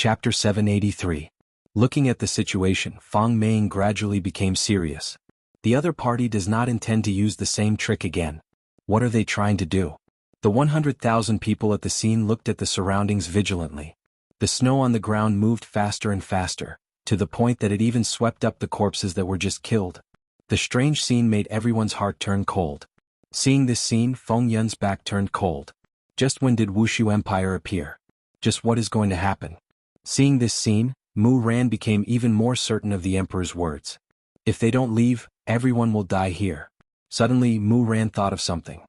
Chapter 783. Looking at the situation, Fang Meng gradually became serious. The other party does not intend to use the same trick again. What are they trying to do? The 100,000 people at the scene looked at the surroundings vigilantly. The snow on the ground moved faster and faster, to the point that it even swept up the corpses that were just killed. The strange scene made everyone's heart turn cold. Seeing this scene, Feng Yun's back turned cold. Just when did Wushu Empire appear? Just what is going to happen? Seeing this scene, Mu Ran became even more certain of the emperor's words. If they don't leave, everyone will die here. Suddenly, Mu Ran thought of something.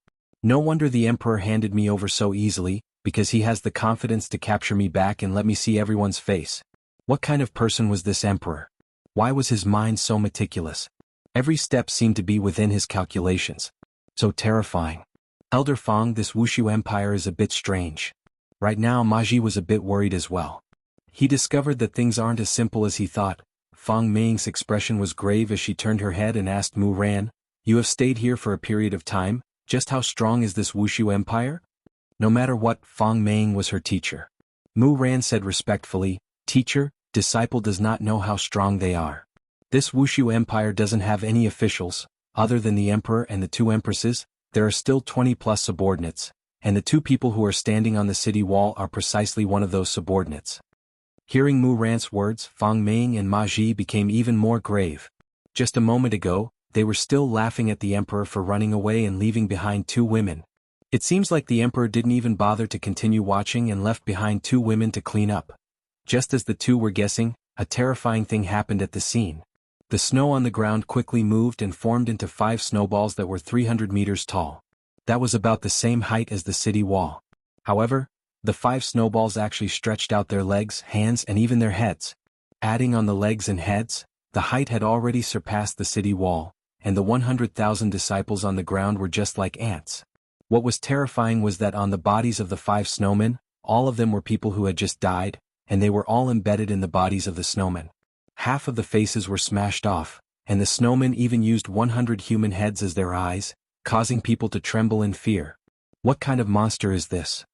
No wonder the emperor handed me over so easily, because he has the confidence to capture me back and let me see everyone's face. What kind of person was this emperor? Why was his mind so meticulous? Every step seemed to be within his calculations. So terrifying. Elder Fang, this Wushu Empire is a bit strange. Right now Ma Ji was a bit worried as well. He discovered that things aren't as simple as he thought. Fang Meng's expression was grave as she turned her head and asked Mu Ran, "You have stayed here for a period of time, just how strong is this Wushu Empire?" No matter what, Fang Meng was her teacher. Mu Ran said respectfully, "Teacher, disciple does not know how strong they are. This Wushu Empire doesn't have any officials, other than the emperor and the two empresses. There are still 20+ subordinates, and the two people who are standing on the city wall are precisely one of those subordinates." Hearing Mu Ran's words, Fang Meng and Ma Ji became even more grave. Just a moment ago, they were still laughing at the emperor for running away and leaving behind two women. It seems like the emperor didn't even bother to continue watching and left behind two women to clean up. Just as the two were guessing, a terrifying thing happened at the scene. The snow on the ground quickly moved and formed into 5 snowballs that were 300 meters tall. That was about the same height as the city wall. However, the 5 snowballs actually stretched out their legs, hands, and even their heads. Adding on the legs and heads, the height had already surpassed the city wall, and the 100,000 disciples on the ground were just like ants. What was terrifying was that on the bodies of the 5 snowmen, all of them were people who had just died, and they were all embedded in the bodies of the snowmen. Half of the faces were smashed off, and the snowmen even used 100 human heads as their eyes, causing people to tremble in fear. What kind of monster is this?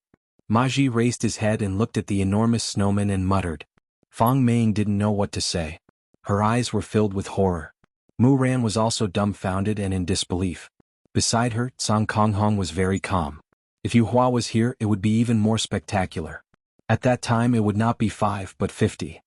Ma Ji raised his head and looked at the enormous snowman and muttered. Fang Meng didn't know what to say. Her eyes were filled with horror. Mu Ran was also dumbfounded and in disbelief. Beside her, xuanhuan was very calm. If Yu Hua was here, it would be even more spectacular. At that time it would not be 5 but 50.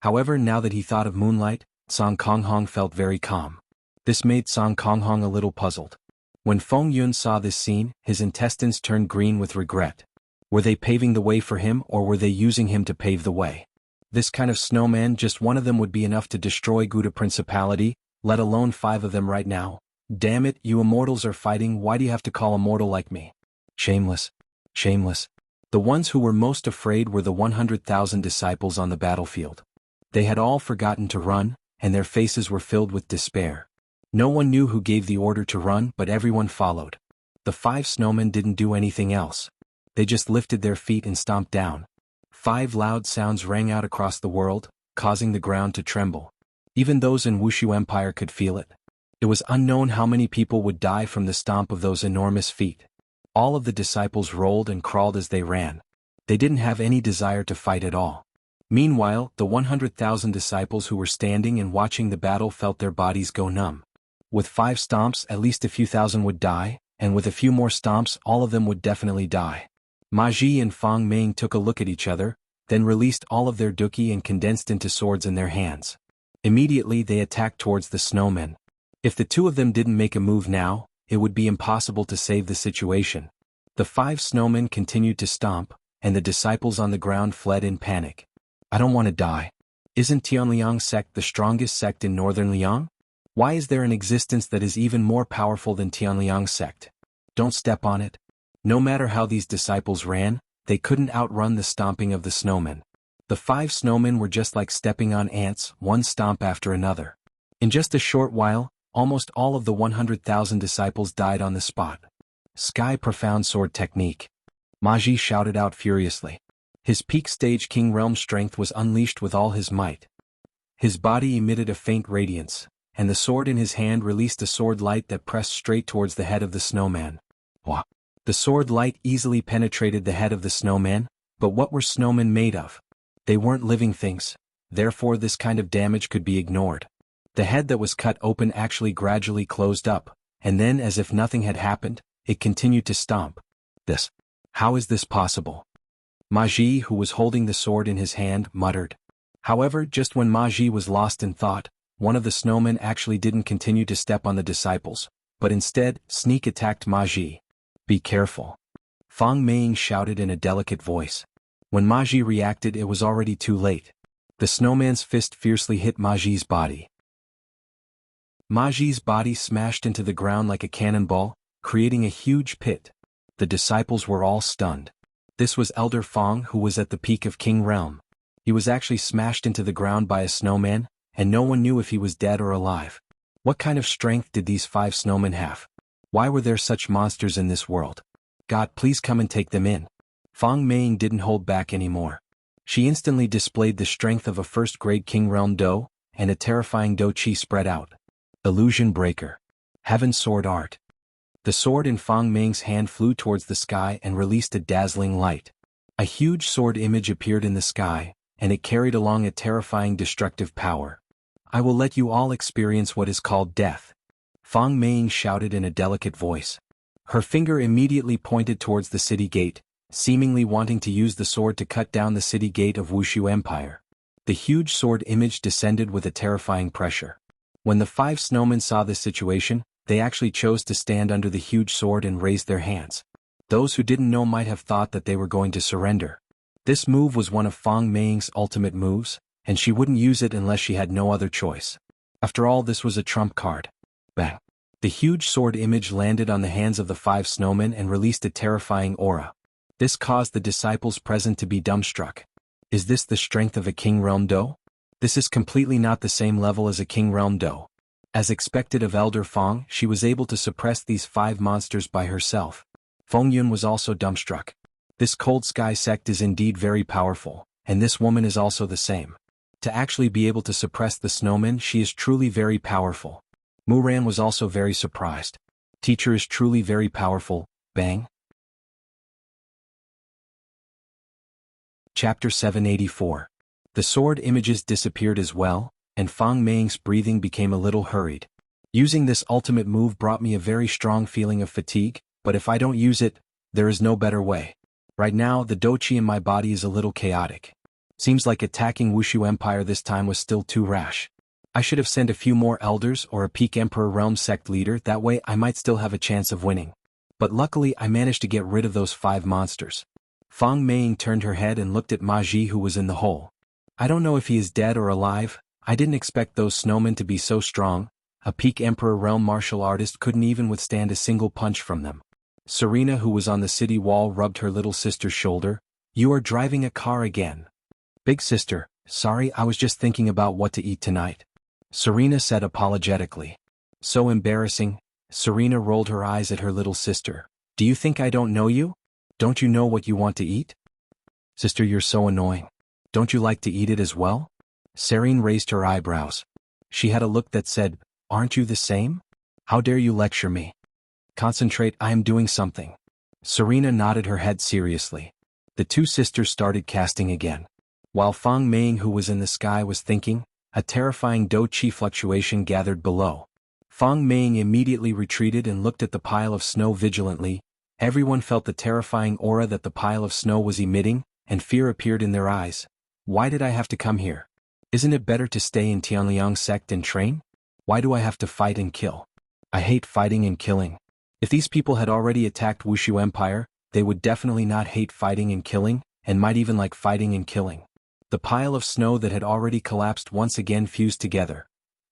However, now that he thought of moonlight, xuanhuan felt very calm. This made xuanhuan a little puzzled. When Feng Yun saw this scene, his intestines turned green with regret. Were they paving the way for him, or were they using him to pave the way? This kind of snowman, just one of them would be enough to destroy Gouda Principality, let alone 5 of them right now. Damn it, you immortals are fighting, why do you have to call a mortal like me? Shameless. Shameless. The ones who were most afraid were the 100,000 disciples on the battlefield. They had all forgotten to run, and their faces were filled with despair. No one knew who gave the order to run, but everyone followed. The 5 snowmen didn't do anything else. They just lifted their feet and stomped down. 5 loud sounds rang out across the world, causing the ground to tremble. Even those in Wushu Empire could feel it. It was unknown how many people would die from the stomp of those enormous feet. All of the disciples rolled and crawled as they ran. They didn't have any desire to fight at all. Meanwhile, the 100,000 disciples who were standing and watching the battle felt their bodies go numb. With 5 stomps, at least a few thousand would die, and with a few more stomps, all of them would definitely die. Ma Ji and Fang Meng took a look at each other, then released all of their duki and condensed into swords in their hands. Immediately they attacked towards the snowmen. If the two of them didn't make a move now, it would be impossible to save the situation. The 5 snowmen continued to stomp, and the disciples on the ground fled in panic. I don't want to die. Isn't Tianliang sect the strongest sect in northern Liang? Why is there an existence that is even more powerful than Tianliang sect? Don't step on it. No matter how these disciples ran, they couldn't outrun the stomping of the snowmen. The 5 snowmen were just like stepping on ants, one stomp after another. In just a short while, almost all of the 100,000 disciples died on the spot. Sky profound sword technique. Ma Ji shouted out furiously. His peak stage King Realm strength was unleashed with all his might. His body emitted a faint radiance, and the sword in his hand released a sword light that pressed straight towards the head of the snowman. Wah! The sword light easily penetrated the head of the snowman, But what were snowmen made of? They weren't living things, therefore this kind of damage could be ignored. The head that was cut open actually gradually closed up, and then as if nothing had happened, it continued to stomp. This. How is this possible? Maji, who was holding the sword in his hand, muttered. However, just when Maji was lost in thought, one of the snowmen actually didn't continue to step on the disciples, but instead, sneak attacked Maji. Be careful. Fang Meiying shouted in a delicate voice. When Maji reacted, it was already too late. The snowman's fist fiercely hit Maji's body. Maji's body smashed into the ground like a cannonball, creating a huge pit. The disciples were all stunned. This was Elder Fang, who was at the peak of King Realm. He was actually smashed into the ground by a snowman, and no one knew if he was dead or alive. What kind of strength did these 5 snowmen have? Why were there such monsters in this world? God, please come and take them in. Fang Meiying didn't hold back anymore. She instantly displayed the strength of a first-grade King Realm Do, and a terrifying Do Chi spread out. Illusion Breaker. Heaven Sword Art. The sword in Fang Meiying's hand flew towards the sky and released a dazzling light. A huge sword image appeared in the sky, and it carried along a terrifying destructive power. I will let you all experience what is called death. Fang Meiying shouted in a delicate voice. Her finger immediately pointed towards the city gate, seemingly wanting to use the sword to cut down the city gate of Wushu Empire. The huge sword image descended with a terrifying pressure. When the 5 snowmen saw this situation, they actually chose to stand under the huge sword and raise their hands. Those who didn't know might have thought that they were going to surrender. This move was one of Fang Meiying's ultimate moves, and she wouldn't use it unless she had no other choice. After all, this was a trump card. Bang! The huge sword image landed on the hands of the 5 snowmen and released a terrifying aura. This caused the disciples present to be dumbstruck. Is this the strength of a King Realm Do? This is completely not the same level as a King Realm Do. As expected of Elder Fang, she was able to suppress these 5 monsters by herself. Feng Yun was also dumbstruck. This Cold Sky sect is indeed very powerful, and this woman is also the same. To actually be able to suppress the snowmen, she is truly very powerful. Muran was also very surprised. Teacher is truly very powerful. Bang. Chapter 784. The sword images disappeared as well, and Fang Meiying's breathing became a little hurried. Using this ultimate move brought me a very strong feeling of fatigue, but if I don't use it, there is no better way. Right now, the Do Chi in my body is a little chaotic. Seems like attacking Wushu Empire this time was still too rash. I should have sent a few more elders or a Peak Emperor Realm sect leader, that way I might still have a chance of winning. But luckily I managed to get rid of those 5 monsters. Fang Meiying turned her head and looked at Maji, who was in the hole. I don't know if he is dead or alive. I didn't expect those snowmen to be so strong. A Peak Emperor Realm martial artist couldn't even withstand a single punch from them. Serena, who was on the city wall, rubbed her little sister's shoulder. You are driving a car again. Big sister, sorry, I was just thinking about what to eat tonight. Serena said apologetically. So embarrassing. Serena rolled her eyes at her little sister. Do you think I don't know you? Don't you know what you want to eat? Sister, you're so annoying. Don't you like to eat it as well? Serene raised her eyebrows. She had a look that said, aren't you the same? How dare you lecture me? Concentrate, I am doing something. Serena nodded her head seriously. The 2 sisters started casting again. While Fang Meiying, who was in the sky, was thinking, a terrifying Do Chi fluctuation gathered below. Fang Meiying immediately retreated and looked at the pile of snow vigilantly. Everyone felt the terrifying aura that the pile of snow was emitting, and fear appeared in their eyes. Why did I have to come here? Isn't it better to stay in Tianliang sect and train? Why do I have to fight and kill? I hate fighting and killing. If these people had already attacked Wushu Empire, they would definitely not hate fighting and killing, and might even like fighting and killing. The pile of snow that had already collapsed once again fused together.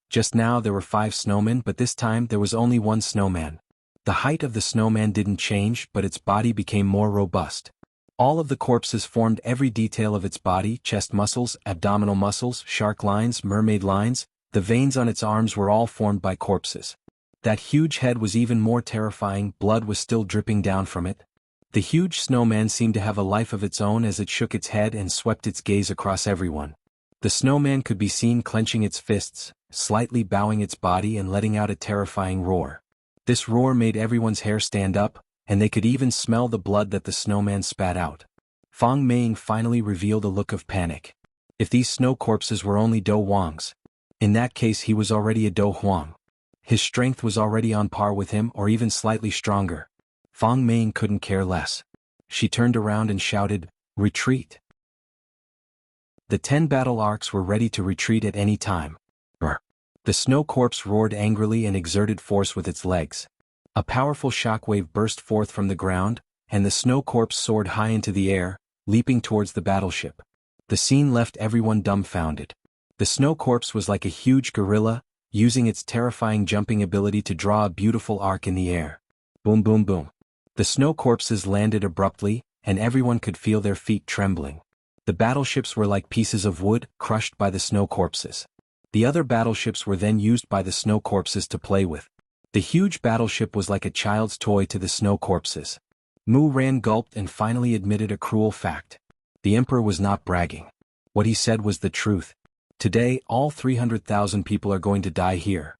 Just now there were 5 snowmen, but this time there was only 1 snowman. The height of the snowman didn't change, but its body became more robust. All of the corpses formed every detail of its body: chest muscles, abdominal muscles, shark lines, mermaid lines. The veins on its arms were all formed by corpses. That huge head was even more terrifying. Blood was still dripping down from it. The huge snowman seemed to have a life of its own as it shook its head and swept its gaze across everyone. The snowman could be seen clenching its fists, slightly bowing its body and letting out a terrifying roar. This roar made everyone's hair stand up, and they could even smell the blood that the snowman spat out. Fang Meng finally revealed a look of panic. If these snow corpses were only Do Huang's, in that case he was already a Do Huang. His strength was already on par with him or even slightly stronger. Fang Meng couldn't care less. She turned around and shouted, "Retreat!" The 10 battle arcs were ready to retreat at any time. Brr. The snow corpse roared angrily and exerted force with its legs. A powerful shockwave burst forth from the ground, and the snow corpse soared high into the air, leaping towards the battleship. The scene left everyone dumbfounded. The snow corpse was like a huge gorilla, using its terrifying jumping ability to draw a beautiful arc in the air. Boom boom boom. The snow corpses landed abruptly, and everyone could feel their feet trembling. The battleships were like pieces of wood, crushed by the snow corpses. The other battleships were then used by the snow corpses to play with. The huge battleship was like a child's toy to the snow corpses. Mu Ran gulped and finally admitted a cruel fact. The emperor was not bragging. What he said was the truth. Today, all 300,000 people are going to die here.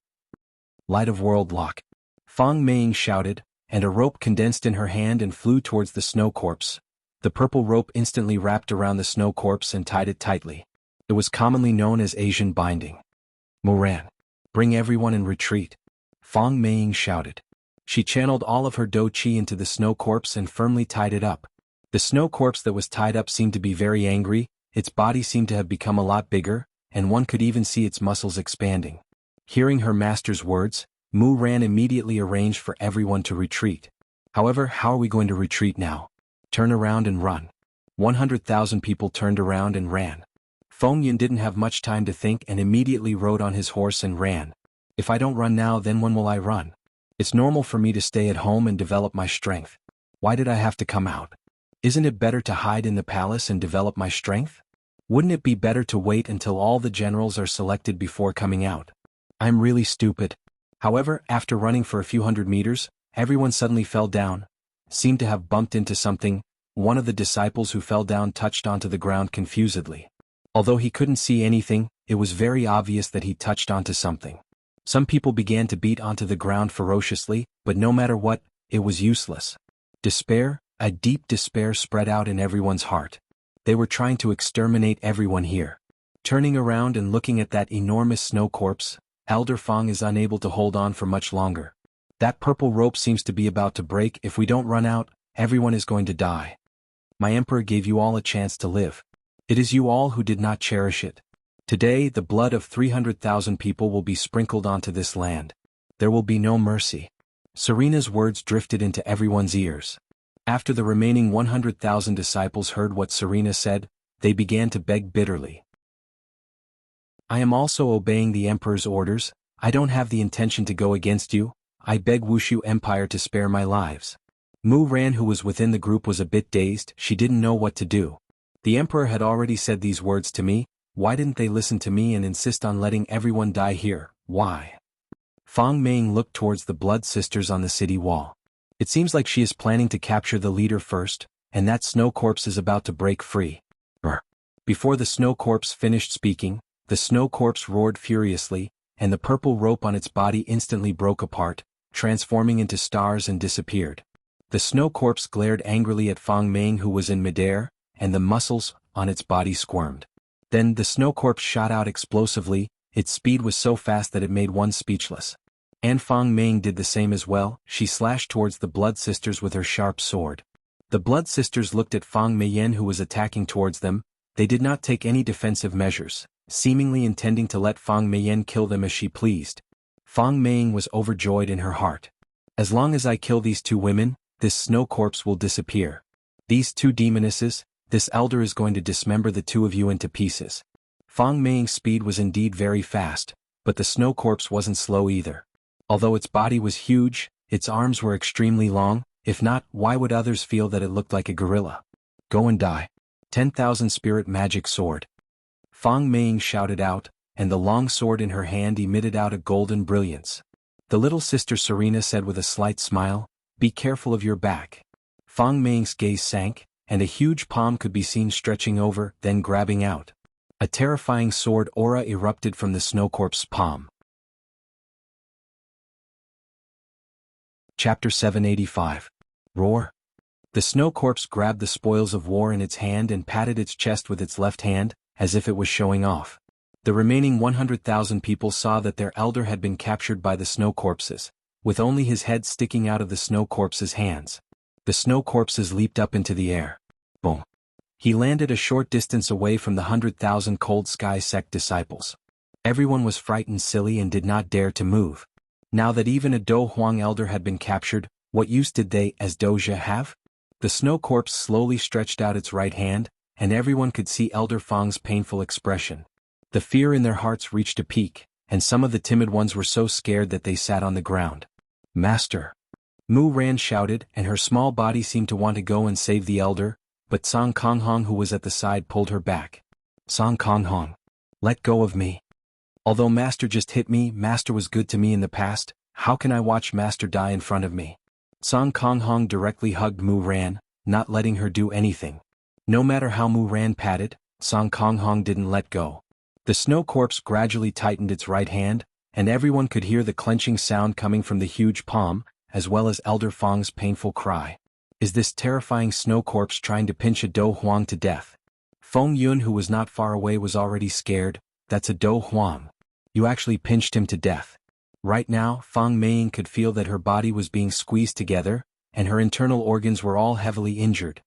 Light of world lock. Fang Meng shouted, and a rope condensed in her hand and flew towards the snow corpse. The purple rope instantly wrapped around the snow corpse and tied it tightly. It was commonly known as Asian binding. Moran. Bring everyone in retreat. Fang Meng shouted. She channeled all of her Do Qi into the snow corpse and firmly tied it up. The snow corpse that was tied up seemed to be very angry, its body seemed to have become a lot bigger, and one could even see its muscles expanding. Hearing her master's words, Mu Ran immediately arranged for everyone to retreat. However, how are we going to retreat now? Turn around and run. 100,000 people turned around and ran. Feng Yun didn't have much time to think and immediately rode on his horse and ran. If I don't run now, then when will I run? It's normal for me to stay at home and develop my strength. Why did I have to come out? Isn't it better to hide in the palace and develop my strength? Wouldn't it be better to wait until all the generals are selected before coming out? I'm really stupid. However, after running for a few hundred meters, everyone suddenly fell down, seemed to have bumped into something. One of the disciples who fell down touched onto the ground confusedly. Although he couldn't see anything, it was very obvious that he touched onto something. Some people began to beat onto the ground ferociously, but no matter what, it was useless. Despair, a deep despair spread out in everyone's heart. They were trying to exterminate everyone here. Turning around and looking at that enormous snow corpse, Elder Fang is unable to hold on for much longer. That purple rope seems to be about to break. If we don't run out, everyone is going to die. My emperor gave you all a chance to live. It is you all who did not cherish it. Today, the blood of 300,000 people will be sprinkled onto this land. There will be no mercy. Serena's words drifted into everyone's ears. After the remaining 100,000 disciples heard what Serena said, they began to beg bitterly. I am also obeying the emperor's orders. I don't have the intention to go against you. I beg Wushu Empire to spare my lives. Mu Ran, who was within the group, was a bit dazed. She didn't know what to do. The emperor had already said these words to me. Why didn't they listen to me and insist on letting everyone die here? Why? Fang Meng looked towards the blood sisters on the city wall. It seems like she is planning to capture the leader first, and that snow corpse is about to break free. Brr. Before the snow corpse finished speaking, the snow corpse roared furiously, and the purple rope on its body instantly broke apart, transforming into stars and disappeared. The snow corpse glared angrily at Fang Meng, who was in midair, and the muscles on its body squirmed. Then the snow corpse shot out explosively. Its speed was so fast that it made one speechless. And Fang Meng did the same as well. She slashed towards the blood sisters with her sharp sword. The blood sisters looked at Fang Meiyan, who was attacking towards them. They did not take any defensive measures, seemingly intending to let Fang Meiyan kill them as she pleased. Fang Meng was overjoyed in her heart. As long as I kill these two women, this snow corpse will disappear. These two demonesses, this elder is going to dismember the two of you into pieces. Fang Meng's speed was indeed very fast, but the snow corpse wasn't slow either. Although its body was huge, its arms were extremely long. If not, why would others feel that it looked like a gorilla? Go and die. 10,000 spirit magic sword. Fang Meng shouted out, and the long sword in her hand emitted out a golden brilliance. The little sister Serena said with a slight smile, "Be careful of your back." Fang Meng's gaze sank, and a huge palm could be seen stretching over, then grabbing out. A terrifying sword aura erupted from the snow corpse's palm. Chapter 785. Roar. The snow corpse grabbed the spoils of war in its hand and patted its chest with its left hand, as if it was showing off. The remaining 100,000 people saw that their elder had been captured by the snow corpses, with only his head sticking out of the snow corpse's hands. The snow corpses leaped up into the air. Boom. He landed a short distance away from the 100,000 Cold Sky sect disciples. Everyone was frightened silly and did not dare to move. Now that even a Do Huang elder had been captured, what use did they as Doja have? The snow corpse slowly stretched out its right hand, and everyone could see Elder Fang's painful expression. The fear in their hearts reached a peak, and some of the timid ones were so scared that they sat on the ground. Master! Mu Ran shouted, and her small body seemed to want to go and save the elder, but Song Konghong, who was at the side, pulled her back. Song Konghong, let go of me. Although Master just hit me, Master was good to me in the past, how can I watch Master die in front of me? Song Konghong directly hugged Mu Ran, not letting her do anything. No matter how Mu Ran patted, Song Konghong didn't let go. The snow corpse gradually tightened its right hand, and everyone could hear the clenching sound coming from the huge palm, as well as Elder Fang's painful cry. Is this terrifying snow corpse trying to pinch a Do Huang to death? Feng Yun, who was not far away, was already scared. That's a Do Huang. You actually pinched him to death. Right now, Feng Meiying could feel that her body was being squeezed together, and her internal organs were all heavily injured.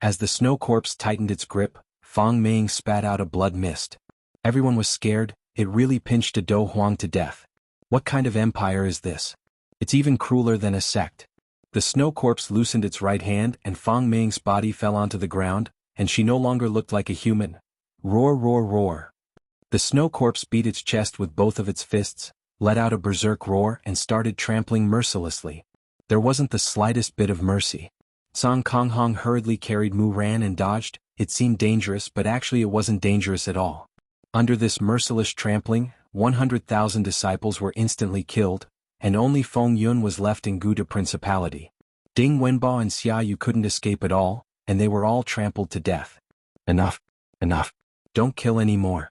As the snow corpse tightened its grip, Feng Meiying spat out a blood mist. Everyone was scared. It really pinched a Do Huang to death. What kind of empire is this? It's even crueler than a sect. The snow corpse loosened its right hand, and Feng Meiying's body fell onto the ground, and she no longer looked like a human. Roar, roar, roar. The snow corpse beat its chest with both of its fists, let out a berserk roar, and started trampling mercilessly. There wasn't the slightest bit of mercy. Song Konghong hurriedly carried Mu Ran and dodged. It seemed dangerous, but actually it wasn't dangerous at all. Under this merciless trampling, 100,000 disciples were instantly killed, and only Feng Yun was left in Guda Principality. Ding Wenbo and Xia Yu couldn't escape at all, and they were all trampled to death. Enough. Enough. Don't kill any more.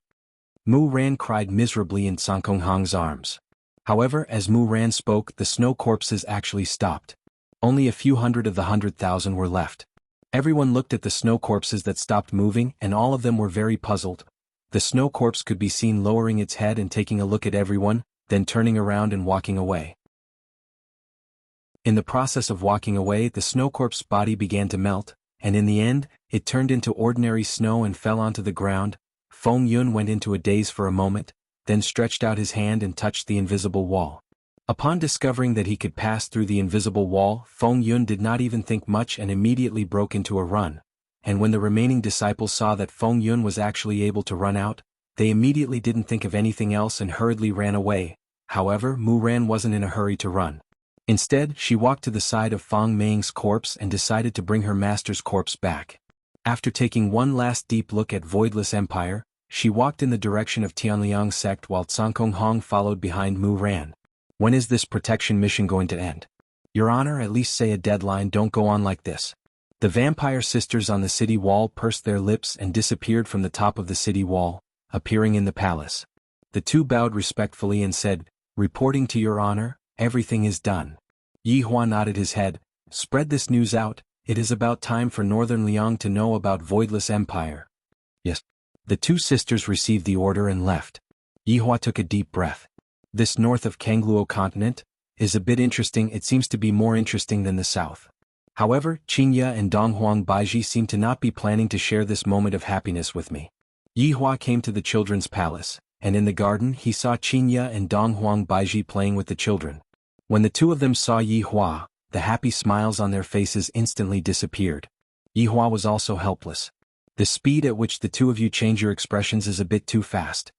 Mu Ran cried miserably in Song Konghong's arms. However, as Mu Ran spoke, the snow corpses actually stopped. Only a few hundred of the 100,000 were left. Everyone looked at the snow corpses that stopped moving, and all of them were very puzzled. The snow corpse could be seen lowering its head and taking a look at everyone, then turning around and walking away. In the process of walking away, the snow corpse's body began to melt, and in the end, it turned into ordinary snow and fell onto the ground. Feng Yun went into a daze for a moment, then stretched out his hand and touched the invisible wall. Upon discovering that he could pass through the invisible wall, Feng Yun did not even think much and immediately broke into a run. And when the remaining disciples saw that Feng Yun was actually able to run out, they immediately didn't think of anything else and hurriedly ran away. However, Mu Ran wasn't in a hurry to run. Instead, she walked to the side of Feng Meiying's corpse and decided to bring her master's corpse back. After taking one last deep look at Voidless Empire, she walked in the direction of Tianliang sect while Song Konghong followed behind Mu Ran. When is this protection mission going to end? Your Honor, at least say a deadline. Don't go on like this. The vampire sisters on the city wall pursed their lips and disappeared from the top of the city wall, appearing in the palace. The two bowed respectfully and said, "Reporting to Your Honor, everything is done." Yi Hua nodded his head. "Spread this news out. It is about time for Northern Liang to know about Voidless Empire." Yes. The two sisters received the order and left. Yi Hua took a deep breath. This north of Kangluo continent is a bit interesting. It seems to be more interesting than the south. However, Xianxia and Donghuang Baiji seem to not be planning to share this moment of happiness with me. Yi Hua came to the children's palace, and in the garden he saw Xianxia and Donghuang Baiji playing with the children. When the two of them saw Yi Hua, the happy smiles on their faces instantly disappeared. Yi Hua was also helpless. The speed at which the two of you change your expressions is a bit too fast.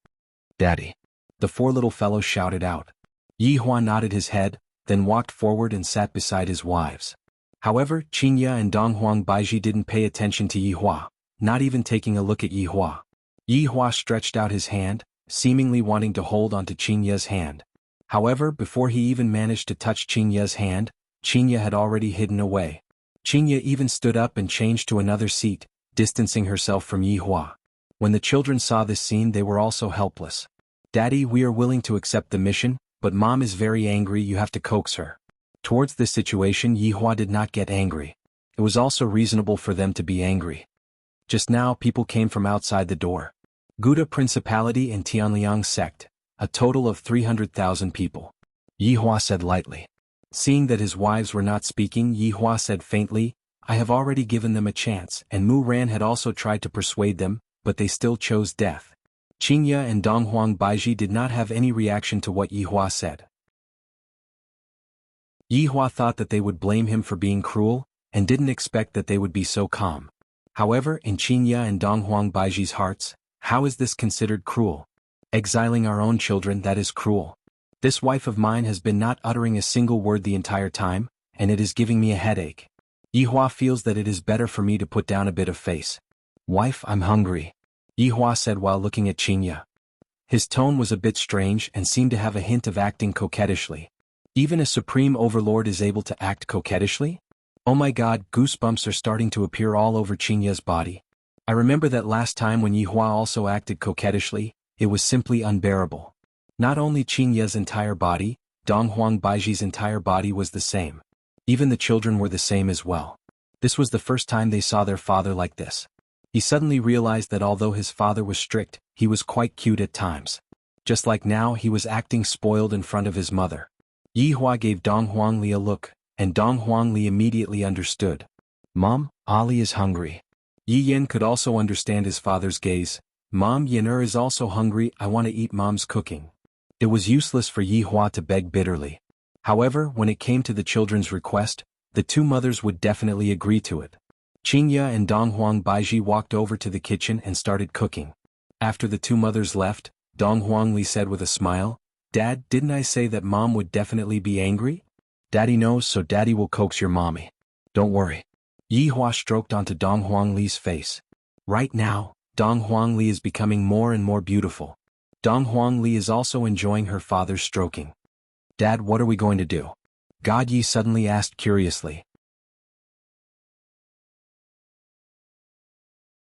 Daddy. The four little fellows shouted out. Yi Hua nodded his head, then walked forward and sat beside his wives. However, Xianxia and Donghuang Baiji didn't pay attention to Yi Hua, not even taking a look at Yi Hua. Yi Hua stretched out his hand, seemingly wanting to hold onto Xianxia's hand. However, before he even managed to touch Xianxia's hand, Xianxia had already hidden away. Xianxia even stood up and changed to another seat, distancing herself from Yi Hua. When the children saw this scene, they were also helpless. "Daddy, we are willing to accept the mission, but Mom is very angry. You have to coax her." Towards this situation, Yi Hua did not get angry. It was also reasonable for them to be angry. Just now people came from outside the door. Gouda Principality and Tianliang sect, a total of 300,000 people. Yihua said lightly. Seeing that his wives were not speaking, Yihua said faintly, I have already given them a chance, and Mu Ran had also tried to persuade them, but they still chose death. Qingya and Donghuang Baiji did not have any reaction to what Yihua said. Yihua thought that they would blame him for being cruel, and didn't expect that they would be so calm. However, in Qingya and Donghuang Baiji's hearts, how is this considered cruel? Exiling our own children, that is cruel. This wife of mine has been not uttering a single word the entire time, and it is giving me a headache. Yihua feels that it is better for me to put down a bit of face. Wife, I'm hungry, Yihua said while looking at Qingya. His tone was a bit strange and seemed to have a hint of acting coquettishly. Even a supreme overlord is able to act coquettishly? Oh my god, goosebumps are starting to appear all over Qingya's body. I remember that last time when Yihua also acted coquettishly, it was simply unbearable. Not only Qingya's entire body, Donghuang Baiji's entire body was the same. Even the children were the same as well. This was the first time they saw their father like this. He suddenly realized that although his father was strict, he was quite cute at times. Just like now, he was acting spoiled in front of his mother. Yihua gave Donghuang Li a look, and Donghuang Li immediately understood. Mom, Ali is hungry. Yi Yen could also understand his father's gaze. Mom, Yener is also hungry, I want to eat Mom's cooking. It was useless for Yihua to beg bitterly. However, when it came to the children's request, the two mothers would definitely agree to it. Qingya and Donghuang Baiji walked over to the kitchen and started cooking. After the two mothers left, Donghuang Li said with a smile, Dad, didn't I say that Mom would definitely be angry? Daddy knows, so Daddy will coax your mommy. Don't worry. Yihua stroked onto Donghuang Li's face. Right now, Donghuang Li is becoming more and more beautiful. Donghuang Li is also enjoying her father's stroking. Dad, what are we going to do? God Yi suddenly asked curiously.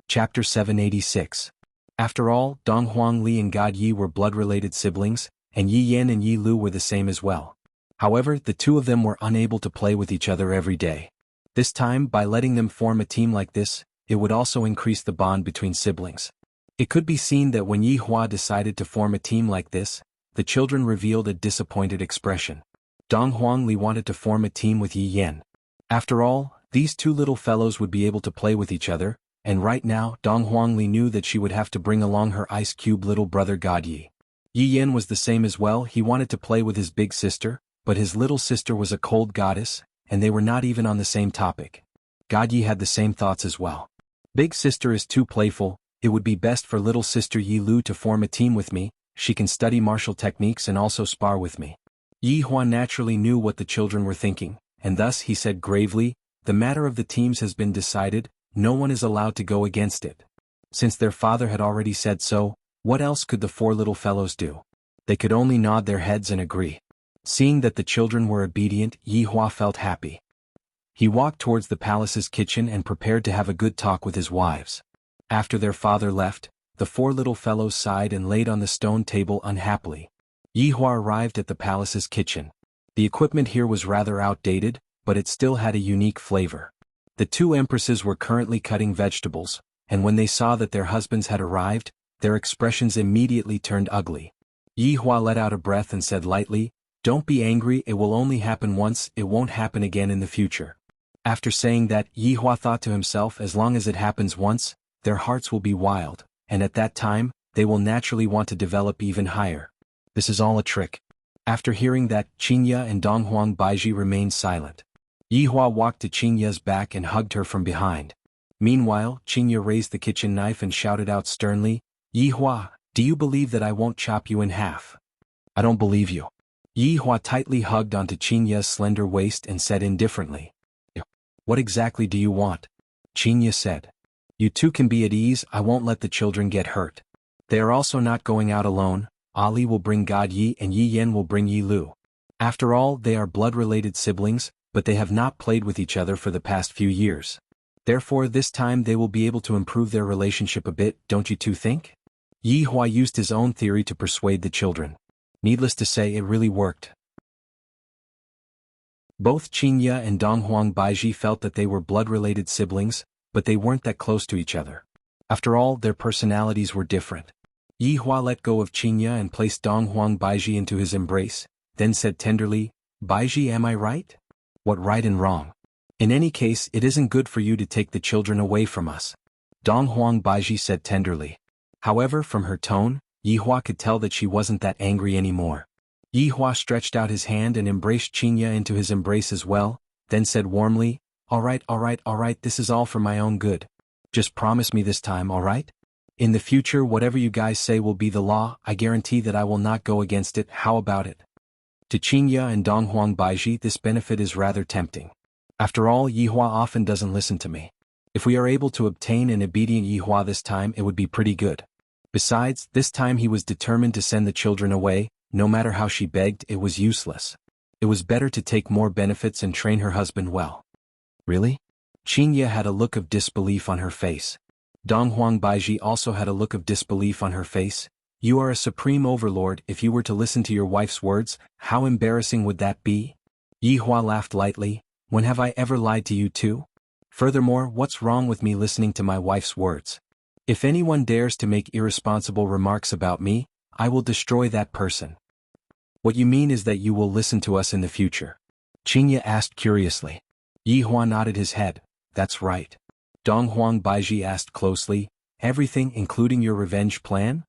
Chapter 786. After all, Donghuang Li and God Yi were blood-related siblings, and Yi Yan and Yi Lu were the same as well. However, the two of them were unable to play with each other every day. This time, by letting them form a team like this, it would also increase the bond between siblings. It could be seen that when Yihua decided to form a team like this, the children revealed a disappointed expression. Donghuang Li wanted to form a team with Yi Yan. After all, these two little fellows would be able to play with each other, and right now Donghuang Li knew that she would have to bring along her ice cube little brother God Yi. Yi Yan was the same as well, he wanted to play with his big sister, but his little sister was a cold goddess, and they were not even on the same topic. God Yi had the same thoughts as well. Big sister is too playful, it would be best for little sister Yi Lu to form a team with me, she can study martial techniques and also spar with me. Yihua naturally knew what the children were thinking, and thus he said gravely, the matter of the teams has been decided, no one is allowed to go against it. Since their father had already said so, what else could the four little fellows do? They could only nod their heads and agree. Seeing that the children were obedient, Yihua felt happy. He walked towards the palace's kitchen and prepared to have a good talk with his wives. After their father left, the four little fellows sighed and laid on the stone table unhappily. Yihua arrived at the palace's kitchen. The equipment here was rather outdated, but it still had a unique flavor. The two empresses were currently cutting vegetables, and when they saw that their husbands had arrived, their expressions immediately turned ugly. Yihua let out a breath and said lightly, Don't be angry, it will only happen once, it won't happen again in the future. After saying that, Yihua thought to himself, as long as it happens once, their hearts will be wild, and at that time, they will naturally want to develop even higher. This is all a trick. After hearing that, Qingya and Donghuang Baiji remained silent. Yihua walked to Qingya's back and hugged her from behind. Meanwhile, Qingya raised the kitchen knife and shouted out sternly, Yihua, do you believe that I won't chop you in half? I don't believe you. Yihua tightly hugged onto Qingya's slender waist and said indifferently. What exactly do you want? Qingya said. You two can be at ease, I won't let the children get hurt. They are also not going out alone, Ali will bring God Yi and Yi Yan will bring Yi Lu. After all, they are blood-related siblings, but they have not played with each other for the past few years. Therefore this time they will be able to improve their relationship a bit, don't you two think? Yihua used his own theory to persuade the children. Needless to say, it really worked. Both Xianxia and Donghuang Baiji felt that they were blood-related siblings, but they weren't that close to each other. After all, their personalities were different. Yihua let go of Xianxia and placed Donghuang Baiji into his embrace, then said tenderly, "Baiji, am I right?" "What right and wrong? In any case, it isn't good for you to take the children away from us," Donghuang Baiji said tenderly. However, from her tone, Yihua could tell that she wasn't that angry anymore. Yihua stretched out his hand and embraced Xianxia into his embrace as well, then said warmly, all right, this is all for my own good. Just promise me this time, all right? In the future, whatever you guys say will be the law. I guarantee that I will not go against it. How about it?" To Xianxia and Donghuang Baiji, this benefit is rather tempting. After all, Yihua often doesn't listen to me. If we are able to obtain an obedient Yihua this time, it would be pretty good. Besides, this time he was determined to send the children away. No matter how she begged, it was useless. It was better to take more benefits and train her husband well. Really? Xianxia had a look of disbelief on her face. Donghuang Baiji also had a look of disbelief on her face. You are a supreme overlord. If you were to listen to your wife's words, how embarrassing would that be? Yihua laughed lightly. When have I ever lied to you too? Furthermore, what's wrong with me listening to my wife's words? If anyone dares to make irresponsible remarks about me, I will destroy that person. What you mean is that you will listen to us in the future? Xianxia asked curiously. Yihua nodded his head. That's right. Donghuang Baiji asked closely. Everything, including your revenge plan?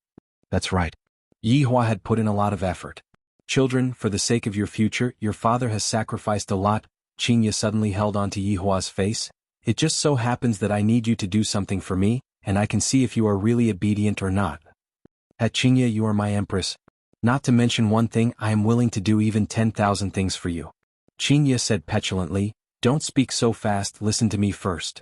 That's right. Yihua had put in a lot of effort. Children, for the sake of your future, your father has sacrificed a lot. Xianxia suddenly held onto Yihua's face. It just so happens that I need you to do something for me, and I can see if you are really obedient or not. At Xianxia, you are my empress. Not to mention one thing, I am willing to do even 10,000 things for you. Xianxia said petulantly. Don't speak so fast, listen to me first.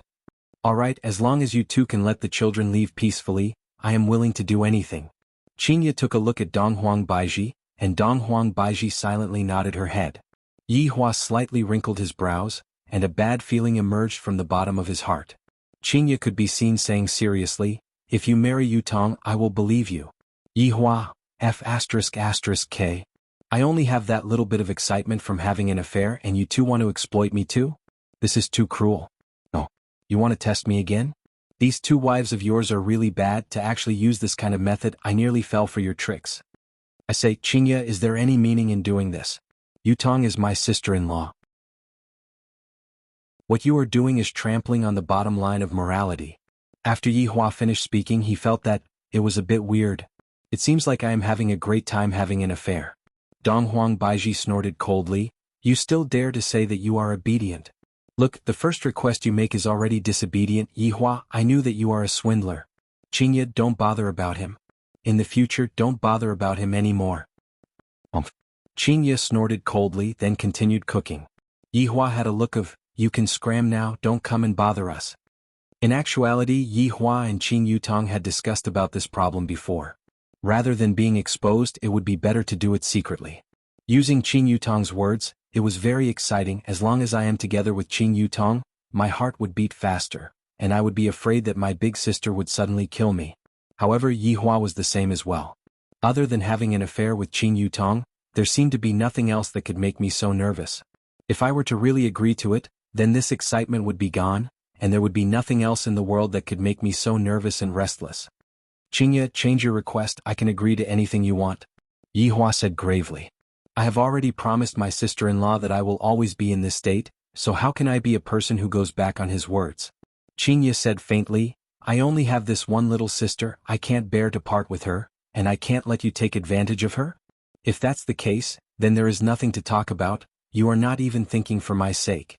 All right, as long as you two can let the children leave peacefully, I am willing to do anything. Xianxia took a look at Donghuang Baiji, and Donghuang Baiji silently nodded her head. Yihua slightly wrinkled his brows, and a bad feeling emerged from the bottom of his heart. Xianxia could be seen saying seriously, if you marry Yutong, I will believe you. Yihua, F***K. I only have that little bit of excitement from having an affair and you two want to exploit me too? This is too cruel. Oh, you want to test me again? These two wives of yours are really bad to actually use this kind of method. I nearly fell for your tricks. I say, Xianxia, is there any meaning in doing this? Yutong is my sister-in-law. What you are doing is trampling on the bottom line of morality. After Yihua finished speaking, he felt that it was a bit weird. It seems like I am having a great time having an affair. Donghuang Baiji snorted coldly. You still dare to say that you are obedient? Look, the first request you make is already disobedient. Yihua, I knew that you are a swindler. Xianxia, don't bother about him. In the future, don't bother about him anymore. Xianxia snorted coldly, then continued cooking. Yihua had a look of, you can scram now, don't come and bother us. In actuality, Yihua and Qin Yutong had discussed about this problem before. Rather than being exposed, it would be better to do it secretly. Using Qin Yutong's words, it was very exciting. As long as I am together with Qin Yutong, my heart would beat faster, and I would be afraid that my big sister would suddenly kill me. However, Yihua was the same as well. Other than having an affair with Qin Yutong, there seemed to be nothing else that could make me so nervous. If I were to really agree to it, then this excitement would be gone, and there would be nothing else in the world that could make me so nervous and restless. Xianxia, change your request. I can agree to anything you want. Yihua said gravely. I have already promised my sister-in-law that I will always be in this state, so how can I be a person who goes back on his words? Xianxia said faintly, I only have this one little sister, I can't bear to part with her, and I can't let you take advantage of her? If that's the case, then there is nothing to talk about. You are not even thinking for my sake.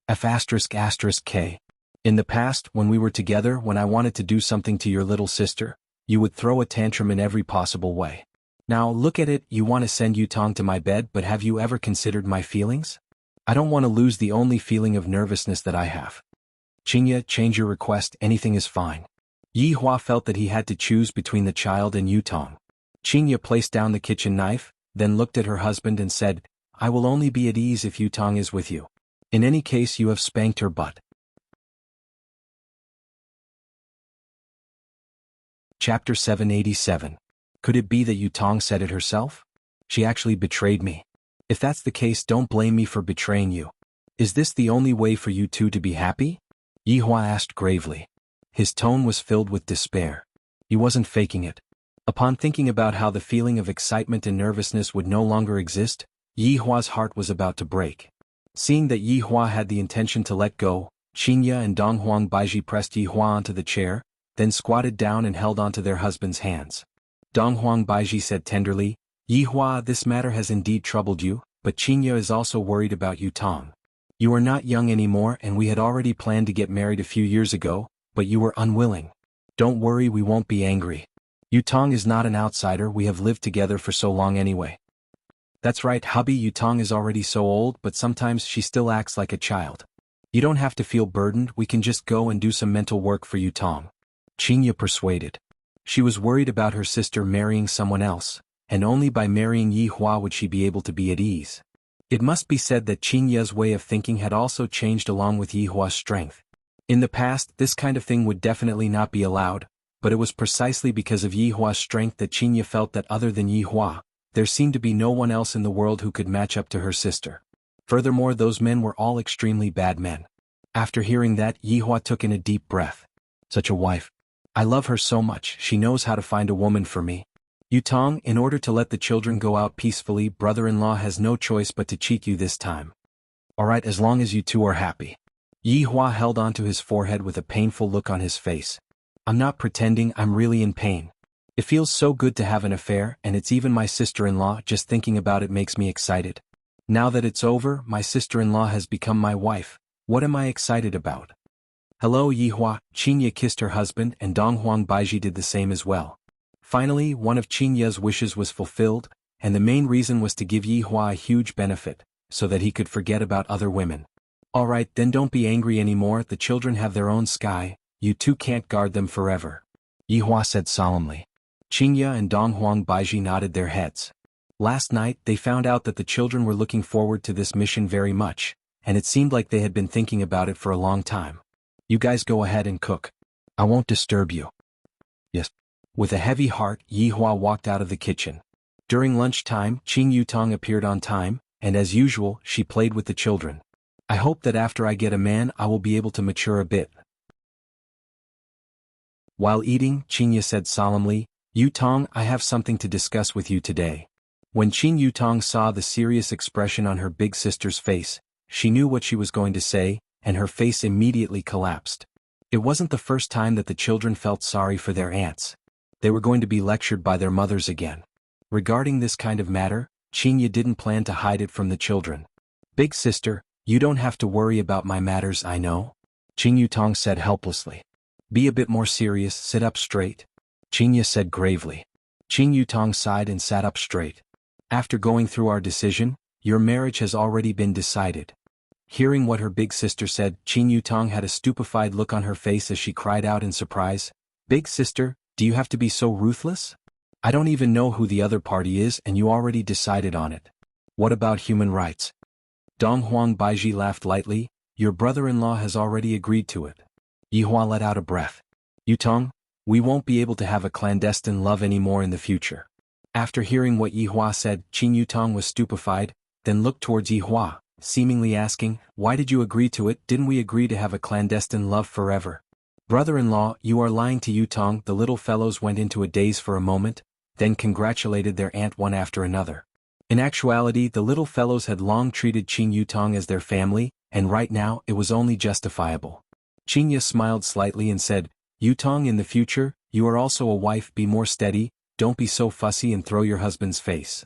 F***K. In the past, when we were together, when I wanted to do something to your little sister, you would throw a tantrum in every possible way. Now look at it, you want to send Yutong to my bed, but have you ever considered my feelings? I don't want to lose the only feeling of nervousness that I have. Xianxia, change your request, anything is fine. Yihua felt that he had to choose between the child and Yutong. Xianxia placed down the kitchen knife, then looked at her husband and said, I will only be at ease if Yutong is with you. In any case, you have spanked her butt. Chapter 787. Could it be that Yutong said it herself? She actually betrayed me. If that's the case, don't blame me for betraying you. Is this the only way for you two to be happy? Yihua asked gravely. His tone was filled with despair. He wasn't faking it. Upon thinking about how the feeling of excitement and nervousness would no longer exist, Yihua's heart was about to break. Seeing that Yihua had the intention to let go, Xianxia and Donghuang Baiji pressed Yihua onto the chair, then squatted down and held onto their husband's hands. Donghuang Baiji said tenderly, Yihua, this matter has indeed troubled you, but Xianxia is also worried about you, Tong. You are not young anymore, and we had already planned to get married a few years ago, but you were unwilling. Don't worry, we won't be angry. Yutong is not an outsider, we have lived together for so long anyway. That's right, hubby, Yutong is already so old, but sometimes she still acts like a child. You don't have to feel burdened, we can just go and do some mental work for Yutong. Xianxia persuaded. She was worried about her sister marrying someone else, and only by marrying Yihua would she be able to be at ease. It must be said that Xianxia's way of thinking had also changed along with Yihua's strength. In the past, this kind of thing would definitely not be allowed, but it was precisely because of Yihua's strength that Xianxia felt that other than Yihua, there seemed to be no one else in the world who could match up to her sister. Furthermore, those men were all extremely bad men. After hearing that, Yihua took in a deep breath. Such a wife. I love her so much, she knows how to find a woman for me. Yutong, in order to let the children go out peacefully, brother-in-law has no choice but to cheat you this time. Alright, as long as you two are happy. Yihua held onto his forehead with a painful look on his face. I'm not pretending, I'm really in pain. It feels so good to have an affair, and it's even my sister-in-law, just thinking about it makes me excited. Now that it's over, my sister-in-law has become my wife. What am I excited about? Hello, Yihua. Xianxia kissed her husband, and Donghuang Baiji did the same as well. Finally, one of Xianxia's wishes was fulfilled, and the main reason was to give Yihua a huge benefit, so that he could forget about other women. Alright, then don't be angry anymore, the children have their own sky, you two can't guard them forever. Yihua said solemnly. Xianxia and Donghuang Baiji nodded their heads. Last night, they found out that the children were looking forward to this mission very much, and it seemed like they had been thinking about it for a long time. You guys go ahead and cook. I won't disturb you. Yes. With a heavy heart, Yihua walked out of the kitchen. During lunchtime, Qing Yutong appeared on time, and as usual, she played with the children. I hope that after I get a man, I will be able to mature a bit. While eating, Xianxia said solemnly, Yutong, I have something to discuss with you today. When Qing Yutong saw the serious expression on her big sister's face, she knew what she was going to say, and her face immediately collapsed. It wasn't the first time that the children felt sorry for their aunts. They were going to be lectured by their mothers again. Regarding this kind of matter, Xianxia didn't plan to hide it from the children. Big sister, you don't have to worry about my matters, I know. Qing Yutong said helplessly. Be a bit more serious, sit up straight. Xianxia said gravely. Qing Yutong sighed and sat up straight. After going through our decision, your marriage has already been decided. Hearing what her big sister said, Qing Yutong had a stupefied look on her face as she cried out in surprise. Big sister, do you have to be so ruthless? I don't even know who the other party is and you already decided on it. What about human rights? Donghuang Baiji laughed lightly, your brother-in-law has already agreed to it. Yihua let out a breath. Yutong, we won't be able to have a clandestine love anymore in the future. After hearing what Yihua said, Qing Yutong was stupefied, then looked towards Yihua, seemingly asking, why did you agree to it? Didn't we agree to have a clandestine love forever? Brother-in-law, you are lying to Yutong. The little fellows went into a daze for a moment, then congratulated their aunt one after another. In actuality, the little fellows had long treated Qing Yutong as their family, and right now it was only justifiable. Xianxia smiled slightly and said, Yutong, in the future, you are also a wife, be more steady, don't be so fussy and throw your husband's face.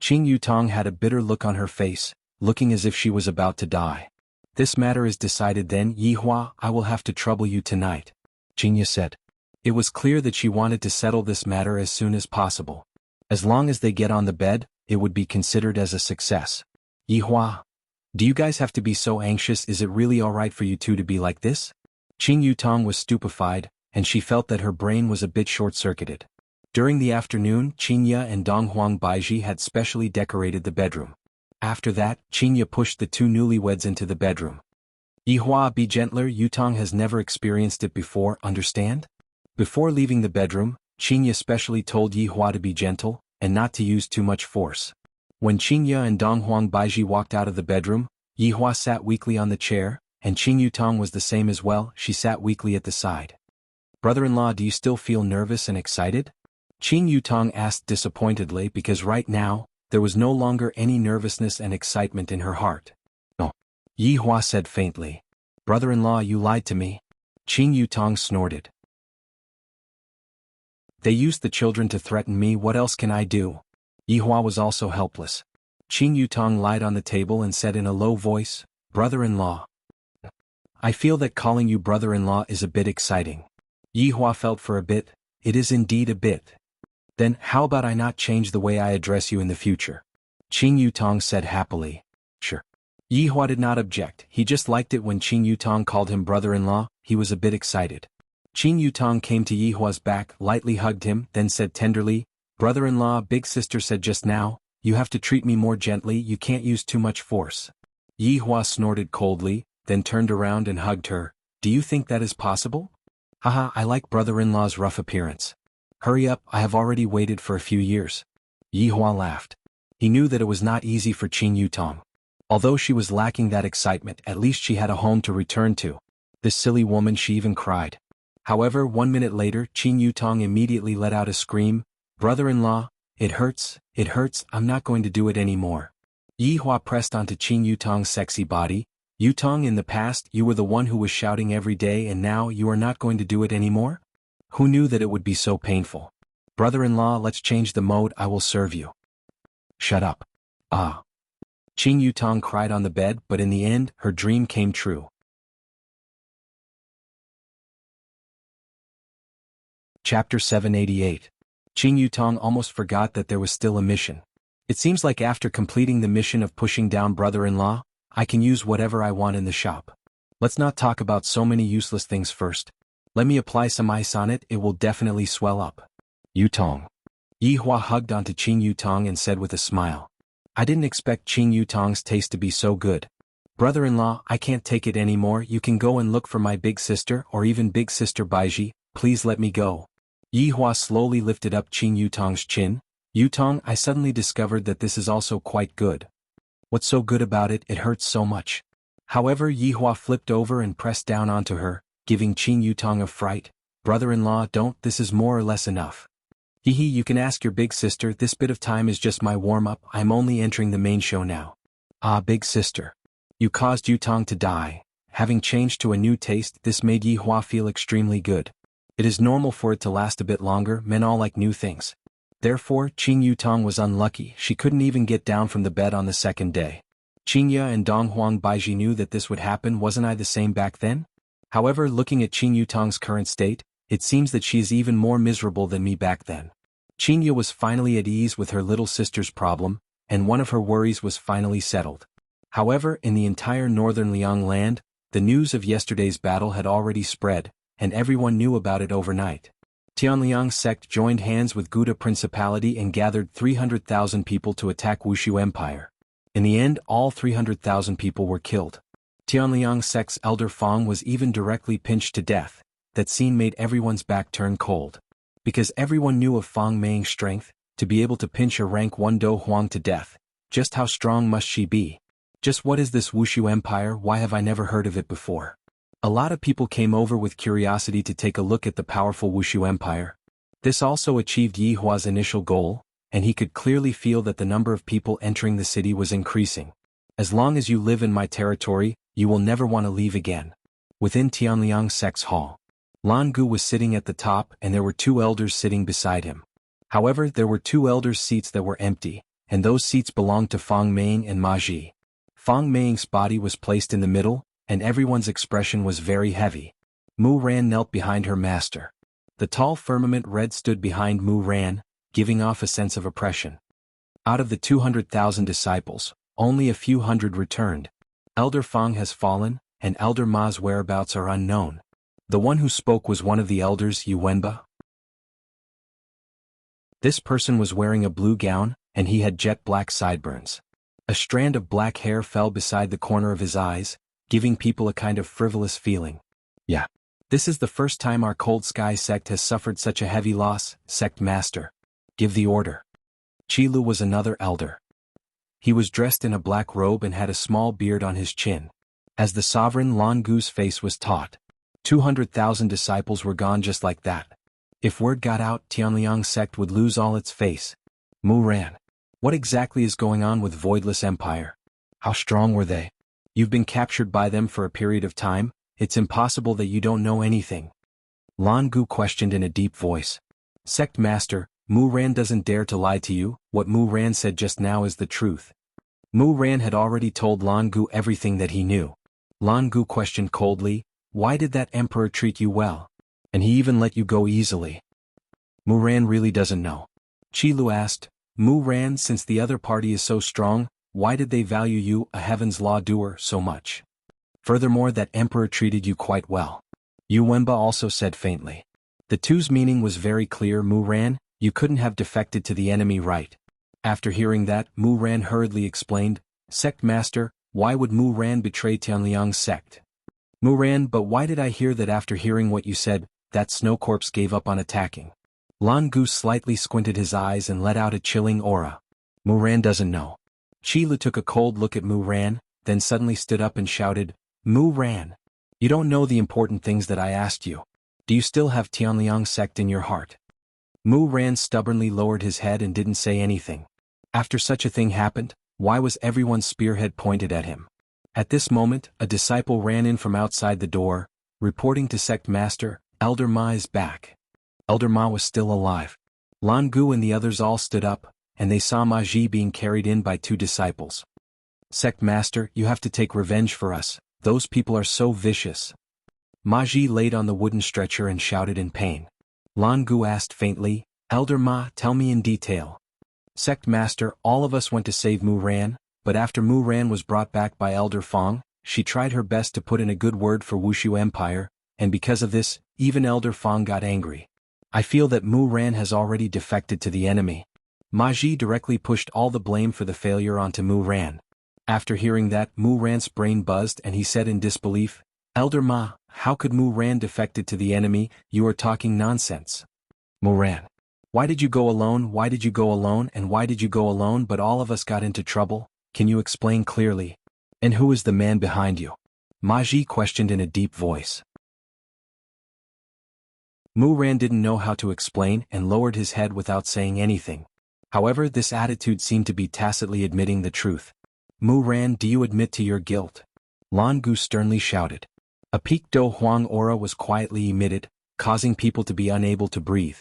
Qing Yutong had a bitter look on her face, looking as if she was about to die. This matter is decided then, Yihua, I will have to trouble you tonight. Xianxia said. It was clear that she wanted to settle this matter as soon as possible. As long as they get on the bed, it would be considered as a success. Yihua, do you guys have to be so anxious? Is it really alright for you two to be like this? Qing Yutong was stupefied, and she felt that her brain was a bit short-circuited. During the afternoon, Xianxia and Donghuang Baiji had specially decorated the bedroom. After that, Xianxia pushed the two newlyweds into the bedroom. Yihua, be gentler, Yutong has never experienced it before, understand? Before leaving the bedroom, Xianxia specially told Yihua to be gentle, and not to use too much force. When Qingya and Donghuang Baiji walked out of the bedroom, Yihua sat weakly on the chair, and Qing Yutong was the same as well. She sat weakly at the side. "Brother-in-law, do you still feel nervous and excited?" Qing Yutong asked disappointedly, because right now, there was no longer any nervousness and excitement in her heart. "No," Yihua said faintly. "Brother-in-law, you lied to me." Qing Yutong snorted. "They used the children to threaten me. What else can I do?" Yihua was also helpless. Qing Yutong lied on the table and said in a low voice, "Brother-in-law, I feel that calling you brother-in-law is a bit exciting." Yihua felt for a bit. "It is indeed a bit." "Then, how about I not change the way I address you in the future?" Qing Yutong said happily. "Sure." Yihua did not object. He just liked it when Qing Yutong called him brother-in-law. He was a bit excited. Qing Yutong came to Yihua's back, lightly hugged him, then said tenderly, "Brother-in-law, big sister said just now, you have to treat me more gently, you can't use too much force." Yihua snorted coldly, then turned around and hugged her. "Do you think that is possible?" "Haha, I like brother-in-law's rough appearance." "Hurry up, I have already waited for a few years." Yihua laughed. He knew that it was not easy for Qing Yutong. Although she was lacking that excitement, at least she had a home to return to. This silly woman, she even cried. However, 1 minute later, Qing Yutong immediately let out a scream. "Brother-in-law, it hurts, I'm not going to do it anymore." Yihua pressed onto Qing Yutong's sexy body. "Yutong, in the past, you were the one who was shouting every day, and now you are not going to do it anymore? Who knew that it would be so painful? Brother-in-law, let's change the mode, I will serve you." "Shut up." "Ah." Qing Yutong cried on the bed, but in the end, her dream came true. Chapter 788. Qing Yutong almost forgot that there was still a mission. "It seems like after completing the mission of pushing down brother-in-law, I can use whatever I want in the shop. Let's not talk about so many useless things first. Let me apply some ice on it, it will definitely swell up." "Yutong." Yihua hugged onto Qing Yutong and said with a smile. "I didn't expect Qing Yutong's taste to be so good. Brother-in-law, I can't take it anymore, you can go and look for my big sister or even big sister Baiji, please let me go." Yihua slowly lifted up Qing Yutong's chin. "Yutong, I suddenly discovered that this is also quite good." "What's so good about it? It hurts so much." However, Yihua flipped over and pressed down onto her, giving Qing Yutong a fright. "Brother-in-law, don't, this is more or less enough." "Hehe, you can ask your big sister, this bit of time is just my warm-up, I'm only entering the main show now." "Ah, big sister. You caused Yutong to die." Having changed to a new taste, this made Yihua feel extremely good. It is normal for it to last a bit longer, men all like new things. Therefore, Qing Yutong was unlucky, she couldn't even get down from the bed on the second day. Qingya and Donghuang Baiji knew that this would happen, wasn't I the same back then? However, looking at Qing Yutong's current state, it seems that she is even more miserable than me back then. Qingya was finally at ease with her little sister's problem, and one of her worries was finally settled. However, in the entire northern Liang land, the news of yesterday's battle had already spread, and everyone knew about it overnight. Tianliang's sect joined hands with Gouda Principality and gathered 300,000 people to attack Wushu Empire. In the end, all 300,000 people were killed. Tianliang's sect's elder Fang was even directly pinched to death. That scene made everyone's back turn cold. Because everyone knew of Fang Meng's strength, to be able to pinch a rank 1 Do Huang to death. Just how strong must she be? Just what is this Wushu Empire? Why have I never heard of it before? A lot of people came over with curiosity to take a look at the powerful Wushu Empire. This also achieved Yihua's initial goal, and he could clearly feel that the number of people entering the city was increasing. "As long as you live in my territory, you will never want to leave again." Within Tianliang's sect's hall, Lan Gu was sitting at the top and there were 2 elders sitting beside him. However, there were 2 elders' seats that were empty, and those seats belonged to Fang Meng and Ma Ji. Fang Meng's body was placed in the middle, and everyone's expression was very heavy. Mu Ran knelt behind her master. The tall firmament red stood behind Mu Ran, giving off a sense of oppression. Out of the 200,000 disciples, only a few hundred returned. Elder Fang has fallen, and Elder Ma's whereabouts are unknown. The one who spoke was one of the elders, Yuwenba. This person was wearing a blue gown, and he had jet black sideburns. A strand of black hair fell beside the corner of his eyes, giving people a kind of frivolous feeling. "Yeah. This is the first time our Cold Sky sect has suffered such a heavy loss, sect master. Give the order." Qilu was another elder. He was dressed in a black robe and had a small beard on his chin. As the sovereign, Lan Gu's face was taut. 200,000 disciples were gone just like that. If word got out, Tianliang sect would lose all its face. Mu ran. What exactly is going on with Voidless Empire? How strong were they? You've been captured by them for a period of time, it's impossible that you don't know anything. Lan Gu questioned in a deep voice. Sect Master, Mu Ran doesn't dare to lie to you, what Mu Ran said just now is the truth. Mu Ran had already told Lan Gu everything that he knew. Lan Gu questioned coldly, why did that emperor treat you well? And he even let you go easily. Mu Ran really doesn't know. Qi Lu asked, Mu Ran, since the other party is so strong, why did they value you, a heaven's law doer, so much? Furthermore, that emperor treated you quite well. Yu Wenba also said faintly. The two's meaning was very clear. Mu Ran, you couldn't have defected to the enemy, right? After hearing that, Mu Ran hurriedly explained, Sect Master, why would Mu Ran betray Tianliang's sect? Mu Ran, but why did I hear that after hearing what you said, that snow corpse gave up on attacking? Lan Gu slightly squinted his eyes and let out a chilling aura. Mu Ran doesn't know. Qi Lu took a cold look at Mu Ran, then suddenly stood up and shouted, Mu Ran! You don't know the important things that I asked you. Do you still have Tianliang sect in your heart? Mu Ran stubbornly lowered his head and didn't say anything. After such a thing happened, why was everyone's spearhead pointed at him? At this moment, a disciple ran in from outside the door, reporting to Sect Master, Elder Ma is back. Elder Ma was still alive. Lan Gu and the others all stood up, and they saw Ma Ji being carried in by two disciples. Sect Master, you have to take revenge for us, those people are so vicious. Ma Ji laid on the wooden stretcher and shouted in pain. Lan Gu asked faintly, Elder Ma, tell me in detail. Sect Master, all of us went to save Mu Ran, but after Mu Ran was brought back by Elder Fong, she tried her best to put in a good word for Wushu Empire, and because of this, even Elder Fong got angry. I feel that Mu Ran has already defected to the enemy. Ma Ji directly pushed all the blame for the failure onto Mu Ran. After hearing that, Mu Ran's brain buzzed and he said in disbelief, Elder Ma, how could Mu Ran defected to the enemy? You are talking nonsense. Mu Ran. Why did you go alone? Why did you go alone? And why did you go alone? But all of us got into trouble. Can you explain clearly? And who is the man behind you? Ma Ji questioned in a deep voice. Mu Ran didn't know how to explain and lowered his head without saying anything. However, this attitude seemed to be tacitly admitting the truth. Mu Ran, do you admit to your guilt? Lan Gu sternly shouted. A peak do huang aura was quietly emitted, causing people to be unable to breathe.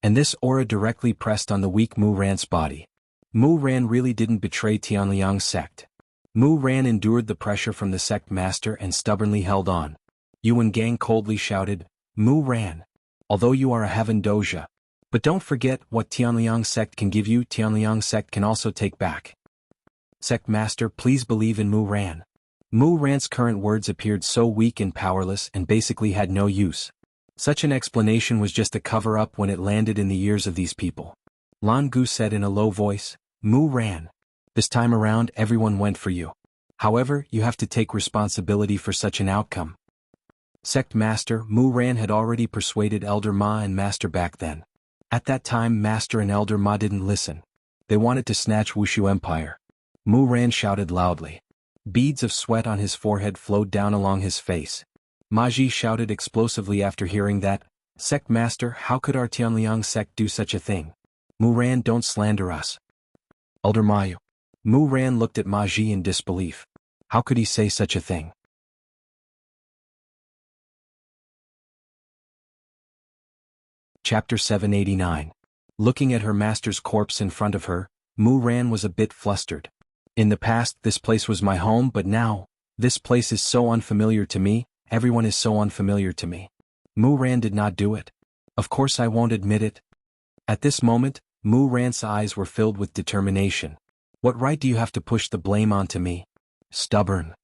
And this aura directly pressed on the weak Mu Ran's body. Mu Ran really didn't betray Tianliang's sect. Mu Ran endured the pressure from the sect master and stubbornly held on. Yuan Gang coldly shouted, Mu Ran. Although you are a heaven doja. But don't forget what Tianliang sect can give you, Tianliang sect can also take back. Sect master, please believe in Mu Ran. Mu Ran's current words appeared so weak and powerless and basically had no use. Such an explanation was just a cover-up when it landed in the ears of these people. Lan Gu said in a low voice, Mu Ran. This time around everyone went for you. However, you have to take responsibility for such an outcome. Sect Master, Mu Ran had already persuaded Elder Ma and Master back then. At that time Master and Elder Ma didn't listen. They wanted to snatch Wushu Empire. Mu Ran shouted loudly. Beads of sweat on his forehead flowed down along his face. Ma Ji shouted explosively after hearing that, Sect Master, how could our Tianliang sect do such a thing? Mu Ran, don't slander us. Elder Ma. Mu Ran looked at Ma Ji in disbelief. How could he say such a thing? Chapter 789. Looking at her master's corpse in front of her, Mu Ran was a bit flustered. In the past, this place was my home, but now, this place is so unfamiliar to me, everyone is so unfamiliar to me. Mu Ran did not do it. Of course I won't admit it. At this moment, Mu Ran's eyes were filled with determination. What right do you have to push the blame onto me? Stubborn.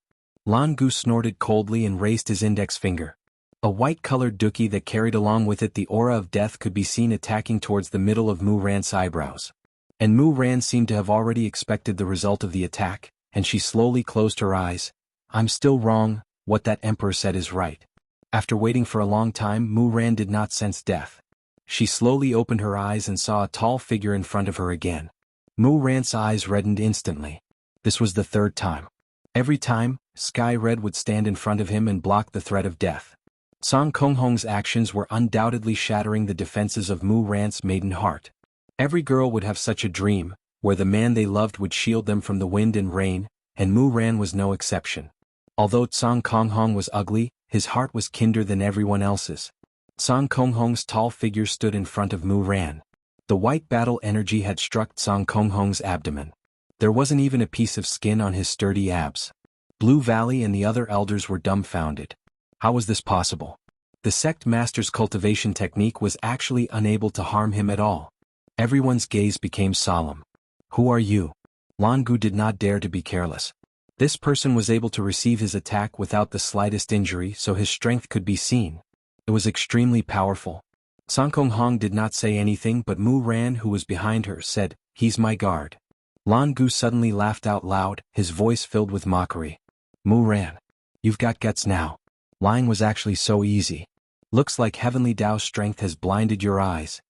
Lan Gu snorted coldly and raised his index finger. A white-colored dookie that carried along with it the aura of death could be seen attacking towards the middle of Mu Ran's eyebrows. And Mu Ran seemed to have already expected the result of the attack, and she slowly closed her eyes. I'm still wrong, what that emperor said is right. After waiting for a long time, Mu Ran did not sense death. She slowly opened her eyes and saw a tall figure in front of her again. Mu Ran's eyes reddened instantly. This was the third time. Every time, Sky Red would stand in front of him and block the threat of death. Song Konghong's actions were undoubtedly shattering the defenses of Mu Ran's maiden heart. Every girl would have such a dream, where the man they loved would shield them from the wind and rain, and Mu Ran was no exception. Although Song Konghong was ugly, his heart was kinder than everyone else's. Song Konghong's tall figure stood in front of Mu Ran. The white battle energy had struck Song Konghong's abdomen. There wasn't even a piece of skin on his sturdy abs. Blue Valley and the other elders were dumbfounded. How was this possible? The sect master's cultivation technique was actually unable to harm him at all. Everyone's gaze became solemn. Who are you? Lan Gu did not dare to be careless. This person was able to receive his attack without the slightest injury, so his strength could be seen. It was extremely powerful. Song Konghong did not say anything, but Mu Ran, who was behind her, said, "He's my guard." Lan Gu suddenly laughed out loud, his voice filled with mockery. "Mu Ran, you've got guts now. Lying was actually so easy. Looks like heavenly Tao's strength has blinded your eyes."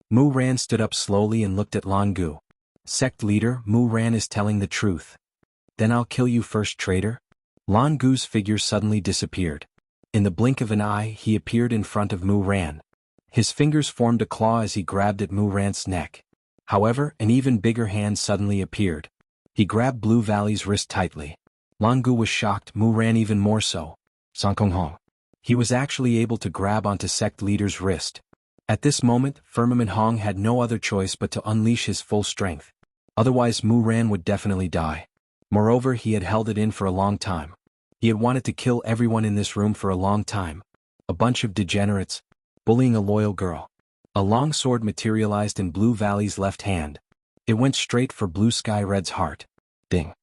Mu Ran stood up slowly and looked at Lan Gu. "Sect leader, Mu Ran is telling the truth. Then I'll kill you first, traitor." Lan Gu's figure suddenly disappeared. In the blink of an eye, he appeared in front of Mu Ran. His fingers formed a claw as he grabbed at Mu Ran's neck. However, an even bigger hand suddenly appeared. He grabbed Blue Valley's wrist tightly. Lan Gu was shocked, Mu Ran even more so. Song Konghong. He was actually able to grab onto sect leader's wrist. At this moment, Firmament Hong had no other choice but to unleash his full strength. Otherwise Mu Ran would definitely die. Moreover, he had held it in for a long time. He had wanted to kill everyone in this room for a long time. A bunch of degenerates, bullying a loyal girl. A long sword materialized in Blue Valley's left hand. It went straight for Blue Sky Red's heart. Ding.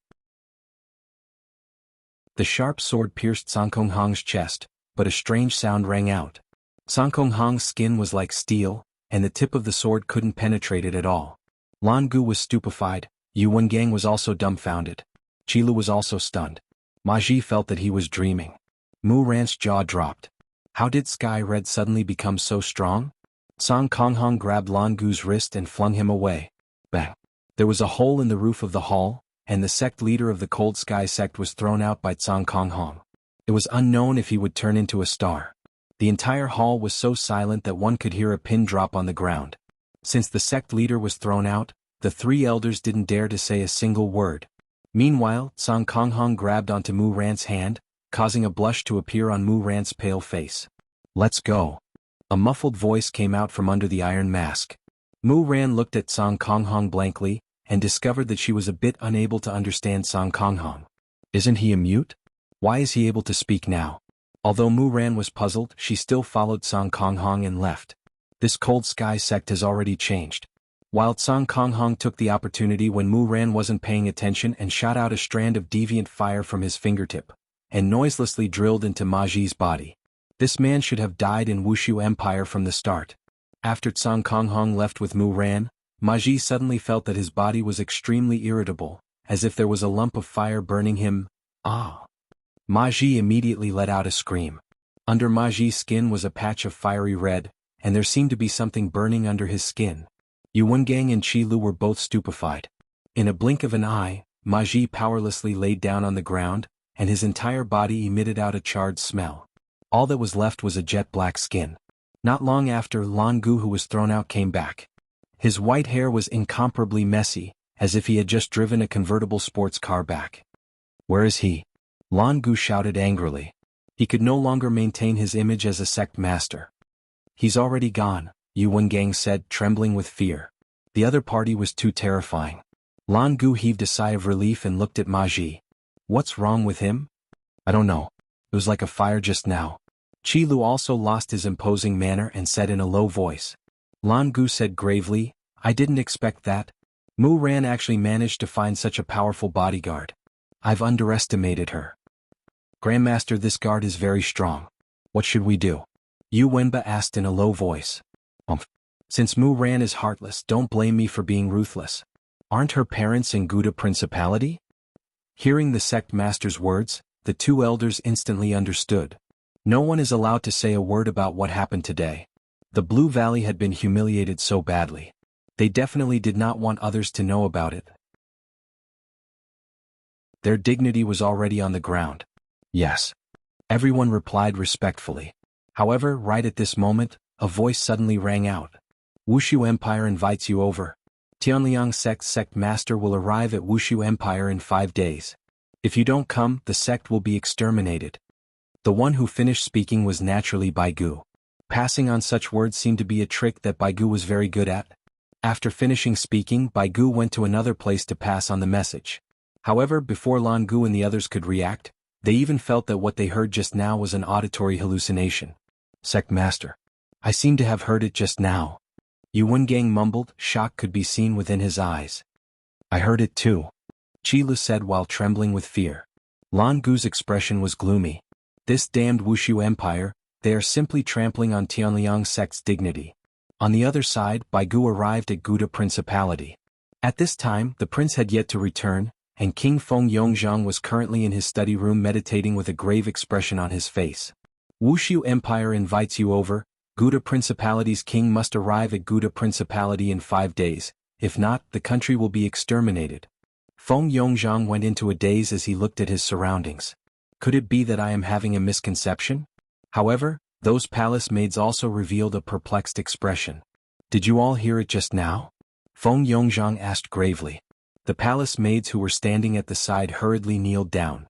The sharp sword pierced Song Konghong's chest, but a strange sound rang out. Song Konghong's skin was like steel, and the tip of the sword couldn't penetrate it at all. Lan Gu was stupefied, Yu Wengang was also dumbfounded. Qilu was also stunned. Ma Ji felt that he was dreaming. Mu Ran's jaw dropped. How did Sky Red suddenly become so strong? Song Konghong grabbed Lan Gu's wrist and flung him away. Bang! There was a hole in the roof of the hall, and the sect leader of the Cold Sky sect was thrown out by Song Konghong. It was unknown if he would turn into a star. The entire hall was so silent that one could hear a pin drop on the ground. Since the sect leader was thrown out, the three elders didn't dare to say a single word. Meanwhile, Song Konghong grabbed onto Mu Ran's hand, causing a blush to appear on Mu Ran's pale face. "Let's go." A muffled voice came out from under the iron mask. Mu Ran looked at Song Konghong blankly, and discovered that she was a bit unable to understand Song Konghong. Isn't he a mute? Why is he able to speak now? Although Mu Ran was puzzled, she still followed Song Konghong and left. This Cold Sky sect has already changed. While Song Konghong took the opportunity when Mu Ran wasn't paying attention and shot out a strand of deviant fire from his fingertip, and noiselessly drilled into Ma Ji's body. This man should have died in Wushu Empire from the start. After Song Konghong left with Mu Ran, Ma Ji suddenly felt that his body was extremely irritable, as if there was a lump of fire burning him. Ah! Ma Ji immediately let out a scream. Under Ma Ji's skin was a patch of fiery red, and there seemed to be something burning under his skin. Yu Wengang and Qilu were both stupefied. In a blink of an eye, Ma Ji powerlessly laid down on the ground, and his entire body emitted out a charred smell. All that was left was a jet-black skin. Not long after, Lan Gu, who was thrown out, came back. His white hair was incomparably messy, as if he had just driven a convertible sports car back. "Where is he?" Lan Gu shouted angrily. He could no longer maintain his image as a sect master. "He's already gone," Yu Wengang said, trembling with fear. The other party was too terrifying. Lan Gu heaved a sigh of relief and looked at Ma Ji. "What's wrong with him?" "I don't know. It was like a fire just now." Qilu also lost his imposing manner and said in a low voice. Lan Gu said gravely, "I didn't expect that. Mu Ran actually managed to find such a powerful bodyguard. I've underestimated her." "Grandmaster, this guard is very strong. What should we do?" Yu Wenba asked in a low voice. Since Mu Ran is heartless, don't blame me for being ruthless. Aren't her parents in Gouda Principality?" Hearing the sect master's words, the two elders instantly understood. No one is allowed to say a word about what happened today. The Blue Valley had been humiliated so badly. They definitely did not want others to know about it. Their dignity was already on the ground. Yes. Everyone replied respectfully. However, right at this moment, a voice suddenly rang out. Wushu Empire invites you over. Tianliang sect master will arrive at Wushu Empire in 5 days. If you don't come, the sect will be exterminated. The one who finished speaking was naturally Baigu. Passing on such words seemed to be a trick that Baigu was very good at. After finishing speaking, Baigu went to another place to pass on the message. However, before Langu and the others could react, they even felt that what they heard just now was an auditory hallucination. Sect master. I seem to have heard it just now. Yu Wengang mumbled, shock could be seen within his eyes. I heard it too. Qilu said while trembling with fear. Langu's expression was gloomy. This damned Wushu Empire, they are simply trampling on Tianliang sect's dignity. On the other side, Baigu arrived at Gouda Principality. At this time, the prince had yet to return, and King Feng Yongzhang was currently in his study room meditating with a grave expression on his face. Wushu Empire invites you over. Gouda Principality's king must arrive at Gouda Principality in 5 days, if not, the country will be exterminated. Feng Yongzhang went into a daze as he looked at his surroundings. Could it be that I am having a misconception? However, those palace maids also revealed a perplexed expression. Did you all hear it just now? Feng Yongzhang asked gravely. The palace maids who were standing at the side hurriedly kneeled down.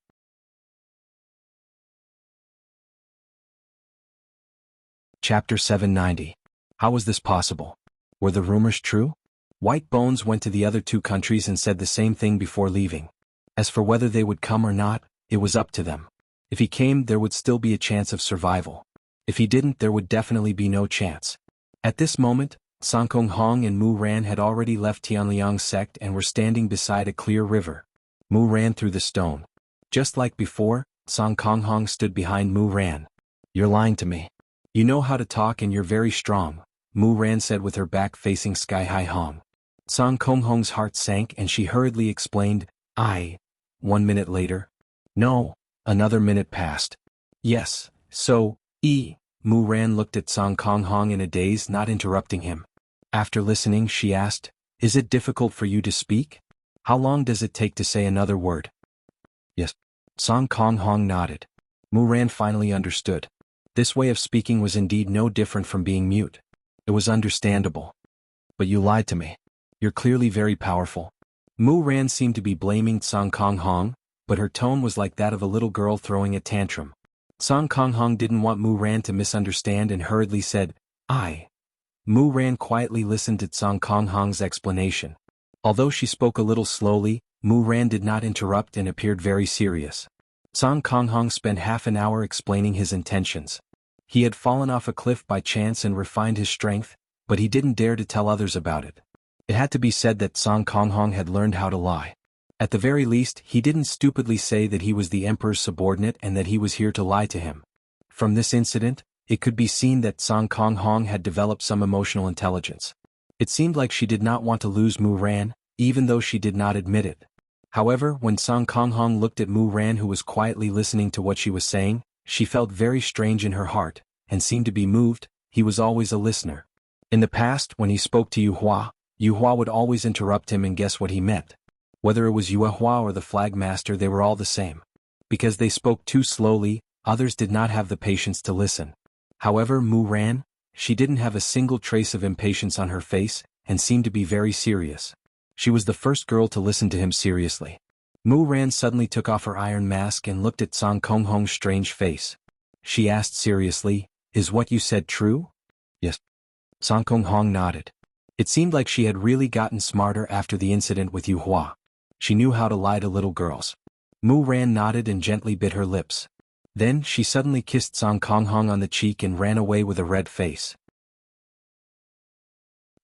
Chapter 790. How was this possible? Were the rumors true? White Bones went to the other 2 countries and said the same thing before leaving. As for whether they would come or not, it was up to them. If he came, there would still be a chance of survival. If he didn't, there would definitely be no chance. At this moment, Song Konghong and Mu Ran had already left Tianliang sect and were standing beside a clear river. Mu ran through the stone. Just like before, Song Konghong stood behind Mu Ran. You're lying to me. You know how to talk and you're very strong, Mu Ran said with her back facing Sky High Hong. Song Konghong's heart sank and she hurriedly explained, 1 minute later. No, another minute passed. Yes, so, Mu Ran looked at Song Konghong in a daze, not interrupting him. After listening, she asked, is it difficult for you to speak? How long does it take to say another word? Yes. Song Konghong nodded. Mu Ran finally understood. This way of speaking was indeed no different from being mute. It was understandable. But you lied to me. You're clearly very powerful. Mu Ran seemed to be blaming Song Konghong, but her tone was like that of a little girl throwing a tantrum. Song Konghong didn't want Mu Ran to misunderstand and hurriedly said, Mu Ran quietly listened to Song Konghong's explanation. Although she spoke a little slowly, Mu Ran did not interrupt and appeared very serious. Song Konghong spent half an hour explaining his intentions. He had fallen off a cliff by chance and refined his strength, but he didn't dare to tell others about it. It had to be said that Song Konghong had learned how to lie. At the very least, he didn't stupidly say that he was the emperor's subordinate and that he was here to lie to him. From this incident, it could be seen that Song Konghong had developed some emotional intelligence. It seemed like she did not want to lose Mu Ran, even though she did not admit it. However, when Song Konghong looked at Mu Ran who was quietly listening to what she was saying, she felt very strange in her heart, and seemed to be moved. He was always a listener. In the past, when he spoke to Yu Hua would always interrupt him and guess what he meant. Whether it was Yu Hua or the flag master, they were all the same. Because they spoke too slowly, others did not have the patience to listen. However, Mu Ran, she didn't have a single trace of impatience on her face, and seemed to be very serious. She was the first girl to listen to him seriously. Mu Ran suddenly took off her iron mask and looked at Song Konghong's strange face. She asked seriously, is what you said true? Yes. Song Konghong nodded. It seemed like she had really gotten smarter after the incident with Yu Hua. She knew how to lie to little girls. Mu Ran nodded and gently bit her lips. Then she suddenly kissed Song Konghong on the cheek and ran away with a red face.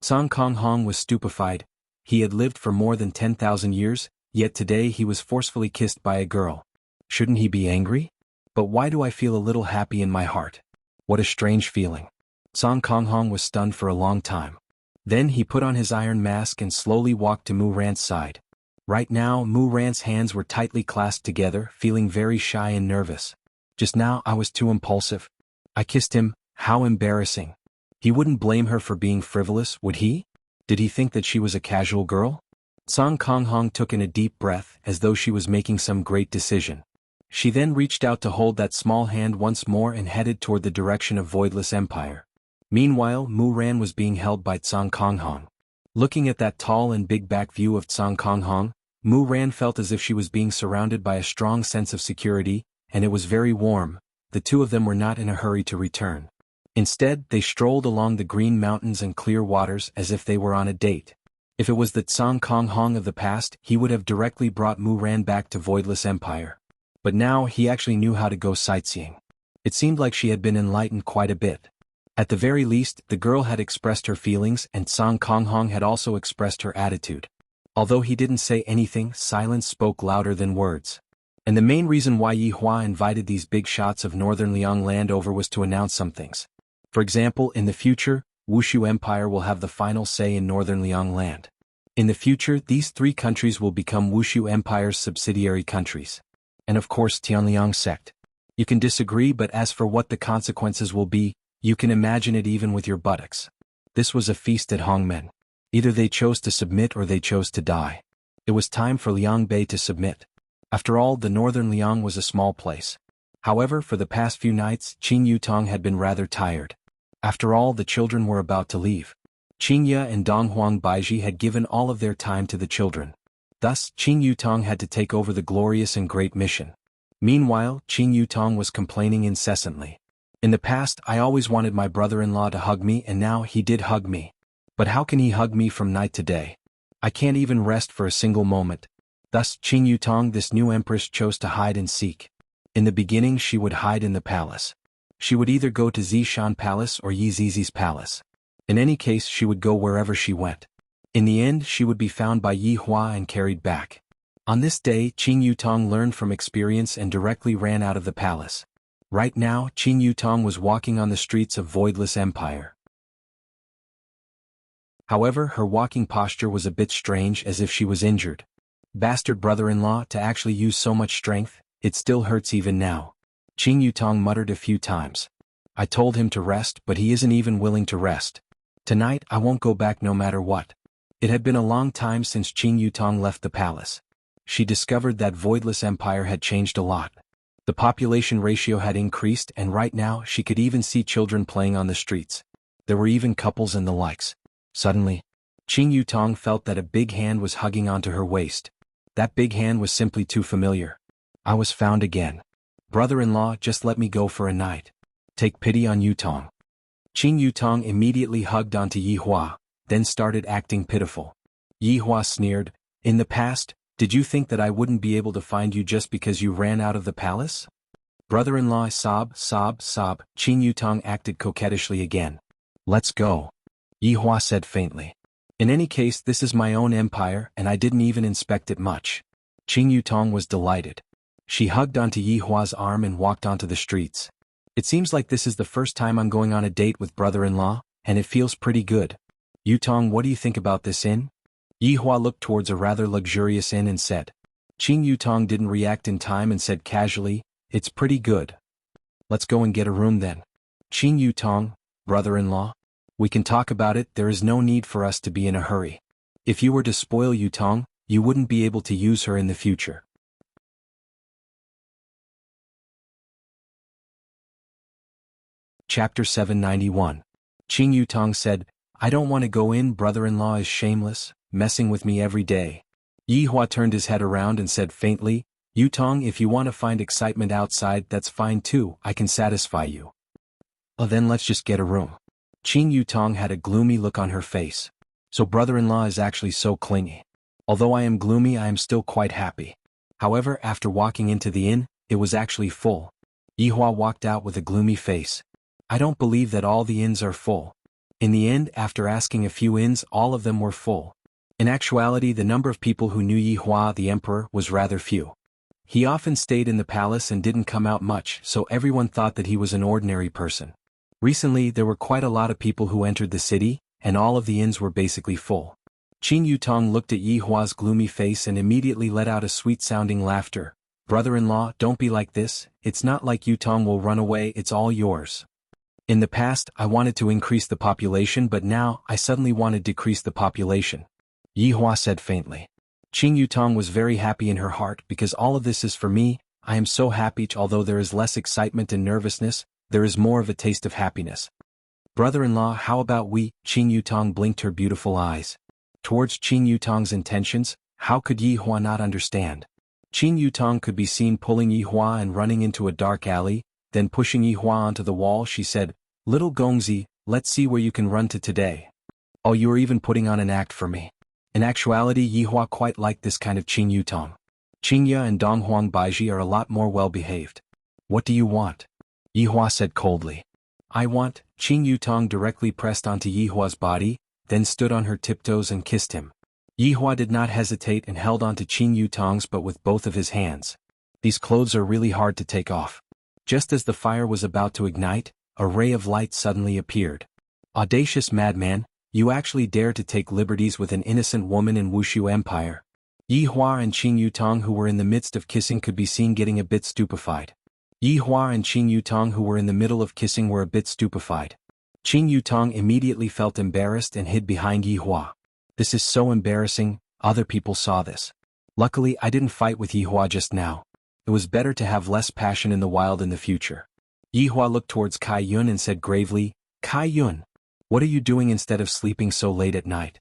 Song Konghong was stupefied. He had lived for more than 10,000 years, yet today he was forcefully kissed by a girl. Shouldn't he be angry? But why do I feel a little happy in my heart? What a strange feeling. Song Konghong was stunned for a long time. Then he put on his iron mask and slowly walked to Mu Ran's side. Right now, Mu Ran's hands were tightly clasped together, feeling very shy and nervous. Just now I was too impulsive. I kissed him, how embarrassing. He wouldn't blame her for being frivolous, would he? Did he think that she was a casual girl? Xuanhuan took in a deep breath as though she was making some great decision. She then reached out to hold that small hand once more and headed toward the direction of Voidless Empire. Meanwhile, Mu Ran was being held by Xuanhuan. Looking at that tall and big back view of Xuanhuan, Mu Ran felt as if she was being surrounded by a strong sense of security, and it was very warm. The two of them were not in a hurry to return. Instead, they strolled along the green mountains and clear waters as if they were on a date. If it was the Xuanhuan of the past, he would have directly brought Mu Ran back to Voidless Empire. But now he actually knew how to go sightseeing. It seemed like she had been enlightened quite a bit. At the very least, the girl had expressed her feelings and Xuanhuan had also expressed her attitude. Although he didn't say anything, silence spoke louder than words. And the main reason why Yi Hua invited these big shots of Northern Liang land over was to announce some things. For example, in the future, Wushu Empire will have the final say in Northern Liang land. In the future, these three countries will become Wushu Empire's subsidiary countries. And of course Tianliang sect. You can disagree, but as for what the consequences will be, you can imagine it even with your buttocks. This was a feast at Hongmen. Either they chose to submit or they chose to die. It was time for Liang Bei to submit. After all, the Northern Liang was a small place. However, for the past few nights, Qing Yutong had been rather tired. After all, the children were about to leave. Qingya and Donghuang Baiji had given all of their time to the children. Thus, Qing Yutong had to take over the glorious and great mission. Meanwhile, Qing Yutong was complaining incessantly. In the past, I always wanted my brother-in-law to hug me, and now he did hug me. But how can he hug me from night to day? I can't even rest for a single moment. Thus, Qing Yutong, this new empress, chose to hide and seek. In the beginning, she would hide in the palace. She would either go to Zishan Palace or Yi Zizi's palace. In any case, she would go wherever she went. In the end, she would be found by Yi Hua and carried back. On this day, Qing Yutong learned from experience and directly ran out of the palace. Right now, Qing Yutong was walking on the streets of Voidless Empire. However, her walking posture was a bit strange, as if she was injured. Bastard brother-in-law, to actually use so much strength, it still hurts even now. Qing Yutong muttered a few times. I told him to rest, but he isn't even willing to rest. Tonight, I won't go back no matter what. It had been a long time since Qing Yutong left the palace. She discovered that Voidless Empire had changed a lot. The population ratio had increased, and right now she could even see children playing on the streets. There were even couples and the likes. Suddenly, Qing Yutong felt that a big hand was hugging onto her waist. That big hand was simply too familiar. I was found again. Brother-in-law, just let me go for a night. Take pity on Yutong. Qing Yutong immediately hugged onto Yi Hua, then started acting pitiful. Yi Hua sneered, in the past, did you think that I wouldn't be able to find you just because you ran out of the palace? Brother-in-law, sob. Qing Yutong acted coquettishly again. Let's go. Yi Hua said faintly. In any case, this is my own empire, and I didn't even inspect it much. Qing Yutong was delighted. She hugged onto Yi Hua's arm and walked onto the streets. It seems like this is the first time I'm going on a date with brother-in-law, and it feels pretty good. Yutong, what do you think about this inn? Yi Hua looked towards a rather luxurious inn and said. Qing Yutong didn't react in time and said casually, it's pretty good. Let's go and get a room then. Qing Yutong, brother-in-law, we can talk about it, there is no need for us to be in a hurry. If you were to spoil Yutong, you wouldn't be able to use her in the future. Chapter 791. Qing Yutong said, I don't want to go in, brother-in-law is shameless, messing with me every day. Yi Hua turned his head around and said faintly, Yutong, if you want to find excitement outside, that's fine too, I can satisfy you. Oh, then let's just get a room. Qing Yutong had a gloomy look on her face. So brother-in-law is actually so clingy. Although I am gloomy, I am still quite happy. However, after walking into the inn, it was actually full. Yi Hua walked out with a gloomy face. I don't believe that all the inns are full. In the end, after asking a few inns, all of them were full. In actuality, the number of people who knew Yi Hua, the emperor, was rather few. He often stayed in the palace and didn't come out much, so everyone thought that he was an ordinary person. Recently, there were quite a lot of people who entered the city, and all of the inns were basically full. Qing Yutong looked at Yi Hua's gloomy face and immediately let out a sweet-sounding laughter. Brother-in-law, don't be like this, it's not like Yutong will run away, it's all yours. In the past, I wanted to increase the population, but now, I suddenly want to decrease the population. Yi Hua said faintly. Qing Yutong was very happy in her heart because all of this is for me. I am so happy. Although there is less excitement and nervousness, there is more of a taste of happiness. Brother-in-law, how about we? Qing Yutong blinked her beautiful eyes. Towards Qing Yutong's intentions, how could Yi Hua not understand? Qing Yutong could be seen pulling Yi Hua and running into a dark alley, then pushing Yi Hua onto the wall. She said, "Little Gongzi, let's see where you can run to today. Oh, you are even putting on an act for me." In actuality, Yi Hua quite liked this kind of Qing Yutong. Xianxia and Donghuang Baiji are a lot more well-behaved. "What do you want?" Yi Hua said coldly. "I want," Qing Yutong directly pressed onto Yi Hua's body, then stood on her tiptoes and kissed him. Yi Hua did not hesitate and held onto Qing Yutong's but with both of his hands. These clothes are really hard to take off. Just as the fire was about to ignite, a ray of light suddenly appeared. "Audacious madman, you actually dare to take liberties with an innocent woman in Wushu Empire." Yi Hua and Qing Yutong, who were in the midst of kissing, could be seen getting a bit stupefied. Yi Hua and Qing Yutong, who were in the middle of kissing, were a bit stupefied. Qing Yutong immediately felt embarrassed and hid behind Yi Hua. "This is so embarrassing, other people saw this. Luckily I didn't fight with Yi Hua just now. It was better to have less passion in the wild in the future." Yi Hua looked towards Kai Yun and said gravely, "Kai Yun, what are you doing instead of sleeping so late at night?"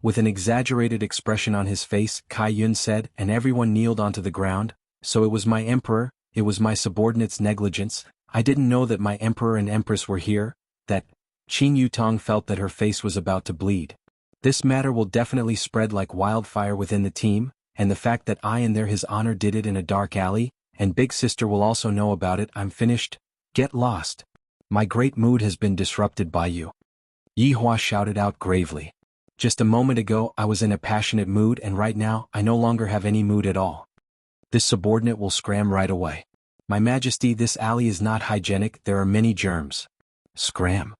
With an exaggerated expression on his face, Kai Yun said, and everyone kneeled onto the ground, "So it was my emperor, it was my subordinate's negligence. I didn't know that my emperor and empress were here, that..." Qing Yutong felt that her face was about to bleed. "This matter will definitely spread like wildfire within the team, and the fact that I and his honor did it in a dark alley, and big sister will also know about it. I'm finished. Get lost. My great mood has been disrupted by you." Yi Hua shouted out gravely. "Just a moment ago I was in a passionate mood, and right now I no longer have any mood at all. This subordinate will scram right away. My Majesty, this alley is not hygienic, there are many germs." "Scram?"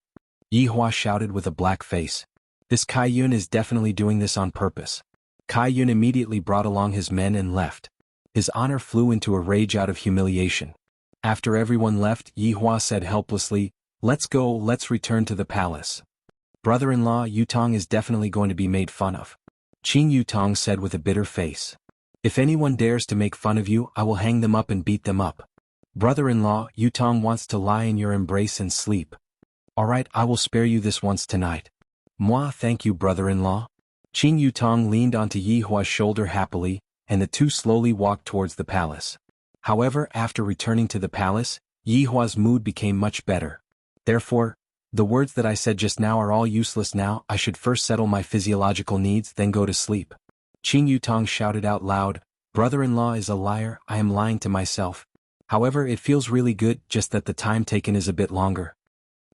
Yi Hua shouted with a black face. "This Kai Yun is definitely doing this on purpose." Kai Yun immediately brought along his men and left. His honor flew into a rage out of humiliation. After everyone left, Yi Hua said helplessly, "Let's go, let's return to the palace. Brother-in-law, Yutong is definitely going to be made fun of." Qing Yutong said with a bitter face. "If anyone dares to make fun of you, I will hang them up and beat them up. Brother-in-law, Yutong wants to lie in your embrace and sleep. Alright, I will spare you this once tonight." "Moi, thank you, brother-in-law." Qing Yutong leaned onto Yi Hua's shoulder happily, and the two slowly walked towards the palace. However, after returning to the palace, Yi Hua's mood became much better. "Therefore, the words that I said just now are all useless now. I should first settle my physiological needs, then go to sleep." Qing Yutong shouted out loud, "Brother-in-law is a liar, I am lying to myself. However, it feels really good, just that the time taken is a bit longer."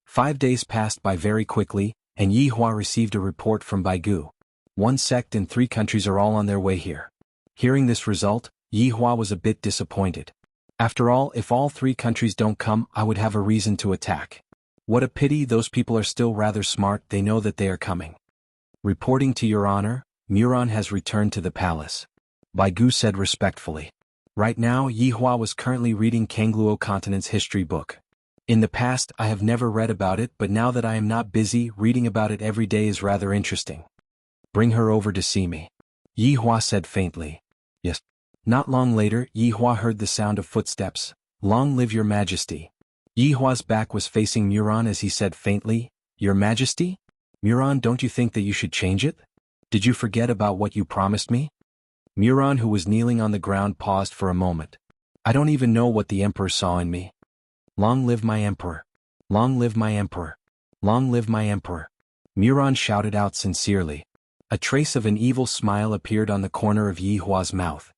5 days passed by very quickly, and Yi Hua received a report from Baigu. 1 sect and 3 countries are all on their way here. Hearing this result, Yi Hua was a bit disappointed. After all, if all 3 countries don't come, I would have a reason to attack. What a pity, those people are still rather smart, they know that they are coming. "Reporting to your honor, Muran has returned to the palace," Baigu said respectfully. Right now, Yi Hua was currently reading Kangluo Continent's history book. In the past, I have never read about it, but now that I am not busy, reading about it every day is rather interesting. "Bring her over to see me," Yi Hua said faintly. "Yes." Not long later, Yi Hua heard the sound of footsteps. "Long live your majesty." Yi Hua's back was facing Muran as he said faintly, "Your majesty? Muran, don't you think that you should change it? Did you forget about what you promised me?" Muran, who was kneeling on the ground, paused for a moment. "I don't even know what the emperor saw in me." "Long live my emperor! Long live my emperor! Long live my emperor!" Muran shouted out sincerely. A trace of an evil smile appeared on the corner of Yi Hua's mouth.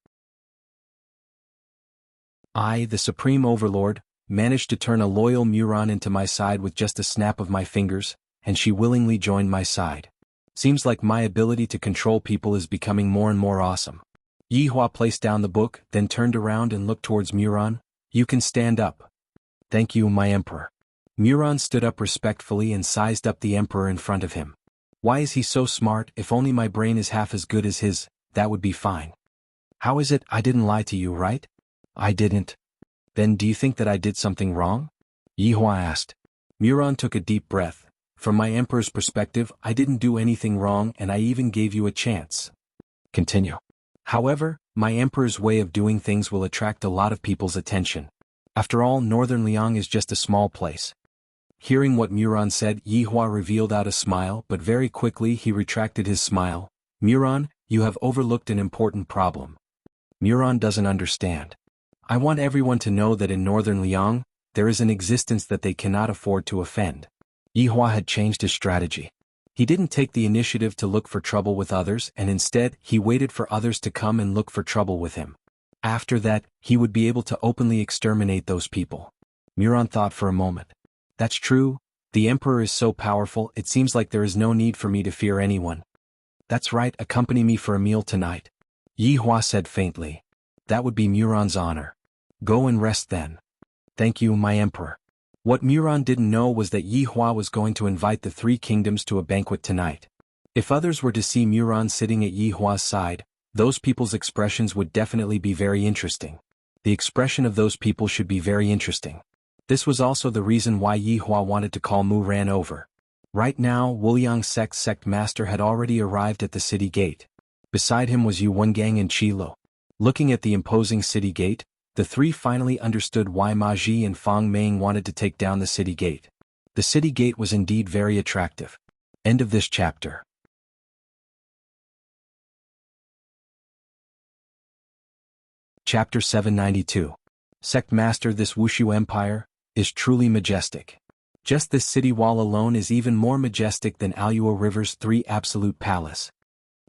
"I, the Supreme Overlord, managed to turn a loyal Muran into my side with just a snap of my fingers, and she willingly joined my side. Seems like my ability to control people is becoming more and more awesome." Yi Hua placed down the book, then turned around and looked towards Muran. "You can stand up." "Thank you, my emperor." Muran stood up respectfully and sized up the emperor in front of him. "Why is he so smart? If only my brain is half as good as his, that would be fine." "How is it? I didn't lie to you, right?" "I didn't." "Then do you think that I did something wrong?" Yi Hua asked. Muran took a deep breath. from my emperor's perspective, I didn't do anything wrong and I even gave you a chance. Continue. However, my emperor's way of doing things will attract a lot of people's attention. After all, Northern Liang is just a small place. Hearing what Muran said, Yihua revealed out a smile, but very quickly he retracted his smile. Muran, you have overlooked an important problem. Muran doesn't understand. I want everyone to know that in Northern Liang, there is an existence that they cannot afford to offend. Yihua had changed his strategy. He didn't take the initiative to look for trouble with others, and instead, he waited for others to come and look for trouble with him. After that, he would be able to openly exterminate those people. Muran thought for a moment. That's true, the Emperor is so powerful, it seems like there is no need for me to fear anyone. That's right, accompany me for a meal tonight. Yihua said faintly. That would be Muran's honor. Go and rest then. Thank you, my Emperor. What Muran didn't know was that Yihua was going to invite the three kingdoms to a banquet tonight. If others were to see Muran sitting at Yihua's side, those people's expressions would definitely be very interesting. The expression of those people should be very interesting. This was also the reason why Yihua wanted to call Muran over. Right now, Wuliang sect master had already arrived at the city gate. Beside him was Yu Wengang and Qilo. Looking at the imposing city gate, the three finally understood why Ma Ji and Fang Meng wanted to take down the city gate. The city gate was indeed very attractive. End of this chapter. Chapter 792. Sect Master, this Wushu Empire is truly majestic. Just this city wall alone is even more majestic than Aluo River's 3 absolute palace.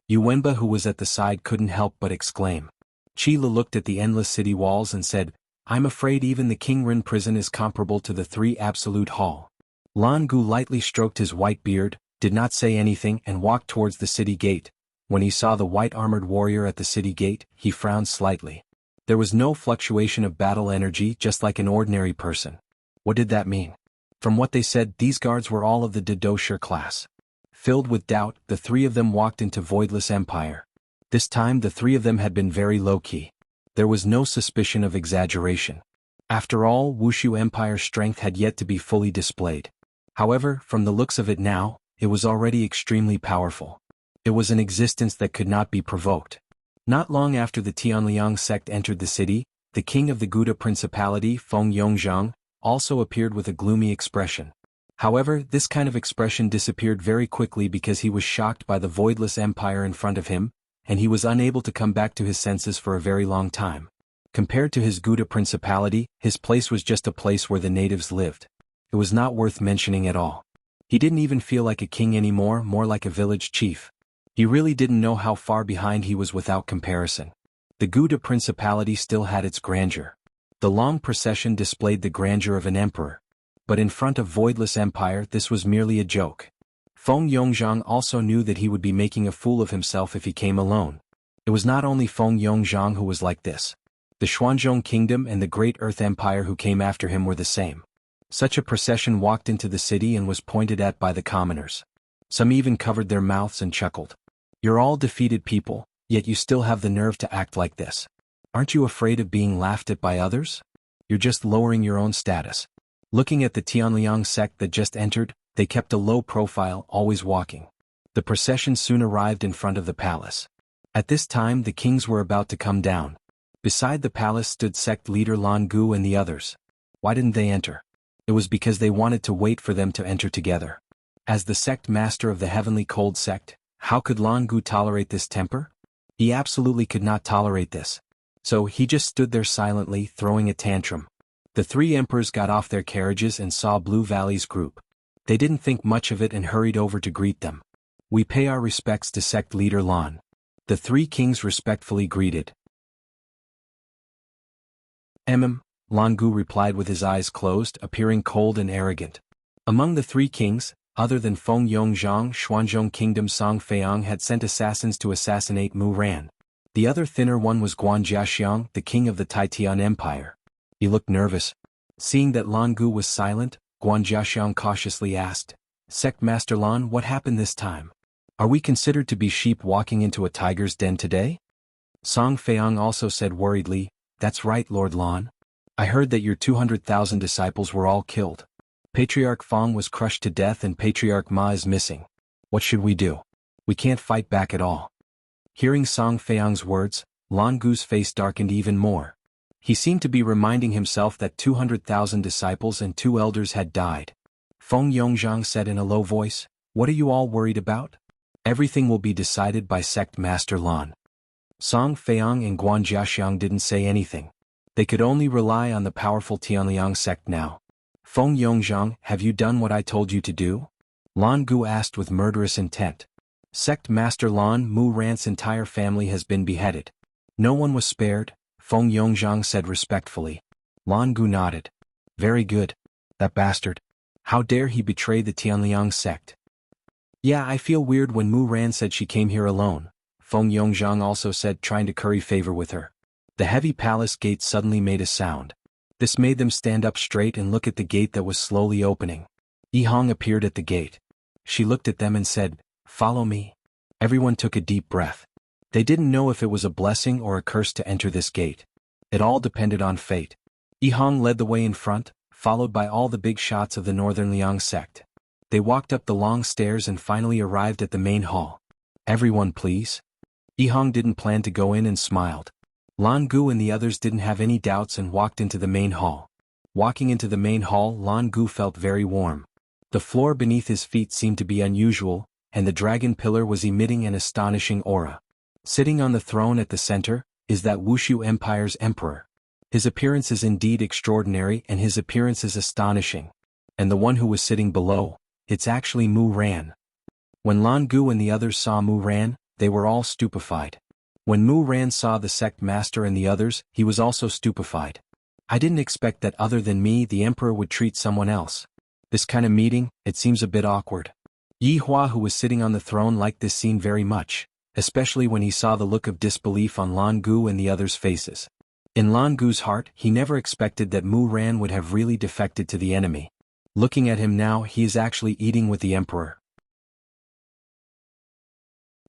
Yuwenba, who was at the side, couldn't help but exclaim. Qila looked at the endless city walls and said, I'm afraid even the Qingren prison is comparable to the 3 absolute hall. Lan Gu lightly stroked his white beard, did not say anything and walked towards the city gate. When he saw the white-armored warrior at the city gate, he frowned slightly. There was no fluctuation of battle energy, just like an ordinary person. What did that mean? From what they said, these guards were all of the Dodosher class. Filled with doubt, the 3 of them walked into Voidless Empire. This time the 3 of them had been very low-key. There was no suspicion of exaggeration. After all, Wushu Empire's strength had yet to be fully displayed. However, from the looks of it now, it was already extremely powerful. It was an existence that could not be provoked. Not long after the Tianliang sect entered the city, the king of the Gouda Principality, Feng Yongzhang, also appeared with a gloomy expression. However, this kind of expression disappeared very quickly because he was shocked by the Voidless Empire in front of him, and he was unable to come back to his senses for a very long time. Compared to his Gouda Principality, his place was just a place where the natives lived. It was not worth mentioning at all. He didn't even feel like a king anymore, more like a village chief. He really didn't know how far behind he was without comparison. The Gouda Principality still had its grandeur. The long procession displayed the grandeur of an emperor. But in front of Voidless Empire, this was merely a joke. Feng Yongzhang also knew that he would be making a fool of himself if he came alone. It was not only Feng Yongzhang who was like this. The Xuanzhong Kingdom and the Great Earth Empire who came after him were the same. Such a procession walked into the city and was pointed at by the commoners. Some even covered their mouths and chuckled. You're all defeated people, yet you still have the nerve to act like this. Aren't you afraid of being laughed at by others? You're just lowering your own status. Looking at the Tianliang sect that just entered, they kept a low profile, always walking. The procession soon arrived in front of the palace. At this time the kings were about to come down. Beside the palace stood sect leader Lan Gu and the others. Why didn't they enter? It was because they wanted to wait for them to enter together. As the sect master of the Heavenly Cold sect, how could Lan Gu tolerate this temper? He absolutely could not tolerate this. So he just stood there silently, throwing a tantrum. The 3 emperors got off their carriages and saw Blue Valley's group. They didn't think much of it and hurried over to greet them. We pay our respects to sect leader Lan. The 3 kings respectfully greeted. Lan Gu replied with his eyes closed, appearing cold and arrogant. Among the 3 kings, other than Feng Yongzhang, Xuanzhong Kingdom Song Feiyang had sent assassins to assassinate Mu Ran. The other thinner one was Guan Jiaxiang, the king of the Taitian Empire. He looked nervous. Seeing that Lan Gu was silent, Guan Jiaxiang cautiously asked, Sect Master Lan, what happened this time? Are we considered to be sheep walking into a tiger's den today? Song Feiyang also said worriedly, That's right, Lord Lan. I heard that your 200,000 disciples were all killed. Patriarch Fong was crushed to death and Patriarch Ma is missing. What should we do? We can't fight back at all. Hearing Song Feiyang's words, Lan Gu's face darkened even more. He seemed to be reminding himself that 200,000 disciples and 2 elders had died. Feng Yongzhang said in a low voice, "What are you all worried about? Everything will be decided by Sect Master Lan." Song Feiyang and Guan Jiaxiang didn't say anything. They could only rely on the powerful Tianliang sect now. "Feng Yongzhang, have you done what I told you to do?" Lan Gu asked with murderous intent. "Sect Master Lan Mu Ran's entire family has been beheaded. No one was spared," Feng Yongzhang said respectfully. Lan Gu nodded. "Very good. That bastard. How dare he betray the Tianliang sect?" "Yeah, I feel weird when Mu Ran said she came here alone," Feng Yongzhang also said, trying to curry favor with her. The heavy palace gate suddenly made a sound. This made them stand up straight and look at the gate that was slowly opening. Yi Hong appeared at the gate. She looked at them and said, "Follow me." Everyone took a deep breath. They didn't know if it was a blessing or a curse to enter this gate. It all depended on fate. Yi Hong led the way in front, followed by all the big shots of the Northern Liang sect. They walked up the long stairs and finally arrived at the main hall. "Everyone please." Yi Hong didn't plan to go in and smiled. Lan Gu and the others didn't have any doubts and walked into the main hall. Walking into the main hall, Lan Gu felt very warm. The floor beneath his feet seemed to be unusual, and the dragon pillar was emitting an astonishing aura. Sitting on the throne at the center is that Wushu Empire's emperor. His appearance is indeed extraordinary and his appearance is astonishing. And the one who was sitting below, it's actually Mu Ran. When Lan Gu and the others saw Mu Ran, they were all stupefied. When Mu Ran saw the sect master and the others, he was also stupefied. "I didn't expect that other than me the emperor would treat someone else. This kind of meeting, it seems a bit awkward." Yi Hua, who was sitting on the throne, liked this scene very much, especially when he saw the look of disbelief on Lan Gu and the others' faces. In Lan Gu's heart, he never expected that Mu Ran would have really defected to the enemy. Looking at him now, he is actually eating with the emperor.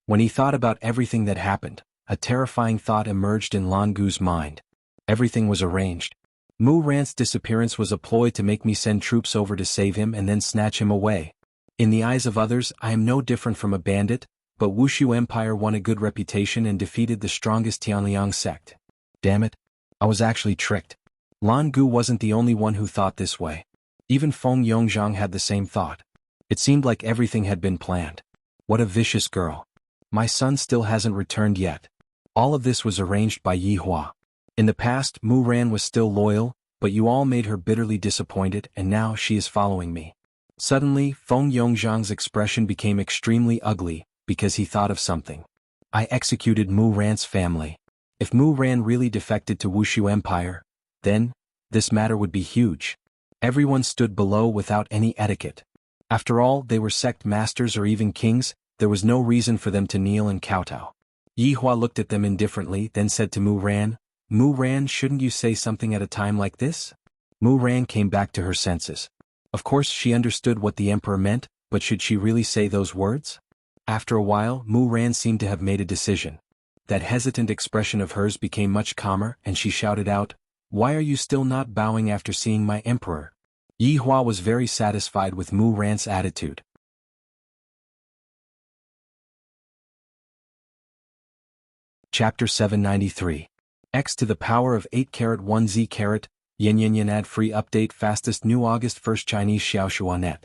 When he thought about everything that happened, a terrifying thought emerged in Lan Gu's mind. Everything was arranged. Mu Ran's disappearance was a ploy to make me send troops over to save him and then snatch him away. In the eyes of others, I am no different from a bandit, but Wushu Empire won a good reputation and defeated the strongest Tianliang sect. Damn it. I was actually tricked. Lan Gu wasn't the only one who thought this way. Even Feng Yongzhang had the same thought. It seemed like everything had been planned. What a vicious girl. My son still hasn't returned yet. All of this was arranged by Yi Hua. In the past, Mu Ran was still loyal, but you all made her bitterly disappointed and now she is following me. Suddenly, Feng Yongzhang's expression became extremely ugly, because he thought of something. I executed Mu Ran's family. If Mu Ran really defected to Wushu Empire, then, this matter would be huge. Everyone stood below without any etiquette. After all, they were sect masters or even kings, there was no reason for them to kneel and kowtow. Yi Hua looked at them indifferently, then said to Mu Ran, shouldn't you say something at a time like this? Mu Ran came back to her senses. Of course she understood what the emperor meant, but should she really say those words? After a while, Mu Ran seemed to have made a decision. That hesitant expression of hers became much calmer and she shouted out, "Why are you still not bowing after seeing my emperor?" Yi Hua was very satisfied with Mu Ran's attitude. Chapter 793. X to the power of 8-1Z. Yin ad-free update fastest new August 1st Chinese xiaoxuanet.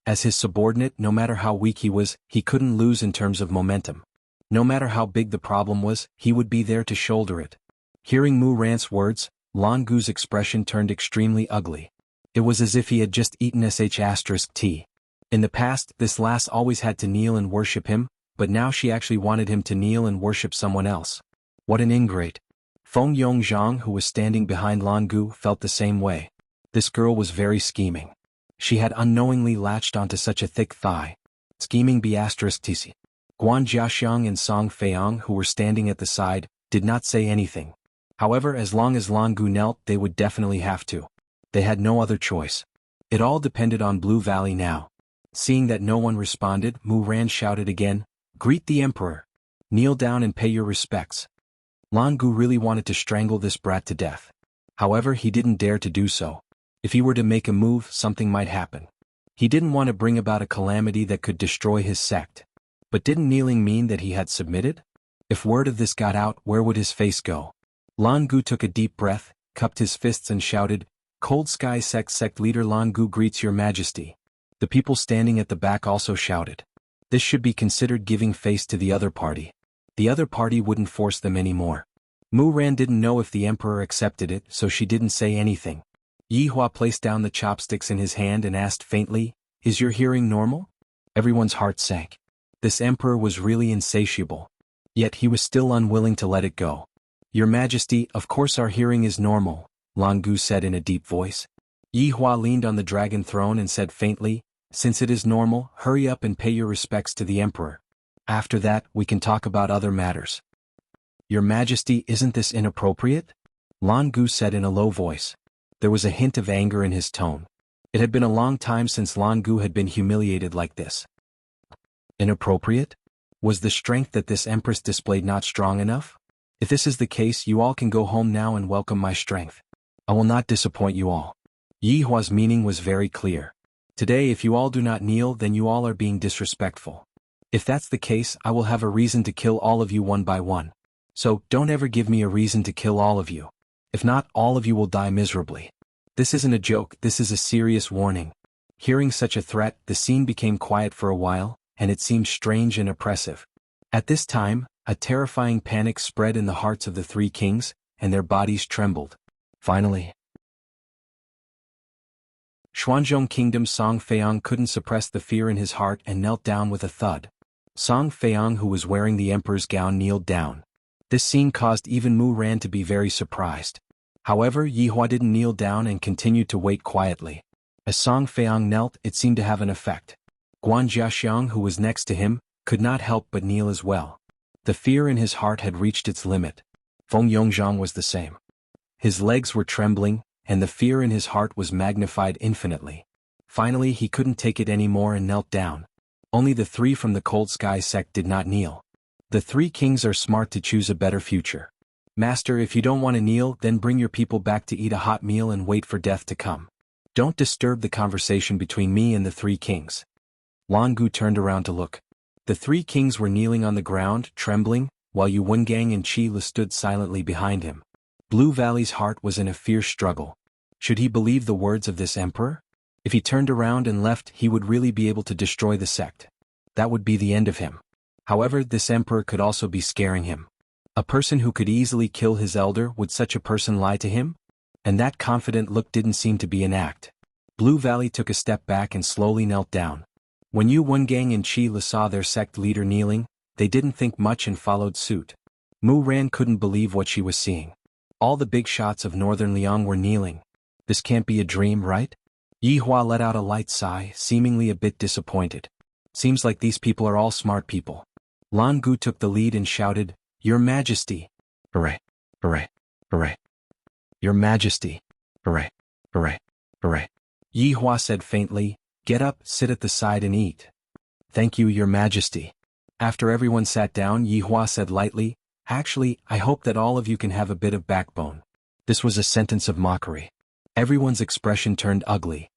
As his subordinate, no matter how weak he was, he couldn't lose in terms of momentum. No matter how big the problem was, he would be there to shoulder it. Hearing Mu Ran's words, Lan Gu's expression turned extremely ugly. It was as if he had just eaten sh*t. In the past, this lass always had to kneel and worship him, but now she actually wanted him to kneel and worship someone else. What an ingrate. Feng Yongzhang, who was standing behind Lan Gu, felt the same way. This girl was very scheming. She had unknowingly latched onto such a thick thigh. Scheming *tc. Guan Jiaxiang and Song Feiyang, who were standing at the side, did not say anything. However, as long as Lan Gu knelt, they would definitely have to. They had no other choice. It all depended on Blue Valley now. Seeing that no one responded, Mu Ran shouted again, "Greet the emperor. Kneel down and pay your respects." Lan Gu really wanted to strangle this brat to death. However, he didn't dare to do so. If he were to make a move, something might happen. He didn't want to bring about a calamity that could destroy his sect. But didn't kneeling mean that he had submitted? If word of this got out, where would his face go? Lan Gu took a deep breath, cupped his fists and shouted, "Cold Sky sect leader Lan Gu greets your majesty." The people standing at the back also shouted. This should be considered giving face to the other party. The other party wouldn't force them anymore. Mu Ran didn't know if the emperor accepted it, so she didn't say anything. Yi Hua placed down the chopsticks in his hand and asked faintly, "Is your hearing normal?" Everyone's heart sank. This emperor was really insatiable. Yet he was still unwilling to let it go. "Your Majesty, of course our hearing is normal," Lan Gu said in a deep voice. Yi Hua leaned on the dragon throne and said faintly, "Since it is normal, hurry up and pay your respects to the emperor. After that, we can talk about other matters." "Your Majesty, isn't this inappropriate?" Lan Gu said in a low voice. There was a hint of anger in his tone. It had been a long time since Lan Gu had been humiliated like this. Inappropriate? Was the strength that this empress displayed not strong enough? If this is the case, you all can go home now and welcome my strength. I will not disappoint you all. Yi Hua's meaning was very clear. Today, if you all do not kneel, then you all are being disrespectful. If that's the case, I will have a reason to kill all of you one by one. So, don't ever give me a reason to kill all of you. If not, all of you will die miserably. This isn't a joke, this is a serious warning. Hearing such a threat, the scene became quiet for a while, and it seemed strange and oppressive. At this time, a terrifying panic spread in the hearts of the three kings, and their bodies trembled. Finally, Xuanzhong Kingdom Song Feiyang couldn't suppress the fear in his heart and knelt down with a thud. Song Feiyang, who was wearing the emperor's gown, kneeled down. This scene caused even Mu Ran to be very surprised. However, Yi Hua didn't kneel down and continued to wait quietly. As Song Feiyang knelt, it seemed to have an effect. Guan Jiaxiang, who was next to him, could not help but kneel as well. The fear in his heart had reached its limit. Feng Yongzhang was the same. His legs were trembling, and the fear in his heart was magnified infinitely. Finally, he couldn't take it anymore and knelt down. Only the three from the Cold Sky sect did not kneel. The three kings are smart to choose a better future. "Master, if you don't want to kneel, then bring your people back to eat a hot meal and wait for death to come. Don't disturb the conversation between me and the three kings." Lan Gu turned around to look. The three kings were kneeling on the ground, trembling, while Yu Wengang and Qi Lu stood silently behind him. Blue Valley's heart was in a fierce struggle. Should he believe the words of this emperor? If he turned around and left, he would really be able to destroy the sect. That would be the end of him. However, this emperor could also be scaring him. A person who could easily kill his elder, would such a person lie to him? And that confident look didn't seem to be an act. Blue Valley took a step back and slowly knelt down. When Yu Wengang and Qi Lu saw their sect leader kneeling, they didn't think much and followed suit. Mu Ran couldn't believe what she was seeing. All the big shots of Northern Liang were kneeling. This can't be a dream, right? Yi Hua let out a light sigh, seemingly a bit disappointed. Seems like these people are all smart people. Lan Gu took the lead and shouted, "Your Majesty!" "Hooray! Hooray! Hooray! Your Majesty! Hooray! Hooray! Hooray!" Yi Hua said faintly, "Get up, sit at the side and eat." "Thank you, Your Majesty." After everyone sat down, Yi Hua said lightly, "Actually, I hope that all of you can have a bit of backbone." This was a sentence of mockery. Everyone's expression turned ugly.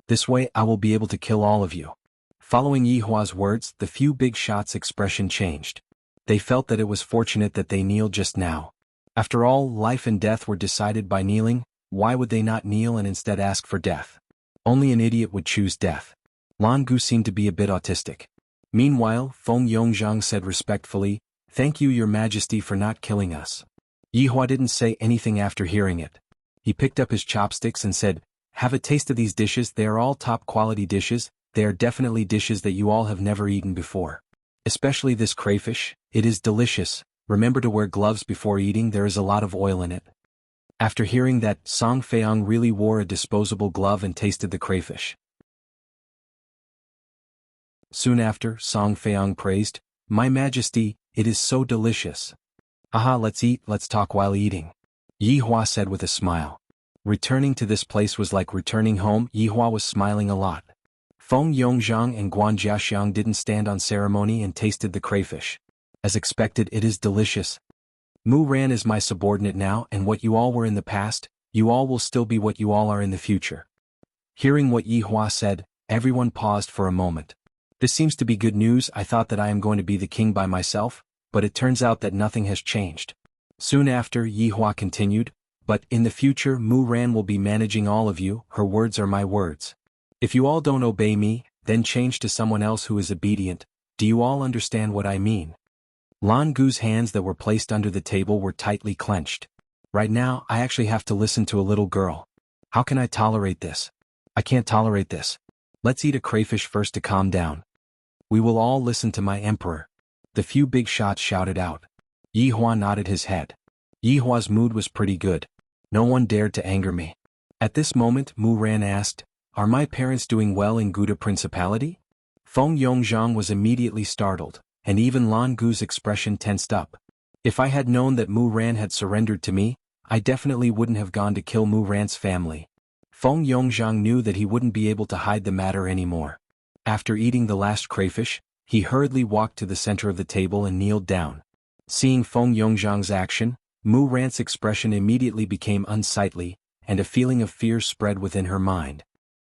"This way I will be able to kill all of you." Following Yi Hua's words, the few big shots' expression changed. They felt that it was fortunate that they kneeled just now. After all, life and death were decided by kneeling. Why would they not kneel and instead ask for death? Only an idiot would choose death. Lan Gu seemed to be a bit autistic. Meanwhile, Feng Yongzhang said respectfully, "Thank you, Your Majesty, for not killing us." Yi Hua didn't say anything after hearing it. He picked up his chopsticks and said, "Have a taste of these dishes, they are all top-quality dishes, they are definitely dishes that you all have never eaten before. Especially this crayfish, it is delicious. Remember to wear gloves before eating, there is a lot of oil in it." After hearing that, Song Feiyang really wore a disposable glove and tasted the crayfish. Soon after, Song Feiyang praised, "My Majesty, it is so delicious." "Aha, let's eat, let's talk while eating," Yi Hua said with a smile. Returning to this place was like returning home. Yi Hua was smiling a lot. Feng Yongzhang and Guan Jiaxiang didn't stand on ceremony and tasted the crayfish. As expected, it is delicious. Mu Ran is my subordinate now, and what you all were in the past, you all will still be what you all are in the future. Hearing what Yi Hua said, everyone paused for a moment. This seems to be good news. I thought that I am going to be the king by myself, but it turns out that nothing has changed. Soon after, Yi Hua continued, but in the future Mu Ran will be managing all of you. Her words are my words. If you all don't obey me, then change to someone else who is obedient. Do you all understand what I mean? Lan Gu's hands that were placed under the table were tightly clenched. Right now, I actually have to listen to a little girl. How can I tolerate this? I can't tolerate this. Let's eat a crayfish first to calm down. We will all listen to my emperor. The few big shots shouted out. Yi Hua nodded his head. Yi Hua's mood was pretty good. No one dared to anger me. At this moment, Mu Ran asked, "Are my parents doing well in Gouda Principality?" Feng Yongzhang was immediately startled, and even Lan Gu's expression tensed up. If I had known that Mu Ran had surrendered to me, I definitely wouldn't have gone to kill Mu Ran's family. Feng Yongzhang knew that he wouldn't be able to hide the matter anymore. After eating the last crayfish, he hurriedly walked to the center of the table and kneeled down. Seeing Feng Yongzhang's action, Mu Ran's expression immediately became unsightly, and a feeling of fear spread within her mind.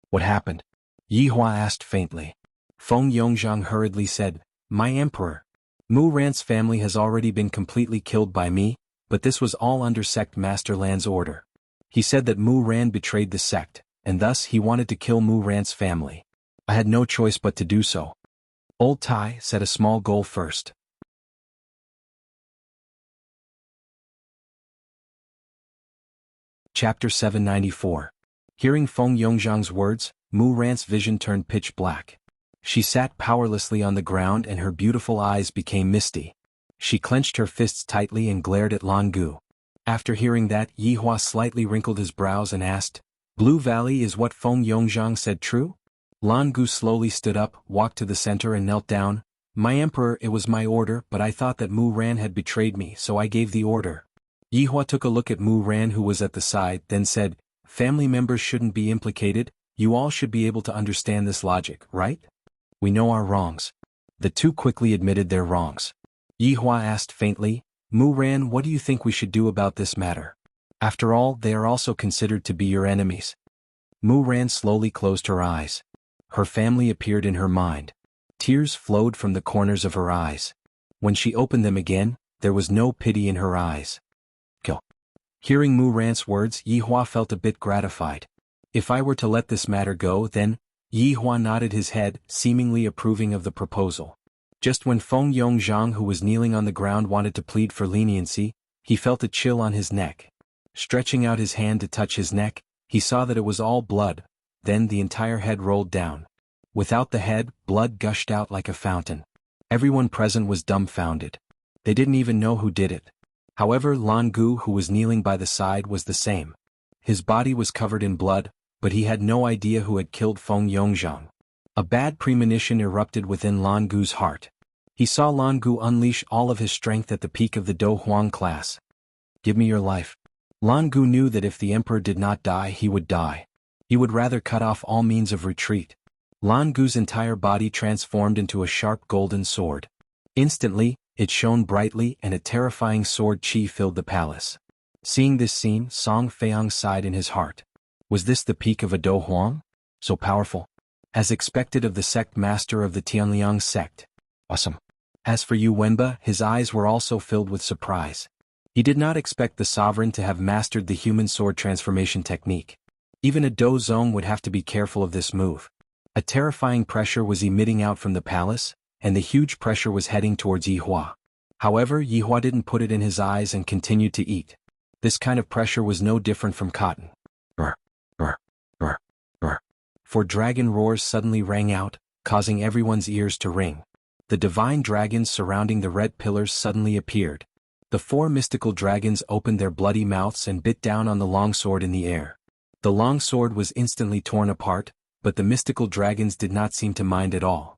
What happened? Yi Hua asked faintly. Feng Yongzhang hurriedly said, "My emperor. Mu Ran's family has already been completely killed by me, but this was all under sect Master Lan's order. He said that Mu Ran betrayed the sect, and thus he wanted to kill Mu Ran's family. I had no choice but to do so." Old Tai set a small goal first. Chapter 794. Hearing Feng Yongzhang's words, Mu Ran's vision turned pitch black. She sat powerlessly on the ground and her beautiful eyes became misty. She clenched her fists tightly and glared at Lan Gu. After hearing that, Yi Hua slightly wrinkled his brows and asked, "Blue Valley, is what Feng Yongzhang said true?" Lan Gu slowly stood up, walked to the center and knelt down. "My emperor, it was my order, but I thought that Mu Ran had betrayed me, so I gave the order." Yi Hua took a look at Mu Ran who was at the side, then said, "Family members shouldn't be implicated. You all should be able to understand this logic, right? We know our wrongs." The two quickly admitted their wrongs. Yi Hua asked faintly, "Mu Ran, what do you think we should do about this matter? After all, they are also considered to be your enemies." Mu Ran slowly closed her eyes. Her family appeared in her mind. Tears flowed from the corners of her eyes. When she opened them again, there was no pity in her eyes. Kill. Hearing Mu Ran's words, Yi Hua felt a bit gratified. If I were to let this matter go, then... Yi Hua nodded his head, seemingly approving of the proposal. Just when Feng Yongzhang, who was kneeling on the ground, wanted to plead for leniency, he felt a chill on his neck. Stretching out his hand to touch his neck, he saw that it was all blood. Then the entire head rolled down. Without the head, blood gushed out like a fountain. Everyone present was dumbfounded. They didn't even know who did it. However, Lan Gu, who was kneeling by the side, was the same. His body was covered in blood, but he had no idea who had killed Feng Yongzhang. A bad premonition erupted within Lan Gu's heart. He saw Lan Gu unleash all of his strength at the peak of the Do Huang class. "Give me your life." Lan Gu knew that if the emperor did not die, he would die. He would rather cut off all means of retreat. Lan Gu's entire body transformed into a sharp golden sword. Instantly, it shone brightly and a terrifying sword chi filled the palace. Seeing this scene, Song Feiyang sighed in his heart. Was this the peak of a Do Huang? So powerful. As expected of the sect master of the Tianliang sect. Awesome. As for Yu Wenba, his eyes were also filled with surprise. He did not expect the sovereign to have mastered the human sword transformation technique. Even a Do Zong would have to be careful of this move. A terrifying pressure was emitting out from the palace, and the huge pressure was heading towards Yi Hua. However, Yi Hua didn't put it in his eyes and continued to eat. This kind of pressure was no different from cotton. Brr, brr, brr, brr. For dragon roars suddenly rang out, causing everyone's ears to ring. The divine dragons surrounding the red pillars suddenly appeared. The four mystical dragons opened their bloody mouths and bit down on the longsword in the air. The longsword was instantly torn apart, but the mystical dragons did not seem to mind at all.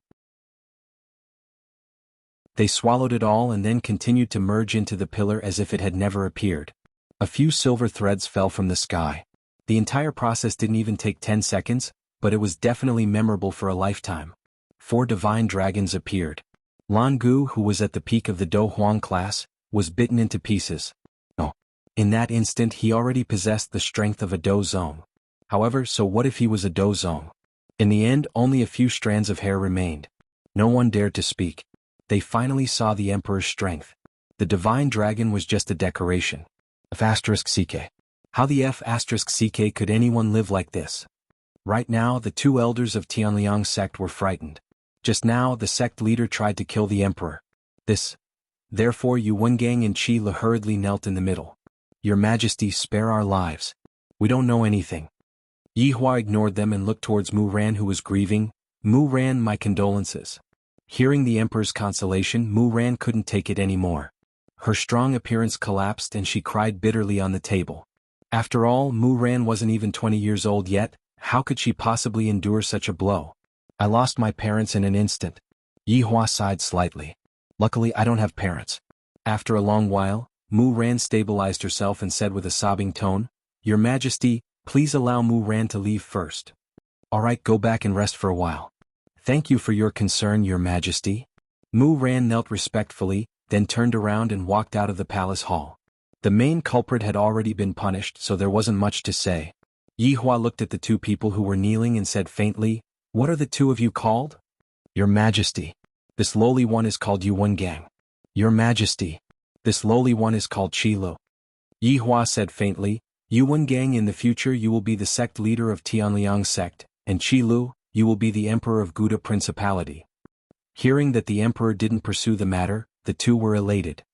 They swallowed it all and then continued to merge into the pillar as if it had never appeared. A few silver threads fell from the sky. The entire process didn't even take 10 seconds, but it was definitely memorable for a lifetime. 4 divine dragons appeared. Lan Gu, who was at the peak of the Do Huang class, was bitten into pieces. Oh. In that instant he already possessed the strength of a Do Zong. However, so what if he was a dozong? In the end, only a few strands of hair remained. No one dared to speak. They finally saw the emperor's strength. The divine dragon was just a decoration. F*ck. How the F*ck could anyone live like this? Right now, the two elders of Tianliang sect were frightened. Just now, the sect leader tried to kill the emperor. Therefore Yu Wengang and Qi Lu hurriedly knelt in the middle. Your Majesty, spare our lives. We don't know anything. Yi Hua ignored them and looked towards Mu Ran, who was grieving. Mu Ran, my condolences. Hearing the emperor's consolation, Mu Ran couldn't take it anymore. Her strong appearance collapsed and she cried bitterly on the table. After all, Mu Ran wasn't even 20 years old yet. How could she possibly endure such a blow? I lost my parents in an instant. Yi Hua sighed slightly. Luckily, I don't have parents. After a long while, Mu Ran stabilized herself and said with a sobbing tone, Your Majesty, please allow Mu Ran to leave first. All right, go back and rest for a while. Thank you for your concern, Your Majesty. Mu Ran knelt respectfully, then turned around and walked out of the palace hall. The main culprit had already been punished, so there wasn't much to say. Yi Hua looked at the two people who were kneeling and said faintly, What are the two of you called? Your Majesty. This lowly one is called Yu Wengang. Your Majesty. This lowly one is called Qi Lu. Yi Hua said faintly, Yu Wengang, in the future you will be the sect leader of Tianliang sect, and Qi Lu, you will be the emperor of Gouda Principality. Hearing that the emperor didn't pursue the matter, the two were elated.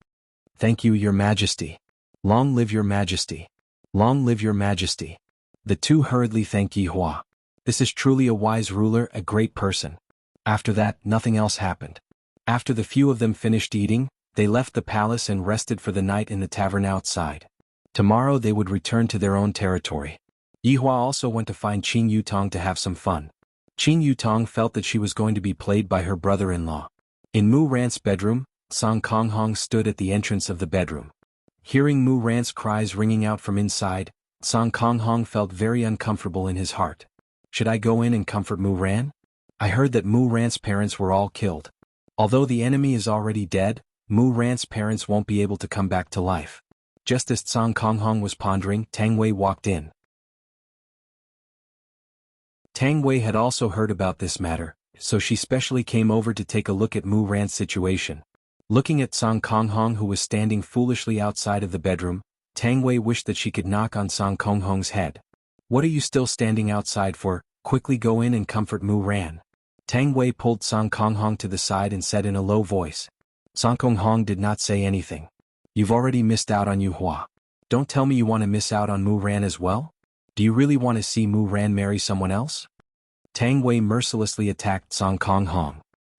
Thank you, Your Majesty. Long live Your Majesty. Long live Your Majesty. The two hurriedly thanked Yi Hua. This is truly a wise ruler, a great person. After that, nothing else happened. After the few of them finished eating, they left the palace and rested for the night in the tavern outside. Tomorrow they would return to their own territory. Yi Hua also went to find Qin Yutong to have some fun. Qin Yutong felt that she was going to be played by her brother-in-law. In Mu Ran's bedroom, Song Konghong stood at the entrance of the bedroom. Hearing Mu Ran's cries ringing out from inside, Song Konghong felt very uncomfortable in his heart. Should I go in and comfort Mu Ran? I heard that Mu Ran's parents were all killed. Although the enemy is already dead, Mu Ran's parents won't be able to come back to life. Just as Song Konghong was pondering, Tang Wei walked in. Tang Wei had also heard about this matter, so she specially came over to take a look at Mu Ran's situation. Looking at Song Konghong, who was standing foolishly outside of the bedroom, Tang Wei wished that she could knock on Song Konghong's head. What are you still standing outside for? Quickly go in and comfort Mu Ran. Tang Wei pulled Song Konghong to the side and said in a low voice. Song Konghong did not say anything. You've already missed out on Yu Hua. Don't tell me you want to miss out on Mu Ran as well? Do you really want to see Mu Ran marry someone else? Tang Wei mercilessly attacked Song Konghong.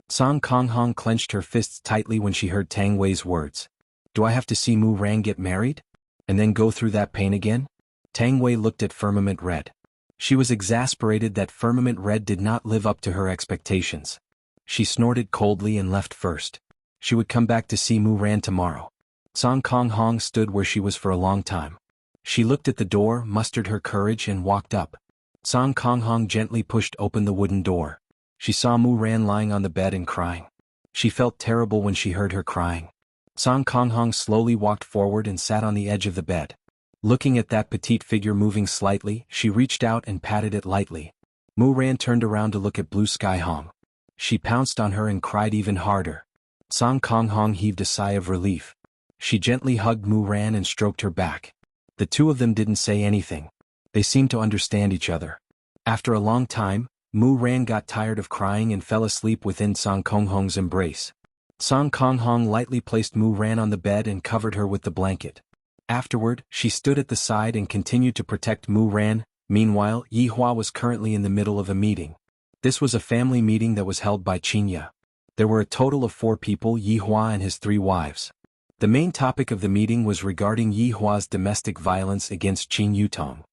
Song Konghong clenched her fists tightly when she heard Tang Wei's words. Do I have to see Mu Ran get married? And then go through that pain again? Tang Wei looked at Firmament Red. She was exasperated that Firmament Red did not live up to her expectations. She snorted coldly and left first. She would come back to see Mu Ran tomorrow. Song Konghong stood where she was for a long time. She looked at the door, mustered her courage and walked up. Song Konghong gently pushed open the wooden door. She saw Mu Ran lying on the bed and crying. She felt terrible when she heard her crying. Song Konghong slowly walked forward and sat on the edge of the bed. Looking at that petite figure moving slightly, she reached out and patted it lightly. Mu Ran turned around to look at Blue Sky Hong. She pounced on her and cried even harder. Song Konghong heaved a sigh of relief. She gently hugged Mu Ran and stroked her back. The two of them didn't say anything. They seemed to understand each other. After a long time, Mu Ran got tired of crying and fell asleep within Song Konghong's embrace. Song Konghong lightly placed Mu Ran on the bed and covered her with the blanket. Afterward, she stood at the side and continued to protect Mu Ran. Meanwhile, Yi Hua was currently in the middle of a meeting. This was a family meeting that was held by Xianxia. There were a total of 4 people, Yi Hua and his 3 wives. The main topic of the meeting was regarding Yi Hua's domestic violence against Qin Yutong.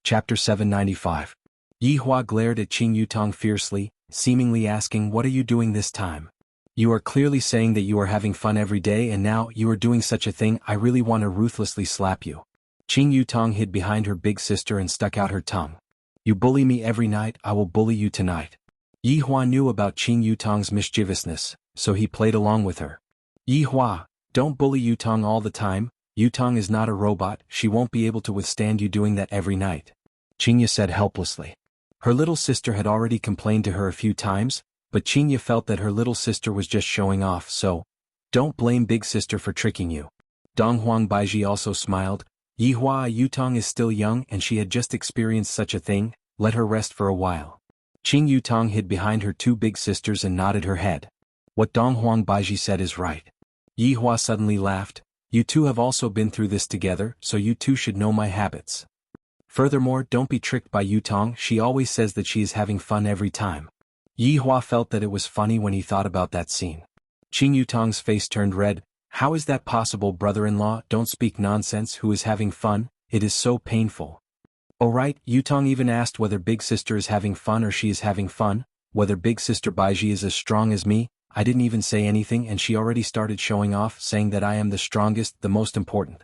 Chapter 795. Yi Hua glared at Qin Yutong fiercely, seemingly asking, what are you doing this time? You are clearly saying that you are having fun every day and now you are doing such a thing. I really want to ruthlessly slap you. Qin Yutong hid behind her big sister and stuck out her tongue. You bully me every night, I will bully you tonight. Yi Hua knew about Qin Yutong's mischievousness, so he played along with her. Yi Hua, Don't bully Yutong all the time. Yutong is not a robot, she won't be able to withstand you doing that every night. Xianxia said helplessly. Her little sister had already complained to her a few times, but Xianxia felt that her little sister was just showing off, so don't blame big sister for tricking you. Donghuang Baiji also smiled. Yihua, Yutong is still young and she had just experienced such a thing, let her rest for a while. Qing Yutong hid behind her two big sisters and nodded her head. What Donghuang Baiji said is right. Yihua suddenly laughed. You two have also been through this together, so you two should know my habits. Furthermore, don't be tricked by Yutong, she always says that she is having fun every time. Yihua felt that it was funny when he thought about that scene. Qing Yutong's face turned red. How is that possible, brother-in-law? Don't speak nonsense. Who is having fun? It is so painful. Oh right, Yutong even asked whether big sister is having fun or she is having fun, whether big sister Baiji is as strong as me. I didn't even say anything and she already started showing off, saying that I am the strongest, the most important.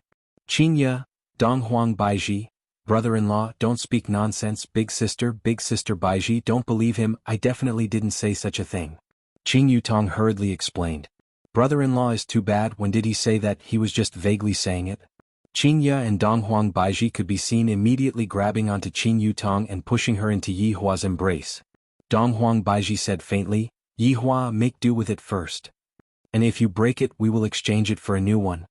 Xianxia, Donghuang Baiji, brother-in-law, don't speak nonsense. Big sister Baiji, don't believe him, I definitely didn't say such a thing. Qing Yutong hurriedly explained. Brother-in-law is too bad, when did he say that? He was just vaguely saying it. Xianxia and Donghuang Baiji could be seen immediately grabbing onto Qing Yutong and pushing her into Yihua's embrace. Donghuang Baiji said faintly, Yihua, make do with it first. And if you break it, we will exchange it for a new one.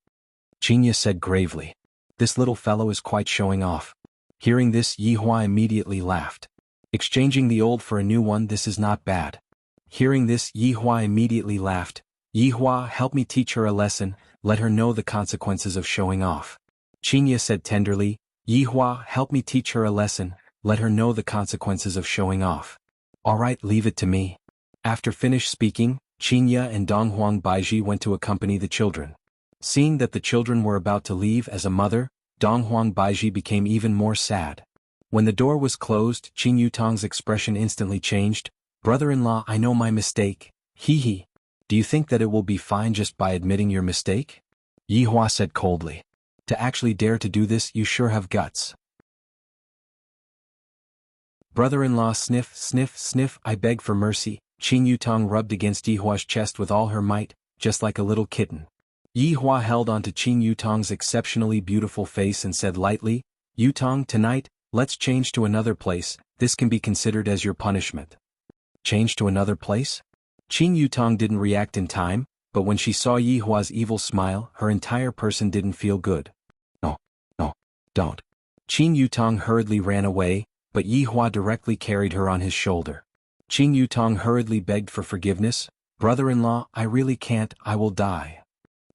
Xianxia said gravely. This little fellow is quite showing off. Hearing this, Yihua immediately laughed. Exchanging the old for a new one, this is not bad. Hearing this, Yihua immediately laughed. Yihua, help me teach her a lesson, let her know the consequences of showing off. Xianxia said tenderly, Yihua, help me teach her a lesson, let her know the consequences of showing off. Alright, leave it to me. After finished speaking, Xianxia and Donghuang Baiji went to accompany the children. Seeing that the children were about to leave, as a mother, Donghuang Baiji became even more sad. When the door was closed, Qing Yutong's expression instantly changed. Brother-in-law, I know my mistake. Hee. Do you think that it will be fine just by admitting your mistake? Yihua said coldly. To actually dare to do this, you sure have guts. Brother-in-law, sniff, I beg for mercy. Qing Yutong rubbed against Yihua's chest with all her might, just like a little kitten. Yihua held onto Qing Yutong's exceptionally beautiful face and said lightly, Yutong, tonight, let's change to another place, this can be considered as your punishment. Change to another place? Qing Yutong didn't react in time, but when she saw Yihua's evil smile, her entire person didn't feel good. No, don't. Qing Yutong hurriedly ran away, but Yihua directly carried her on his shoulder. Qing Yutong hurriedly begged for forgiveness. Brother-in-law, I really can't, I will die.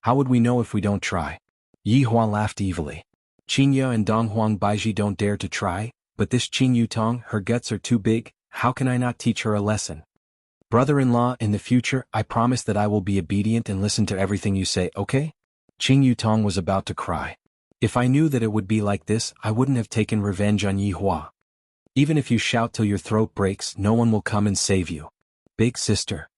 How would we know if we don't try? Yihua laughed evilly. Xianxia and Donghuang Baiji don't dare to try, but this Qing Yutong, her guts are too big, how can I not teach her a lesson? Brother-in-law, in the future, I promise that I will be obedient and listen to everything you say, okay? Qing Yutong was about to cry. If I knew that it would be like this, I wouldn't have taken revenge on Yihua. Even if you shout till your throat breaks, no one will come and save you. Big sister.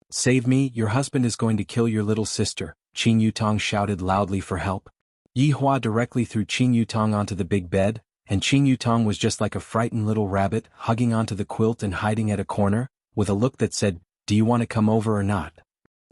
Save me, your husband is going to kill your little sister. Qing Yutong shouted loudly for help. Yihua directly threw Qing Yutong onto the big bed, and Qing Yutong was just like a frightened little rabbit, hugging onto the quilt and hiding at a corner, with a look that said, do you want to come over or not?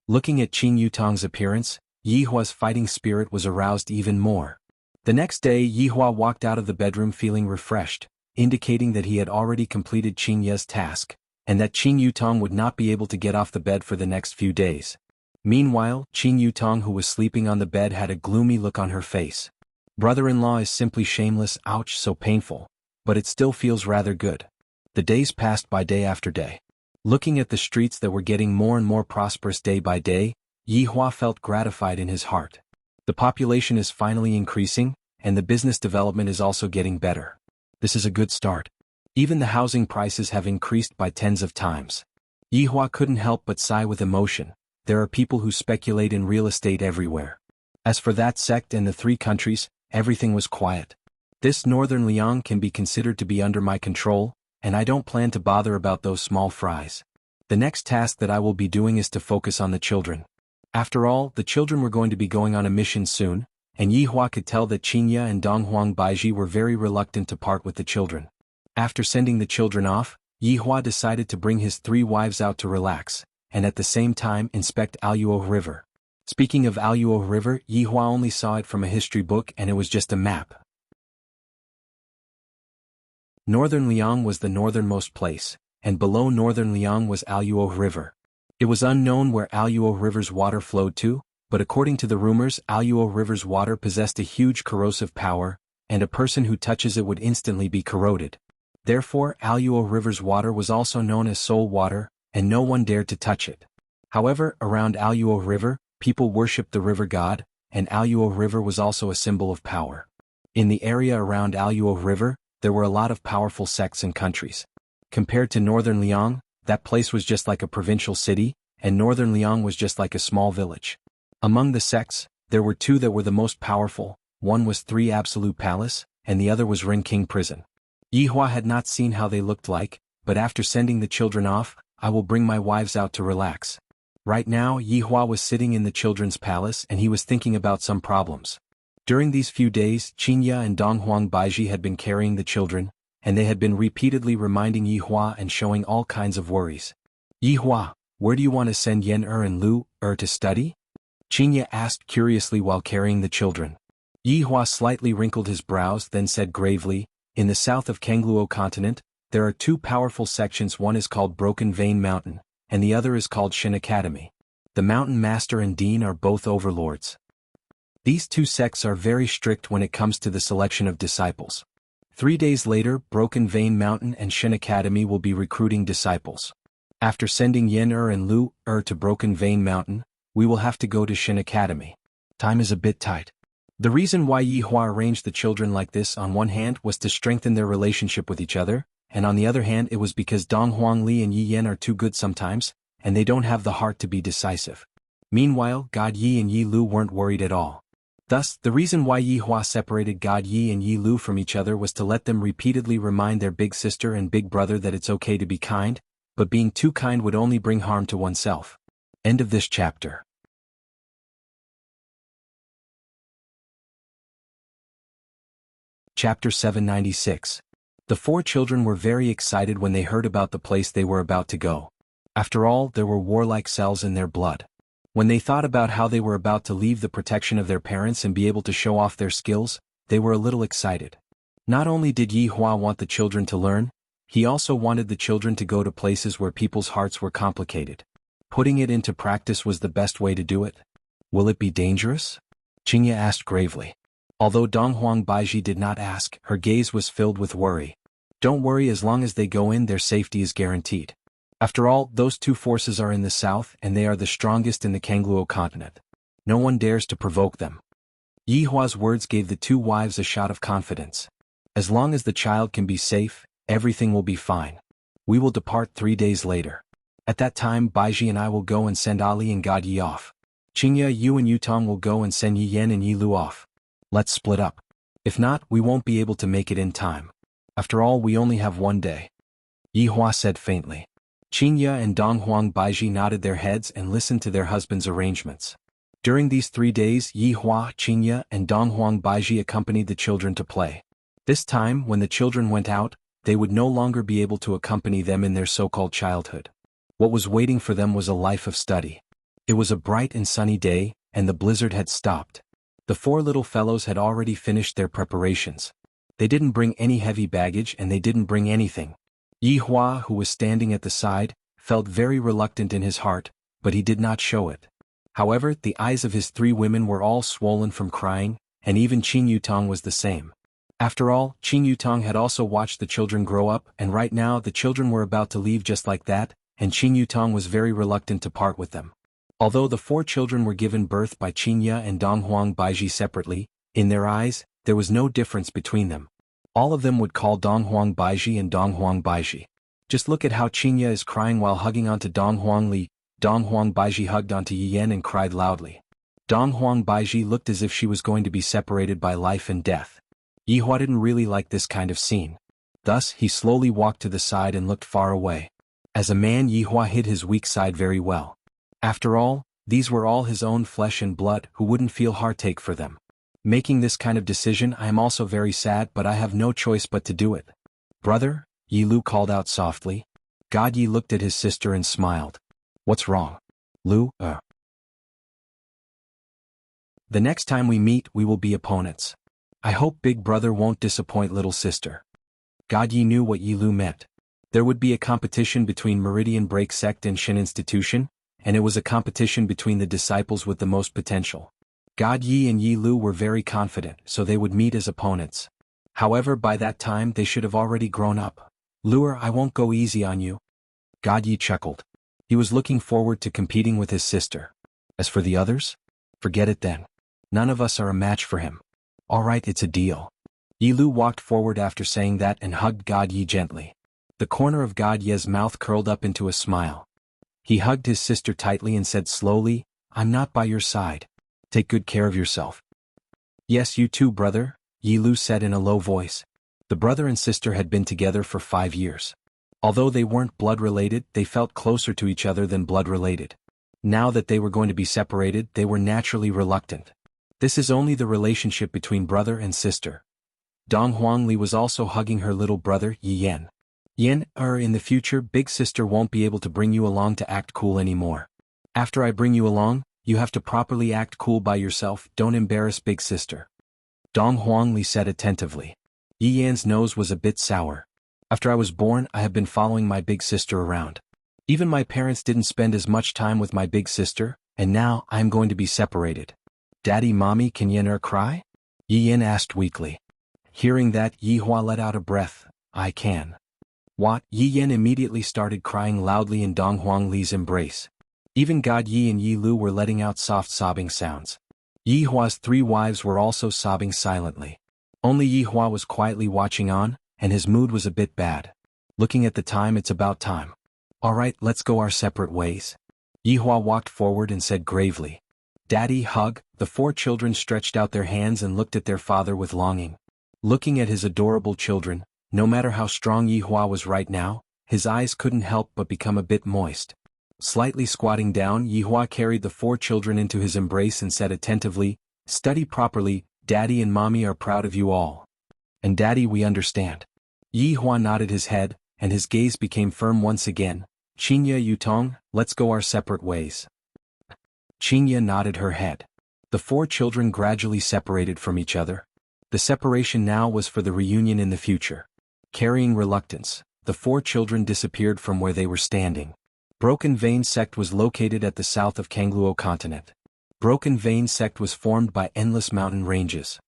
Looking at Qing Yutong's appearance, Yihua's fighting spirit was aroused even more. The next day, Yihua walked out of the bedroom feeling refreshed, indicating that he had already completed Xianxia's task, and that Qing Yutong would not be able to get off the bed for the next few days. Meanwhile, Qing Yutong, who was sleeping on the bed, had a gloomy look on her face. Brother-in-law is simply shameless, ouch, so painful, but it still feels rather good. The days passed by day after day. Looking at the streets that were getting more and more prosperous day by day, Yihua felt gratified in his heart. The population is finally increasing, and the business development is also getting better. This is a good start. Even the housing prices have increased by tens of times. Yihua couldn't help but sigh with emotion. There are people who speculate in real estate everywhere. As for that sect and the 3 countries, everything was quiet. This northern Liang can be considered to be under my control, and I don't plan to bother about those small fries. The next task that I will be doing is to focus on the children. After all, the children were going to be going on a mission soon, and Yihua could tell that Xianxia and Donghuang Baiji were very reluctant to part with the children. After sending the children off, Yihua decided to bring his 3 wives out to relax, and at the same time inspect Aluo River. Speaking of Aluo River, Yi Hua only saw it from a history book and it was just a map. Northern Liang was the northernmost place, and below Northern Liang was Aluo River. It was unknown where Aluo River's water flowed to, but according to the rumors, Aluo River's water possessed a huge corrosive power, and a person who touches it would instantly be corroded. Therefore, Aluo River's water was also known as soul water, and no one dared to touch it. However, around Aluo River, people worshipped the river god, and Aluo River was also a symbol of power. In the area around Aluo River, there were a lot of powerful sects and countries. Compared to Northern Liang, that place was just like a provincial city, and Northern Liang was just like a small village. Among the sects, there were two that were the most powerful. One was Three Absolute Palace, and the other was Ren King Prison. Yi Hua had not seen how they looked like, but after sending the children off, I will bring my wives out to relax. Right now, Yi Hua was sitting in the children's palace and he was thinking about some problems. During these few days, Xianxia and Donghuang Baiji had been carrying the children, and they had been repeatedly reminding Yi Hua and showing all kinds of worries. Yi Hua, where do you want to send Yen and Lu to study? Xianxia asked curiously while carrying the children. Yi Hua slightly wrinkled his brows then said gravely, in the south of Kangluo continent, there are two powerful sections. One is called Broken Vein Mountain, and the other is called Shin Academy. The Mountain Master and Dean are both overlords. These two sects are very strict when it comes to the selection of disciples. 3 days later, Broken Vein Mountain and Shin Academy will be recruiting disciples. After sending Yen and Lu to Broken Vein Mountain, we will have to go to Shin Academy. Time is a bit tight. The reason why Yi Hua arranged the children like this on one hand was to strengthen their relationship with each other, and on the other hand it was because Donghuang Li and Yi Yan are too good sometimes, and they don't have the heart to be decisive. Meanwhile, God Yi and Yi Lu weren't worried at all. Thus, the reason why Yi Hua separated God Yi and Yi Lu from each other was to let them repeatedly remind their big sister and big brother that it's okay to be kind, but being too kind would only bring harm to oneself. End of this chapter. Chapter 796. The four children were very excited when they heard about the place they were about to go. After all, there were warlike cells in their blood. When they thought about how they were about to leave the protection of their parents and be able to show off their skills, they were a little excited. Not only did Yi Hua want the children to learn, he also wanted the children to go to places where people's hearts were complicated. Putting it into practice was the best way to do it. Will it be dangerous? Xianxia asked gravely. Although Donghuang Baiji did not ask, her gaze was filled with worry. Don't worry, as long as they go in, their safety is guaranteed. After all, those two forces are in the south and they are the strongest in the Kangluo continent. No one dares to provoke them. Yi Hua's words gave the two wives a shot of confidence. As long as the child can be safe, everything will be fine. We will depart 3 days later. At that time, Baiji and I will go and send Ali and God Yi off. Xianxia, you and Yutong will go and send Yi Yan and Yi Lu off. Let's split up. If not, we won't be able to make it in time. After all, we only have 1 day. Yi Hua said faintly. Xianxia and Donghuang Baiji nodded their heads and listened to their husband's arrangements. During these 3 days, Yi Hua, Xianxia, and Donghuang Baiji accompanied the children to play. This time, when the children went out, they would no longer be able to accompany them in their so-called childhood. What was waiting for them was a life of study. It was a bright and sunny day, and the blizzard had stopped. The 4 little fellows had already finished their preparations. They didn't bring any heavy baggage and they didn't bring anything. Yi Hua, who was standing at the side, felt very reluctant in his heart, but he did not show it. However, the eyes of his 3 women were all swollen from crying, and even Qing Yutong was the same. After all, Qing Yutong had also watched the children grow up, and right now the children were about to leave just like that, and Qing Yutong was very reluctant to part with them. Although the 4 children were given birth by Xianxia and Donghuang Baiji separately, in their eyes, there was no difference between them. All of them would call Donghuang Baiji and Donghuang Baiji. Just look at how Xianxia is crying while hugging onto Donghuang Li. Donghuang Baiji hugged onto Yi Yan and cried loudly. Donghuang Baiji looked as if she was going to be separated by life and death. Yi Hua didn't really like this kind of scene. Thus, he slowly walked to the side and looked far away. As a man, Yi Hua hid his weak side very well. After all, these were all his own flesh and blood, who wouldn't feel heartache for them. Making this kind of decision, I am also very sad, but I have no choice but to do it. Brother, Yi Lu called out softly. God Yi looked at his sister and smiled. What's wrong? Lu, The next time we meet we will be opponents. I hope big brother won't disappoint little sister. God Yi knew what Yi Lu meant. There would be a competition between Meridian Break Sect and Shin Institution, and it was a competition between the disciples with the most potential. God Yi and Yi Lu were very confident, so they would meet as opponents. However, by that time they should have already grown up. Lure, I won't go easy on you. God Yi chuckled. He was looking forward to competing with his sister. As for the others? Forget it then. None of us are a match for him. Alright, it's a deal. Yi Lu walked forward after saying that and hugged God Yi gently. The corner of God Yi's mouth curled up into a smile. He hugged his sister tightly and said slowly, I'm not by your side. Take good care of yourself. Yes, you too, brother, Yi Lu said in a low voice. The brother and sister had been together for 5 years. Although they weren't blood-related, they felt closer to each other than blood-related. Now that they were going to be separated, they were naturally reluctant. This is only the relationship between brother and sister. Dong Huangli was also hugging her little brother, Yi Yan. In the future, big sister won't be able to bring you along to act cool anymore. After I bring you along, you have to properly act cool by yourself, don't embarrass big sister. Dong Huangli said attentively. Yi Yan's nose was a bit sour. After I was born, I have been following my big sister around. Even my parents didn't spend as much time with my big sister, and now I am going to be separated. Daddy, mommy, can Yen cry? Yi Yan asked weakly. Hearing that, Yi Hua let out a breath. I can. What? Yi Yan immediately started crying loudly in Dong Huangli's embrace. Even God Yi and Yi Lu were letting out soft sobbing sounds. Yi Hua's 3 wives were also sobbing silently. Only Yi Hua was quietly watching on, and his mood was a bit bad. Looking at the time, it's about time. Alright, let's go our separate ways. Yi Hua walked forward and said gravely. Daddy, hug. The 4 children stretched out their hands and looked at their father with longing. Looking at his adorable children, no matter how strong Yi Hua was right now, his eyes couldn't help but become a bit moist. Slightly squatting down, Yi Hua carried the 4 children into his embrace and said attentively, Study properly, Daddy and Mommy are proud of you all. And Daddy, we understand. Yi Hua nodded his head, and his gaze became firm once again. Xianxia Yutong, let's go our separate ways. Xianxia nodded her head. The 4 children gradually separated from each other. The separation now was for the reunion in the future. Carrying reluctance, the 4 children disappeared from where they were standing. Broken Vein Sect was located at the south of Kangluo continent. Broken Vein Sect was formed by endless mountain ranges.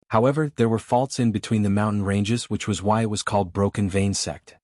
However, there were faults in between the mountain ranges, which was why it was called Broken Vein Sect.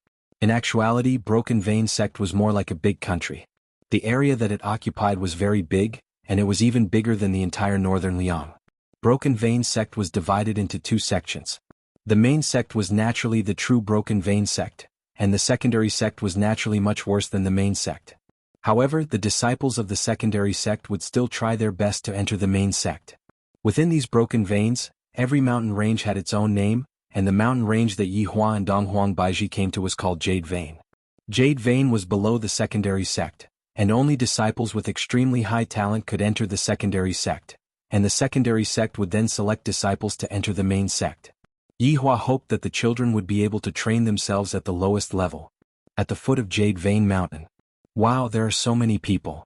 In actuality, Broken Vein Sect was more like a big country. The area that it occupied was very big, and it was even bigger than the entire northern Liang. Broken Vein Sect was divided into 2 sections. The main sect was naturally the true Broken Vein Sect, and the secondary sect was naturally much worse than the main sect. However, the disciples of the secondary sect would still try their best to enter the main sect. Within these broken veins, every mountain range had its own name, and the mountain range that Yi Hua and Donghuang Baiji came to was called Jade Vein. Jade Vein was below the secondary sect, and only disciples with extremely high talent could enter the secondary sect, and the secondary sect would then select disciples to enter the main sect. Yi Hua hoped that the children would be able to train themselves at the lowest level. At the foot of Jade Vein Mountain. Wow, there are so many people.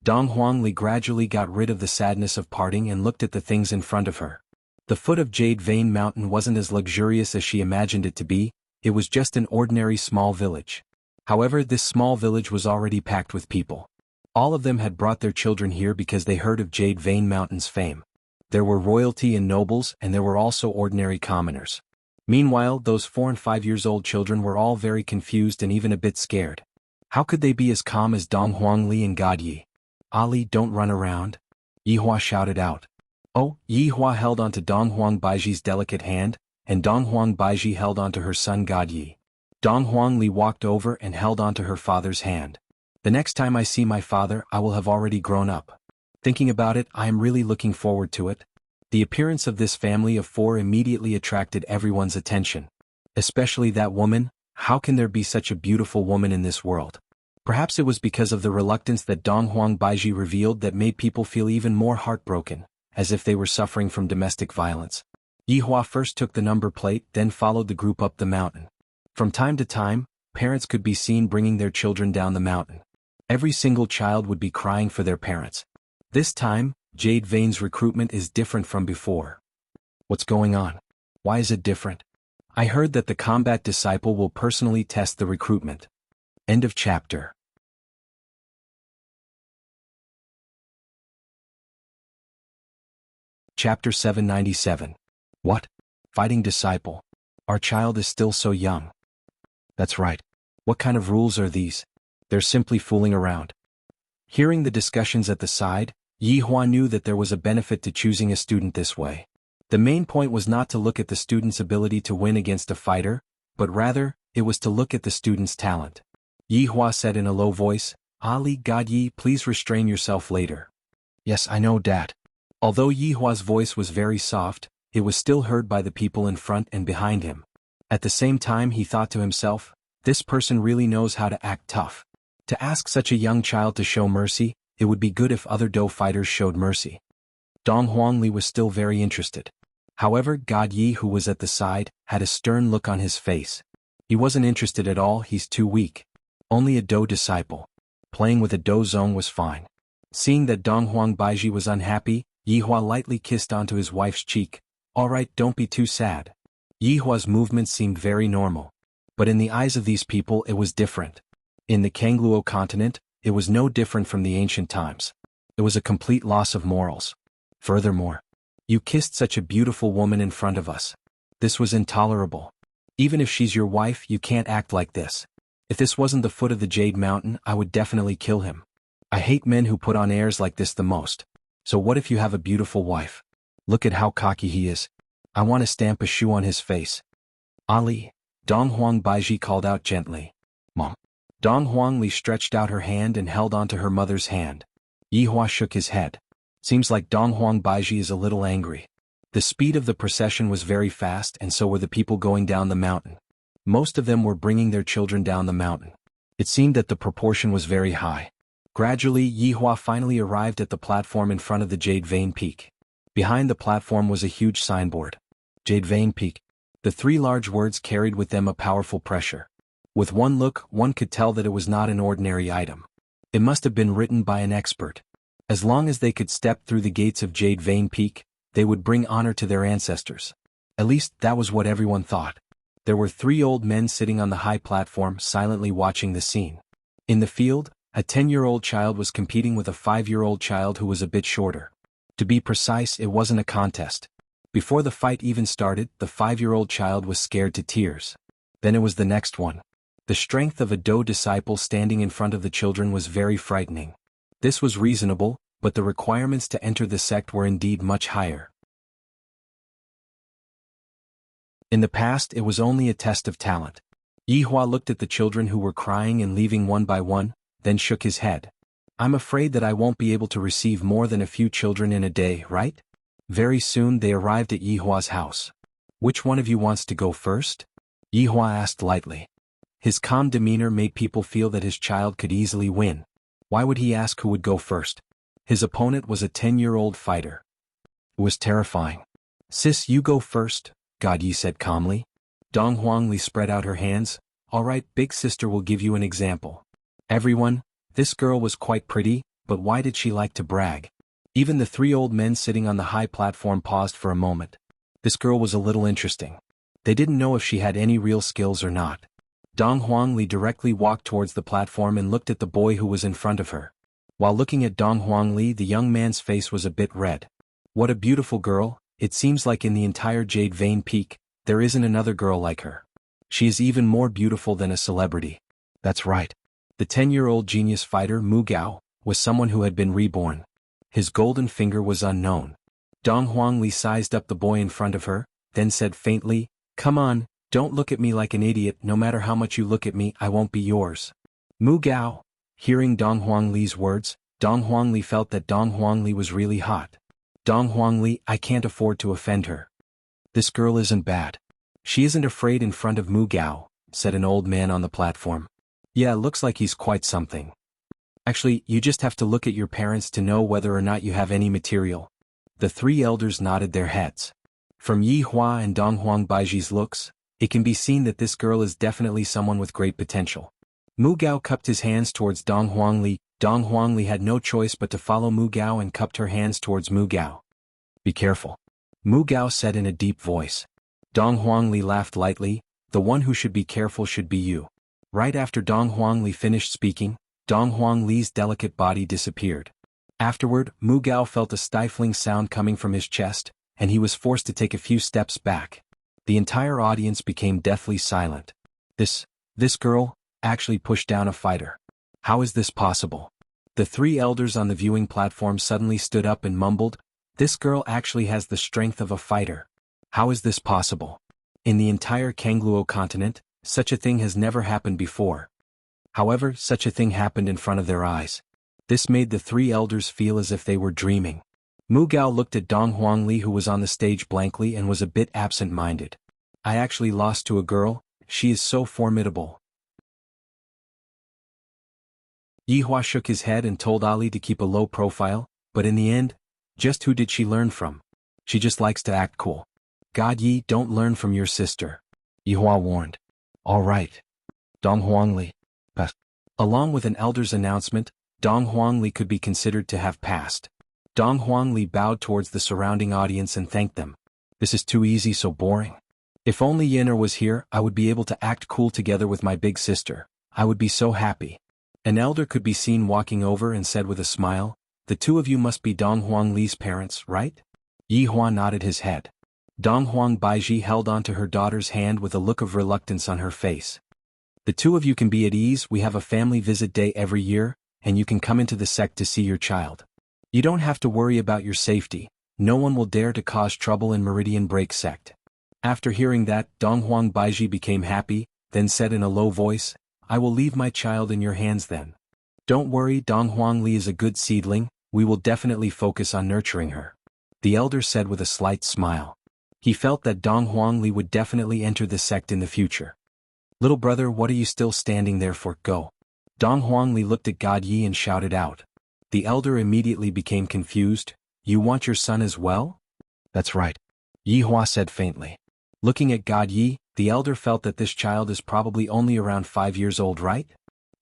Dong Huangli gradually got rid of the sadness of parting and looked at the things in front of her. The foot of Jade Vein Mountain wasn't as luxurious as she imagined it to be, it was just an ordinary small village. However, this small village was already packed with people. All of them had brought their children here because they heard of Jade Vein Mountain's fame. There were royalty and nobles, and there were also ordinary commoners. Meanwhile, those 4 and 5 years old children were all very confused and even a bit scared. How could they be as calm as Dong Huangli and God Yi? Ali, don't run around. Yi Hua shouted out. Oh, Yi Hua held onto Dong Huang Baiji's delicate hand, and Dong Huang Baiji held onto her son God Yi. Dong Huangli walked over and held onto her father's hand. The next time I see my father, I will have already grown up. Thinking about it, I am really looking forward to it. The appearance of this family of 4 immediately attracted everyone's attention. Especially that woman. How can there be such a beautiful woman in this world? Perhaps it was because of the reluctance that Dong Huang Baiji revealed that made people feel even more heartbroken, as if they were suffering from domestic violence. Yi Hua first took the number plate, then followed the group up the mountain. From time to time, parents could be seen bringing their children down the mountain. Every single child would be crying for their parents. This time, Jade Vein's recruitment is different from before. What's going on? Why is it different? I heard that the combat disciple will personally test the recruitment. End of chapter. Chapter 797. What? Fighting disciple. Our child is still so young. That's right. What kind of rules are these? They're simply fooling around. Hearing the discussions at the side, Yihua knew that there was a benefit to choosing a student this way. The main point was not to look at the student's ability to win against a fighter, but rather, it was to look at the student's talent. Yihua said in a low voice, "Ali God Yi, please restrain yourself later." Yes, I know, Dad. Although Yihua's voice was very soft, it was still heard by the people in front and behind him. At the same time he thought to himself, this person really knows how to act tough. To ask such a young child to show mercy, it would be good if other Do fighters showed mercy. Dong Huangli was still very interested. However, God Yi, who was at the side, had a stern look on his face. He wasn't interested at all, he's too weak. Only a Do disciple. Playing with a Do zone was fine. Seeing that Dong Huang Baiji was unhappy, Yihua lightly kissed onto his wife's cheek. Alright, don't be too sad. Yihua's movements seemed very normal. But in the eyes of these people it was different. In the Kangluo continent, it was no different from the ancient times. It was a complete loss of morals. Furthermore, you kissed such a beautiful woman in front of us. This was intolerable. Even if she's your wife, you can't act like this. If this wasn't the foot of the Jade Mountain, I would definitely kill him. I hate men who put on airs like this the most. So what if you have a beautiful wife? Look at how cocky he is. I want to stamp a shoe on his face. Ali, Dong Huang Baiji called out gently. Mom. Dong Huangli stretched out her hand and held onto her mother's hand. Yihua shook his head. Seems like Dong Huang Baiji is a little angry. The speed of the procession was very fast and so were the people going down the mountain. Most of them were bringing their children down the mountain. It seemed that the proportion was very high. Gradually, Yihua finally arrived at the platform in front of the Jade Vein Peak. Behind the platform was a huge signboard. Jade Vein Peak. The three large words carried with them a powerful pressure. With one look, one could tell that it was not an ordinary item. It must have been written by an expert. As long as they could step through the gates of Jade Vein Peak, they would bring honor to their ancestors. At least that was what everyone thought. There were 3 old men sitting on the high platform silently watching the scene. In the field, a 10-year-old child was competing with a 5-year-old child who was a bit shorter. To be precise, it wasn't a contest. Before the fight even started, the 5-year-old child was scared to tears. Then it was the next one. The strength of a Do disciple standing in front of the children was very frightening. This was reasonable, but the requirements to enter the sect were indeed much higher. In the past, it was only a test of talent. Yihua looked at the children who were crying and leaving one by one, then shook his head. I'm afraid that I won't be able to receive more than a few children in a day, right? Very soon they arrived at Yihua's house. Which one of you wants to go first? Yihua asked lightly. His calm demeanor made people feel that his child could easily win. Why would he ask who would go first? His opponent was a 10-year-old fighter. It was terrifying. Sis, you go first, God Yi said calmly. Dong Huangli spread out her hands. Alright, big sister will give you an example. Everyone, this girl was quite pretty, but why did she like to brag? Even the 3 old men sitting on the high platform paused for a moment. This girl was a little interesting. They didn't know if she had any real skills or not. Dong Huangli directly walked towards the platform and looked at the boy who was in front of her. While looking at Dong Huangli, the young man's face was a bit red. What a beautiful girl, it seems like in the entire Jade Vein Peak, there isn't another girl like her. She is even more beautiful than a celebrity. That's right. The 10-year-old genius fighter Mu Gao was someone who had been reborn. His golden finger was unknown. Dong Huangli sized up the boy in front of her, then said faintly, Come on, don't look at me like an idiot, no matter how much you look at me, I won't be yours. Mu Gao. Hearing Dong Huangli's words, Dong Huangli felt that Dong Huangli was really hot. Dong Huangli, I can't afford to offend her. This girl isn't bad. She isn't afraid in front of Mu Gao, said an old man on the platform. Yeah, looks like he's quite something. Actually, you just have to look at your parents to know whether or not you have any material. The 3 elders nodded their heads. From Yihua and Dong Huang Baiji's looks, it can be seen that this girl is definitely someone with great potential. Mu Gao cupped his hands towards Dong Huangli. Dong Huangli had no choice but to follow Mu Gao and cupped her hands towards Mu Gao. Be careful, Mu Gao said in a deep voice. Dong Huangli laughed lightly. The one who should be careful should be you. Right after Dong Huangli finished speaking, Dong Huangli's delicate body disappeared. Afterward, Mu Gao felt a stifling sound coming from his chest, and he was forced to take a few steps back. The entire audience became deathly silent. This girl actually pushed down a fighter. How is this possible? The three elders on the viewing platform suddenly stood up and mumbled, "This girl actually has the strength of a fighter. How is this possible? In the entire Kangluo continent, such a thing has never happened before." However, such a thing happened in front of their eyes. This made the three elders feel as if they were dreaming. Mu Gao looked at Dong Huangli, who was on the stage, blankly and was a bit absent-minded. I actually lost to a girl. She is so formidable. Yihua shook his head and told Ali to keep a low profile, but in the end, just who did she learn from? She just likes to act cool. God Yi, don't learn from your sister. Yihua warned. All right. Dong Huangli. Pass. Along with an elder's announcement, Dong Huangli could be considered to have passed. Dong Huangli bowed towards the surrounding audience and thanked them. This is too easy, so boring. If only Yen'er was here, I would be able to act cool together with my big sister. I would be so happy. An elder could be seen walking over and said with a smile, the two of you must be Dong Huangli's parents, right? Yihua nodded his head. Dong Huang Baiji held onto her daughter's hand with a look of reluctance on her face. The two of you can be at ease. We have a family visit day every year, and you can come into the sect to see your child. You don't have to worry about your safety. No one will dare to cause trouble in Meridian Break sect. After hearing that, Dong Huang Baiji became happy, then said in a low voice, I will leave my child in your hands then. Don't worry, Dong Huangli is a good seedling. We will definitely focus on nurturing her. The elder said with a slight smile. He felt that Dong Huangli would definitely enter the sect in the future. Little brother, what are you still standing there for? Go. Dong Huangli looked at God Yi and shouted out. The elder immediately became confused. You want your son as well? That's right. Yihua said faintly. Looking at God Yi, the elder felt that this child is probably only around 5 years old, right?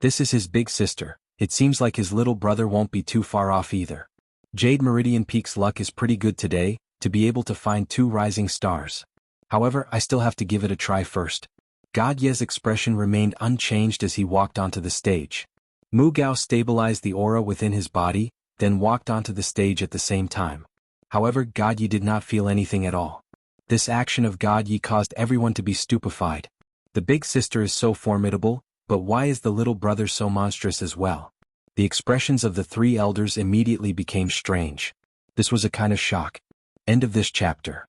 This is his big sister. It seems like his little brother won't be too far off either. Jade Meridian Peak's luck is pretty good today, to be able to find 2 rising stars. However, I still have to give it a try first. God Ye's expression remained unchanged as he walked onto the stage. Mu Gao stabilized the aura within his body, then walked onto the stage at the same time. However, God Yi did not feel anything at all. This action of God Yi caused everyone to be stupefied. The big sister is so formidable, but why is the little brother so monstrous as well? The expressions of the 3 elders immediately became strange. This was a kind of shock. End of this chapter.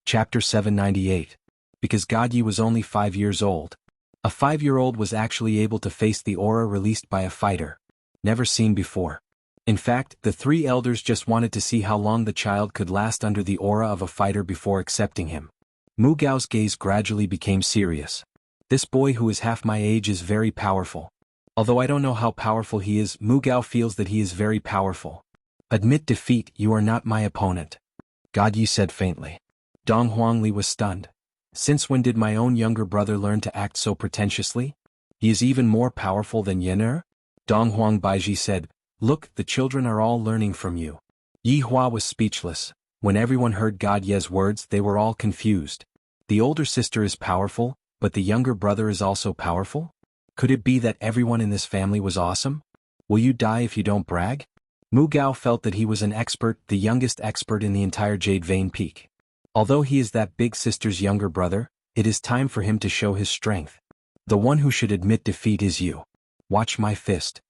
Chapter 798. Because God Yi was only 5 years old. A 5-year-old was actually able to face the aura released by a fighter. Never seen before. In fact, the 3 elders just wanted to see how long the child could last under the aura of a fighter before accepting him. Mu Gao's gaze gradually became serious. This boy who is half my age is very powerful. Although I don't know how powerful he is, Mu Gao feels that he is very powerful. Admit defeat, you are not my opponent. God Yi said faintly. Dong Huangli was stunned. Since when did my own younger brother learn to act so pretentiously? He is even more powerful than Yen'er? Dong Huang Baiji said, Look, the children are all learning from you. Yihua was speechless. When everyone heard God Ye's words, they were all confused. The older sister is powerful, but the younger brother is also powerful? Could it be that everyone in this family was awesome? Will you die if you don't brag? Mu Gao felt that he was an expert, the youngest expert in the entire Jade Vein Peak. Although he is that big sister's younger brother, it is time for him to show his strength. The one who should admit defeat is you. Watch my fist.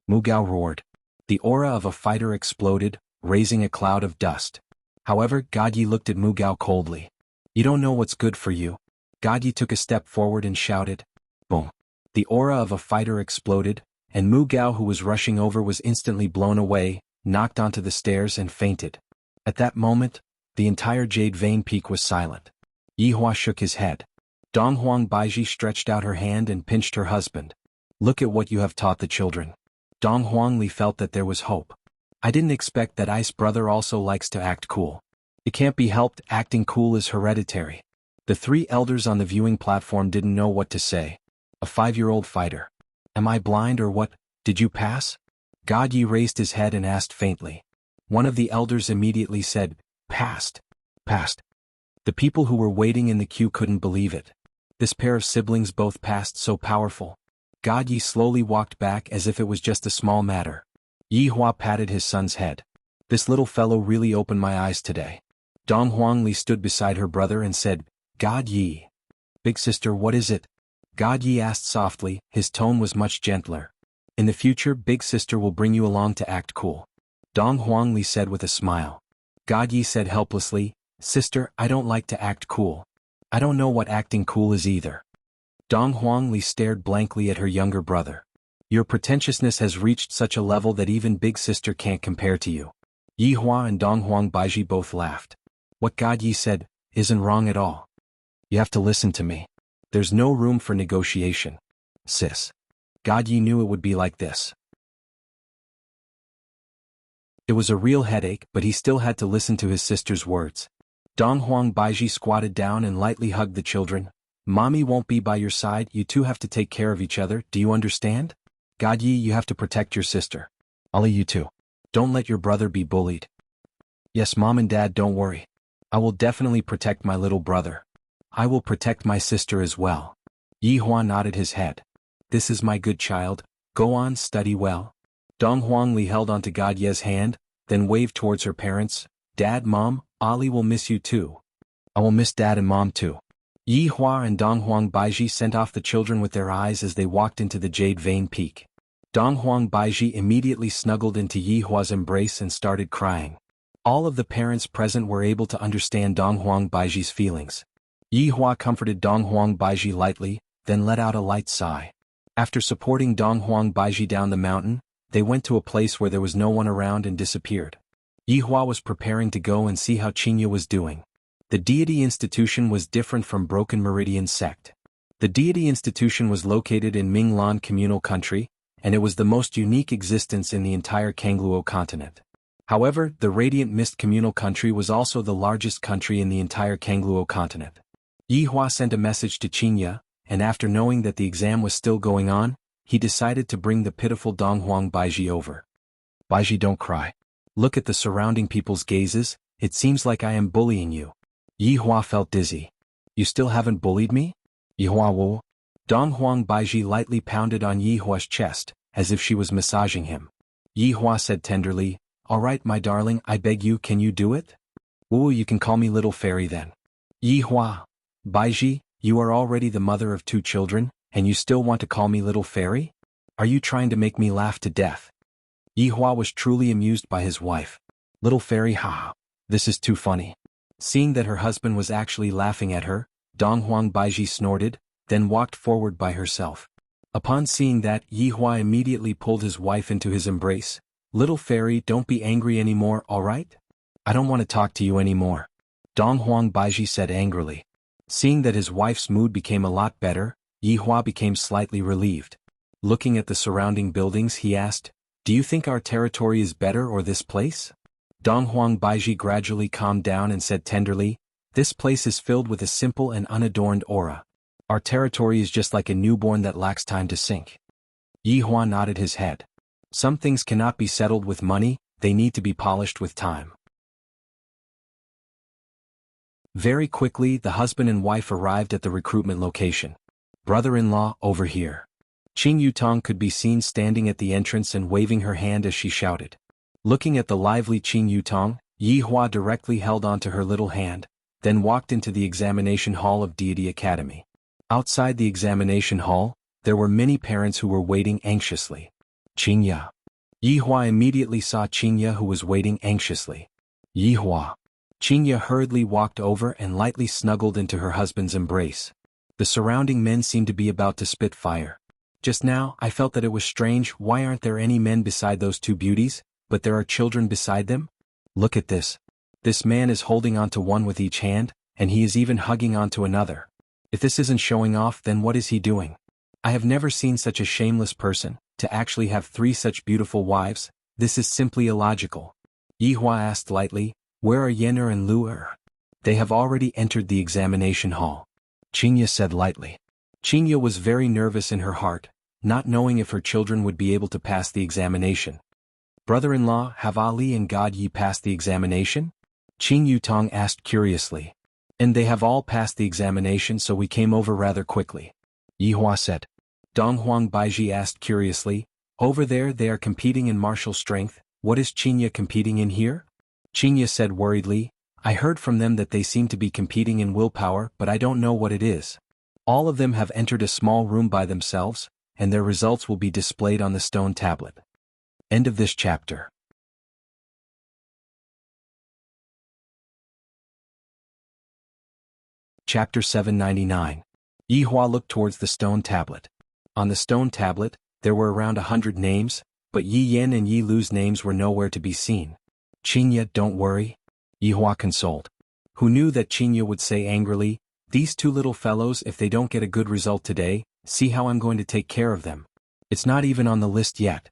Mu Gao roared. The aura of a fighter exploded, raising a cloud of dust. However, God Yi looked at Mu Gao coldly. You don't know what's good for you. God Yi took a step forward and shouted. Boom. The aura of a fighter exploded, and Mu Gao, who was rushing over, was instantly blown away, knocked onto the stairs and fainted. At that moment, the entire Jade Vein Peak was silent. Yihua shook his head. Dong Huang Baiji stretched out her hand and pinched her husband. Look at what you have taught the children. Dong Huangli felt that there was hope. I didn't expect that Ice brother also likes to act cool. It can't be helped, acting cool is hereditary. The three elders on the viewing platform didn't know what to say. A 5-year-old fighter. Am I blind or what? Did you pass? God Yi raised his head and asked faintly. One of the elders immediately said, Passed. Passed. The people who were waiting in the queue couldn't believe it. This pair of siblings both passed so powerful. God Yi slowly walked back as if it was just a small matter. Yi Hua patted his son's head. This little fellow really opened my eyes today. Dong Huangli stood beside her brother and said, God Yi. Big sister, what is it? God Yi asked softly, his tone was much gentler. In the future, big sister will bring you along to act cool. Dong Huangli said with a smile. God Yi said helplessly, Sister, I don't like to act cool. I don't know what acting cool is either. Dong Huangli stared blankly at her younger brother. Your pretentiousness has reached such a level that even big sister can't compare to you. Yi Hua and Dong Huang Baiji both laughed. What God Yi said isn't wrong at all. You have to listen to me. There's no room for negotiation. Sis. God Yi knew it would be like this. It was a real headache, but he still had to listen to his sister's words. Dong Huang Baiji squatted down and lightly hugged the children. Mommy won't be by your side, you two have to take care of each other, do you understand? God Yi, you have to protect your sister. Ali, you too. Don't let your brother be bullied. Yes, Mom and Dad, don't worry. I will definitely protect my little brother. I will protect my sister as well. Yi Hua nodded his head. This is my good child, go on, study well. Dong Huangli held onto God Ye's hand, then waved towards her parents. Dad, Mom, Ali will miss you too. I will miss Dad and Mom too. Yi Hua and Dong Huang Baiji sent off the children with their eyes as they walked into the Jade Vein Peak. Dong Huang Baiji immediately snuggled into Yi Hua's embrace and started crying. All of the parents present were able to understand Dong Huang Baiji's feelings. Yi Hua comforted Dong Huang Baiji lightly, then let out a light sigh. After supporting Dong Huang Baiji down the mountain, they went to a place where there was no one around and disappeared. Yi Hua was preparing to go and see how Xianxia was doing. The deity institution was different from Broken Meridian sect. The deity institution was located in Minglan communal country, and it was the most unique existence in the entire Kangluo continent. However, the Radiant Mist communal country was also the largest country in the entire Kangluo continent. Yi Hua sent a message to Xianxia, and after knowing that the exam was still going on, he decided to bring the pitiful Dong Huang Baiji over. Baiji, don't cry. Look at the surrounding people's gazes, it seems like I am bullying you. Yi Hua felt dizzy. You still haven't bullied me? Yi Hua wo? Dong Huang Baiji lightly pounded on Yi Hua's chest, as if she was massaging him. Yi Hua said tenderly, Alright my darling, I beg you, can you do it? Ooh, you can call me little fairy then. Yi Hua. Baiji, you are already the mother of 2 children, and you still want to call me little fairy? Are you trying to make me laugh to death? Yi Hua was truly amused by his wife. Little fairy, haha. This is too funny. Seeing that her husband was actually laughing at her, Dong Huang Baiji snorted, then walked forward by herself. Upon seeing that, Yi Hua immediately pulled his wife into his embrace. Little fairy, don't be angry anymore, alright? I don't want to talk to you anymore. Dong Huang Baiji said angrily. Seeing that his wife's mood became a lot better, Yi Hua became slightly relieved. Looking at the surrounding buildings, he asked, Do you think our territory is better or this place? Dong Huang Baiji gradually calmed down and said tenderly, This place is filled with a simple and unadorned aura. Our territory is just like a newborn that lacks time to sink. Yi Hua nodded his head. Some things cannot be settled with money, they need to be polished with time. Very quickly, the husband and wife arrived at the recruitment location. Brother-in-law, over here. Qing Yutong could be seen standing at the entrance and waving her hand as she shouted. Looking at the lively Qing Yutong, Yi Hua directly held onto her little hand, then walked into the examination hall of Deity Academy. Outside the examination hall, there were many parents who were waiting anxiously. Xianxia. Yi Hua immediately saw Xianxia, who was waiting anxiously. Yi Hua. Xianxia hurriedly walked over and lightly snuggled into her husband's embrace. The surrounding men seemed to be about to spit fire. Just now, I felt that it was strange, why aren't there any men beside those 2 beauties, but there are children beside them? Look at this. This man is holding onto one with each hand, and he is even hugging onto another. If this isn't showing off, then what is he doing? I have never seen such a shameless person, to actually have 3 such beautiful wives, this is simply illogical. Yi Hua asked lightly, Where are Yen'er and Lu'er? They have already entered the examination hall, Xianxia said lightly. Xianxia was very nervous in her heart, not knowing if her children would be able to pass the examination. Brother-in-law, have Ali and God Yi passed the examination? Qin Yutong asked curiously. And they have all passed the examination, so we came over rather quickly, Yihua said. Donghuang Baiji asked curiously, over there they are competing in martial strength, what is Xianxia competing in here? Xianxia said worriedly, I heard from them that they seem to be competing in willpower, but I don't know what it is. All of them have entered a small room by themselves, and their results will be displayed on the stone tablet. End of this chapter. Chapter 799. Yihua looked towards the stone tablet. On the stone tablet, there were around 100 names, but Yi Yan and Yi Lu's names were nowhere to be seen. Xianxia, don't worry, Yihua consoled. Who knew that Xianxia would say angrily, these two little fellows, if they don't get a good result today, see how I'm going to take care of them. It's not even on the list yet.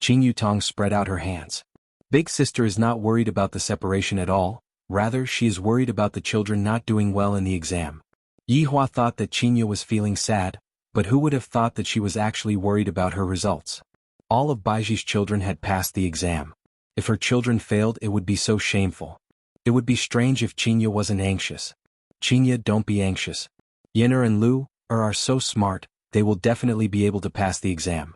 Qin Yutong spread out her hands. Big sister is not worried about the separation at all, rather she is worried about the children not doing well in the exam. Yihua thought that Xianxia was feeling sad, but who would have thought that she was actually worried about her results? All of Baiji's children had passed the exam. If her children failed, it would be so shameful. It would be strange if Xianxia wasn't anxious. Xianxia, don't be anxious. Yener and Lu are so smart, they will definitely be able to pass the exam.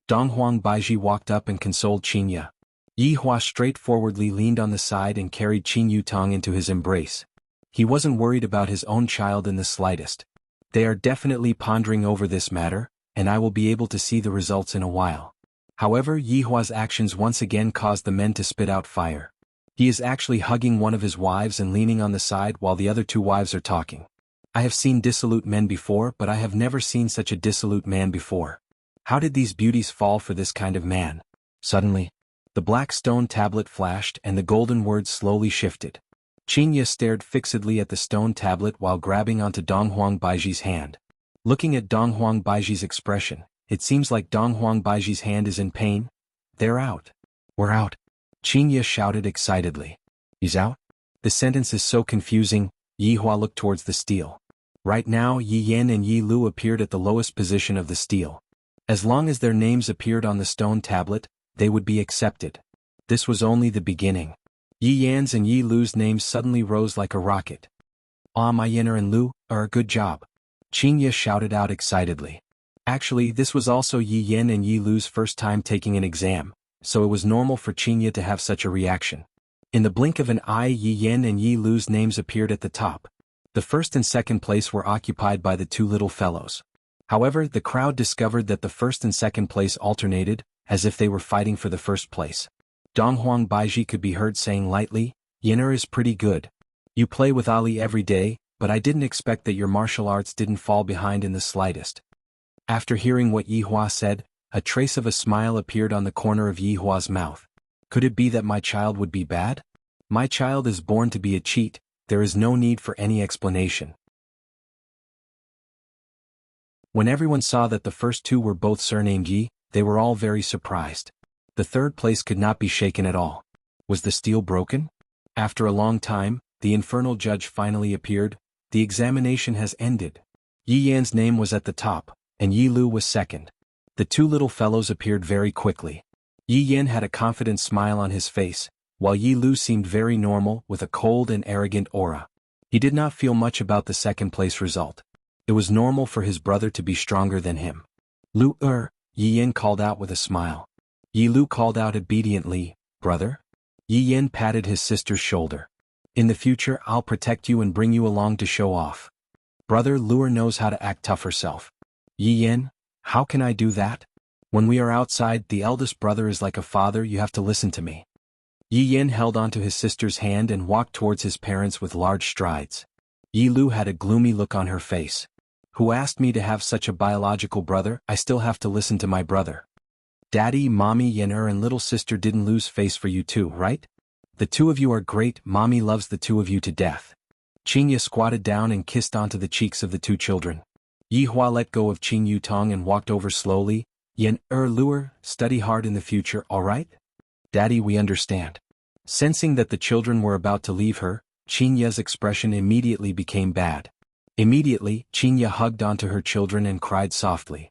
Donghuang Baiji walked up and consoled Xianxia. Yihua straightforwardly leaned on the side and carried Qin Yutong into his embrace. He wasn't worried about his own child in the slightest. They are definitely pondering over this matter, and I will be able to see the results in a while. However, Yihua's actions once again caused the men to spit out fire. He is actually hugging one of his wives and leaning on the side while the other two wives are talking. I have seen dissolute men before, but I have never seen such a dissolute man before. How did these beauties fall for this kind of man? Suddenly, the black stone tablet flashed and the golden words slowly shifted. Xianxia stared fixedly at the stone tablet while grabbing onto Donghuang Baiji's hand. Looking at Donghuang Baiji's expression, it seems like Donghuang Baiji's hand is in pain. They're out. We're out. Xianxia shouted excitedly. He's out? The sentence is so confusing. Yihua looked towards the stele. Right now Yi Yan and Yi Lu appeared at the lowest position of the stele. As long as their names appeared on the stone tablet, they would be accepted. This was only the beginning. Yi Yan's and Yi Lu's names suddenly rose like a rocket. My Yener and Lu are a good job. Xianxia shouted out excitedly. Actually, this was also Yi Yan and Yi Lu's first time taking an exam, so it was normal for Xianxia to have such a reaction. In the blink of an eye, Yi Yan and Yi Lu's names appeared at the top. The first and second place were occupied by the two little fellows. However, the crowd discovered that the first and second place alternated, as if they were fighting for the first place. Donghuang Baiji could be heard saying lightly, Yener is pretty good. You play with Ali every day, but I didn't expect that your martial arts didn't fall behind in the slightest. After hearing what Yihua said, a trace of a smile appeared on the corner of Yihua's mouth. Could it be that my child would be bad? My child is born to be a cheat, there is no need for any explanation. When everyone saw that the first two were both surnamed Yi, they were all very surprised. The third place could not be shaken at all. Was the steel broken? After a long time, the infernal judge finally appeared. The examination has ended. Yi Yan's name was at the top, and Yi Lu was second. The two little fellows appeared very quickly. Yi Yan had a confident smile on his face, while Yi Lu seemed very normal with a cold and arrogant aura. He did not feel much about the second place result. It was normal for his brother to be stronger than him. Lu, Yi Yan called out with a smile. Yi Lu called out obediently, brother? Yi Yan patted his sister's shoulder. In the future I'll protect you and bring you along to show off. Brother Luer knows how to act tough herself. Yi Yan, how can I do that? When we are outside, the eldest brother is like a father, you have to listen to me. Yi Yan held onto his sister's hand and walked towards his parents with large strides. Yi Lu had a gloomy look on her face. Who asked me to have such a biological brother? I still have to listen to my brother. Daddy, Mommy, Yener and little sister didn't lose face for you too, right? The two of you are great, Mommy loves the two of you to death. Xianxia squatted down and kissed onto the cheeks of the two children. Yihua let go of Qin Yutong and walked over slowly. Yen, Luer, study hard in the future, alright? Daddy, we understand. Sensing that the children were about to leave her, Xianxia's expression immediately became bad. Immediately, Xianxia hugged onto her children and cried softly.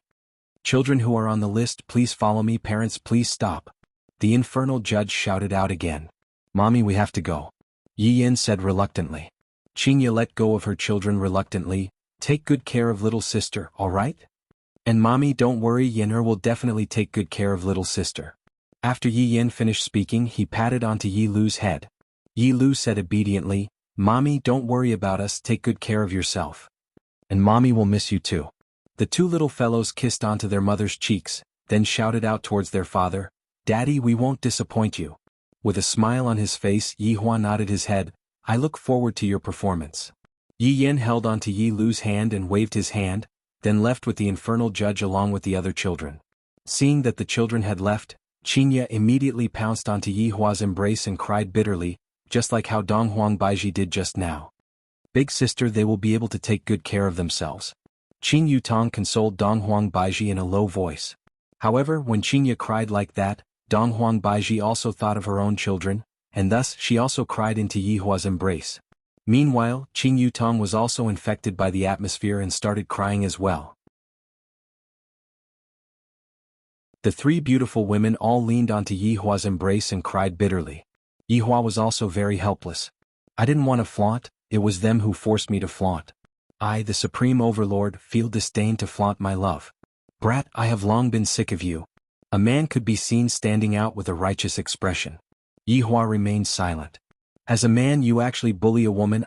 Children who are on the list, please follow me. Parents, please stop. The infernal judge shouted out again. Mommy, we have to go. Yi Yin said reluctantly. Xianxia let go of her children reluctantly. Take good care of little sister, alright? And mommy, don't worry, Yin'er will definitely take good care of little sister. After Yi Yin finished speaking, he patted onto Yi Lu's head. Yi Lu said obediently, Mommy, don't worry about us, take good care of yourself. And mommy will miss you too. The two little fellows kissed onto their mother's cheeks, then shouted out towards their father, Daddy, we won't disappoint you. With a smile on his face, Yi Huan nodded his head, I look forward to your performance. Yi Yin held onto Yi Lu's hand and waved his hand, then left with the infernal judge along with the other children. Seeing that the children had left, Xianxia immediately pounced onto Yi Hua's embrace and cried bitterly, just like how Donghuang Baiji did just now. Big sister, they will be able to take good care of themselves. Qin Yutong consoled Donghuang Baiji in a low voice. However, when Xianxia cried like that, Donghuang Baiji also thought of her own children, and thus she also cried into Yi Hua's embrace. Meanwhile, Qin Yutong was also infected by the atmosphere and started crying as well. The three beautiful women all leaned onto Yi Hua's embrace and cried bitterly. Yi Hua was also very helpless. I didn't want to flaunt, it was them who forced me to flaunt. I, the Supreme Overlord, feel disdain to flaunt my love. Brat, I have long been sick of you. A man could be seen standing out with a righteous expression. Yi Hua remained silent. As a man you actually bully a woman,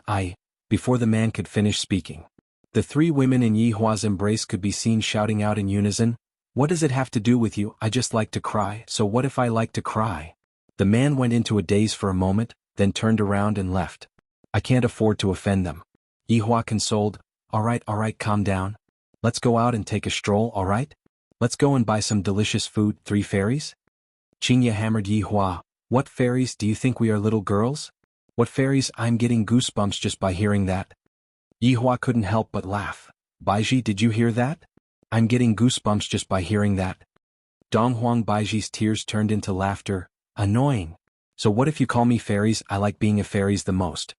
before the man could finish speaking. The three women in Yi Hua's embrace could be seen shouting out in unison, What does it have to do with you? I just like to cry, so what if I like to cry? The man went into a daze for a moment, then turned around and left. I can't afford to offend them. Yi Hua consoled, Alright, calm down. Let's go out and take a stroll, alright? Let's go and buy some delicious food, 3 fairies? Xianxia hammered Yi Hua, What fairies, do you think we are little girls? What fairies? I'm getting goosebumps just by hearing that. Yi Hua couldn't help but laugh. Baiji, did you hear that? I'm getting goosebumps just by hearing that. Donghuang Baiji's tears turned into laughter. Annoying. So what if you call me fairies? I like being a fairies the most.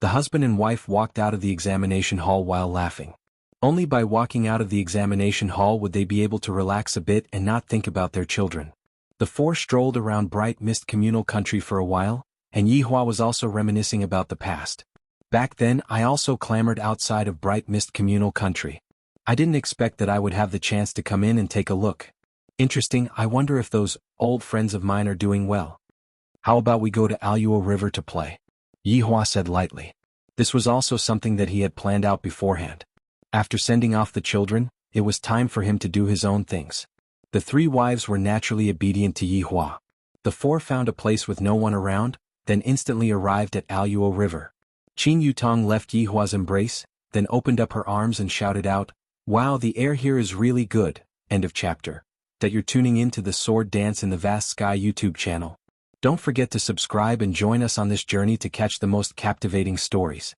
The husband and wife walked out of the examination hall while laughing. Only by walking out of the examination hall would they be able to relax a bit and not think about their children. The four strolled around Bright Mist Communal Country for a while, and Yi Hua was also reminiscing about the past. Back then, I also clamored outside of Bright Mist Communal Country. I didn't expect that I would have the chance to come in and take a look. Interesting, I wonder if those old friends of mine are doing well. How about we go to Aluo River to play? Yi Hua said lightly. This was also something that he had planned out beforehand. After sending off the children, it was time for him to do his own things. The 3 wives were naturally obedient to Yi Hua. The 4 found a place with no one around, then instantly arrived at Aluo River. Qin Yutong left Yi Hua's embrace, then opened up her arms and shouted out, Wow, the air here is really good. End of chapter. That you're tuning in to the Sword Dance in the Vast Sky YouTube channel. Don't forget to subscribe and join us on this journey to catch the most captivating stories.